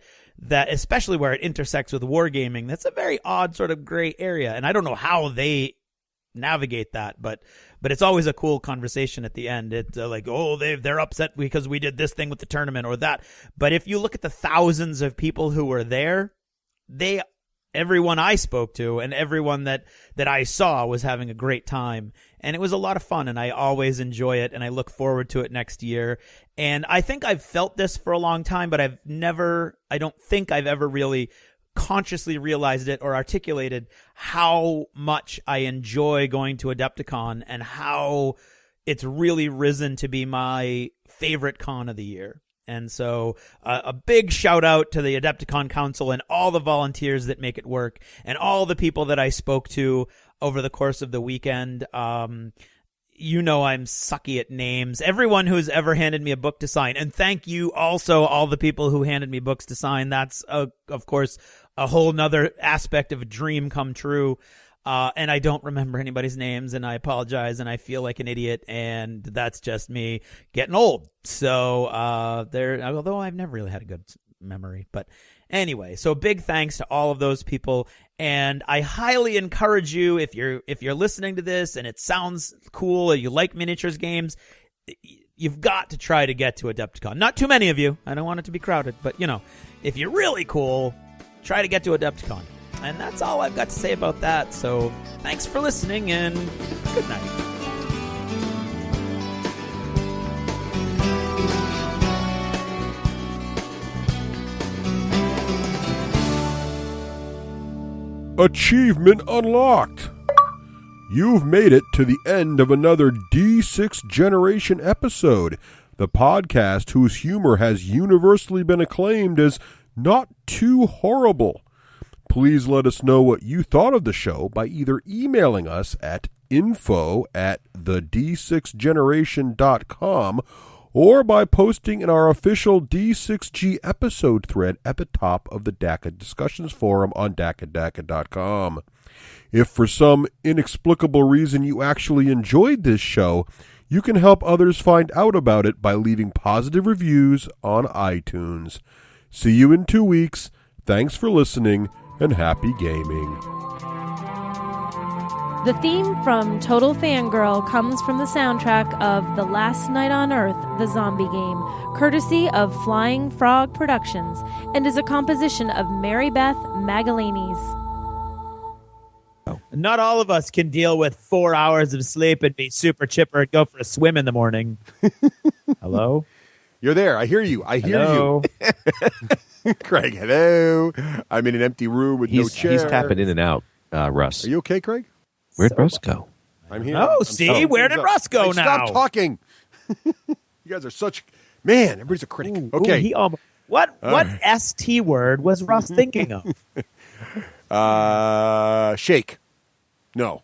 especially where it intersects with wargaming, that's a very odd sort of gray area. And I don't know how they navigate that, but it's always a cool conversation at the end. It's like, oh, they're upset because we did this thing with the tournament or that. But if you look at the thousands of people who were there, everyone I spoke to and everyone that I saw was having a great time. And it was a lot of fun, and I always enjoy it, and I look forward to it next year. And I think I've felt this for a long time, but I don't think I've ever really consciously realized it or articulated how much I enjoy going to Adepticon and how it's really risen to be my favorite con of the year. And so a big shout out to the Adepticon Council and all the volunteers that make it work and all the people that I spoke to over the course of the weekend. You know I'm sucky at names. Everyone who's ever handed me a book to sign. And thank you also all the people who handed me books to sign. That's, of course, a whole nother aspect of a dream come true. And I don't remember anybody's names, and I apologize, and I feel like an idiot, and that's just me getting old. So, although I've never really had a good memory, but anyway, so big thanks to all of those people. And I highly encourage you, if you're listening to this and it sounds cool or you like miniatures games, you've got to try to get to Adepticon. Not too many of you. I don't want it to be crowded, but if you're really cool, try to get to Adepticon. And that's all I've got to say about that. So thanks for listening, and good night. Achievement unlocked. You've made it to the end of another D6 Generation episode, the podcast whose humor has universally been acclaimed as not too horrible. Please let us know what you thought of the show by either emailing us at info@d6generation.com or by posting in our official D6G episode thread at the top of the DACA discussions forum on DACA.com. If for some inexplicable reason you actually enjoyed this show, you can help others find out about it by leaving positive reviews on iTunes. See you in 2 weeks. Thanks for listening, and happy gaming. The theme from Total Fangirl comes from the soundtrack of The Last Night on Earth, the zombie game, courtesy of Flying Frog Productions, and is a composition of Mary Beth Magalanes. Not all of us can deal with 4 hours of sleep and be super chipper and go for a swim in the morning. Hello? You're there. I hear you. Hello? Craig, hello. I'm in an empty room with no chair. He's tapping in and out, Russ. Are you okay, Craig? Where'd Russ go? I'm here. Oh, see? Where did Russ go now? Stop talking. You guys are such... Man, everybody's a critic. Okay. He almost... What ST word was Russ thinking of? Shake. No.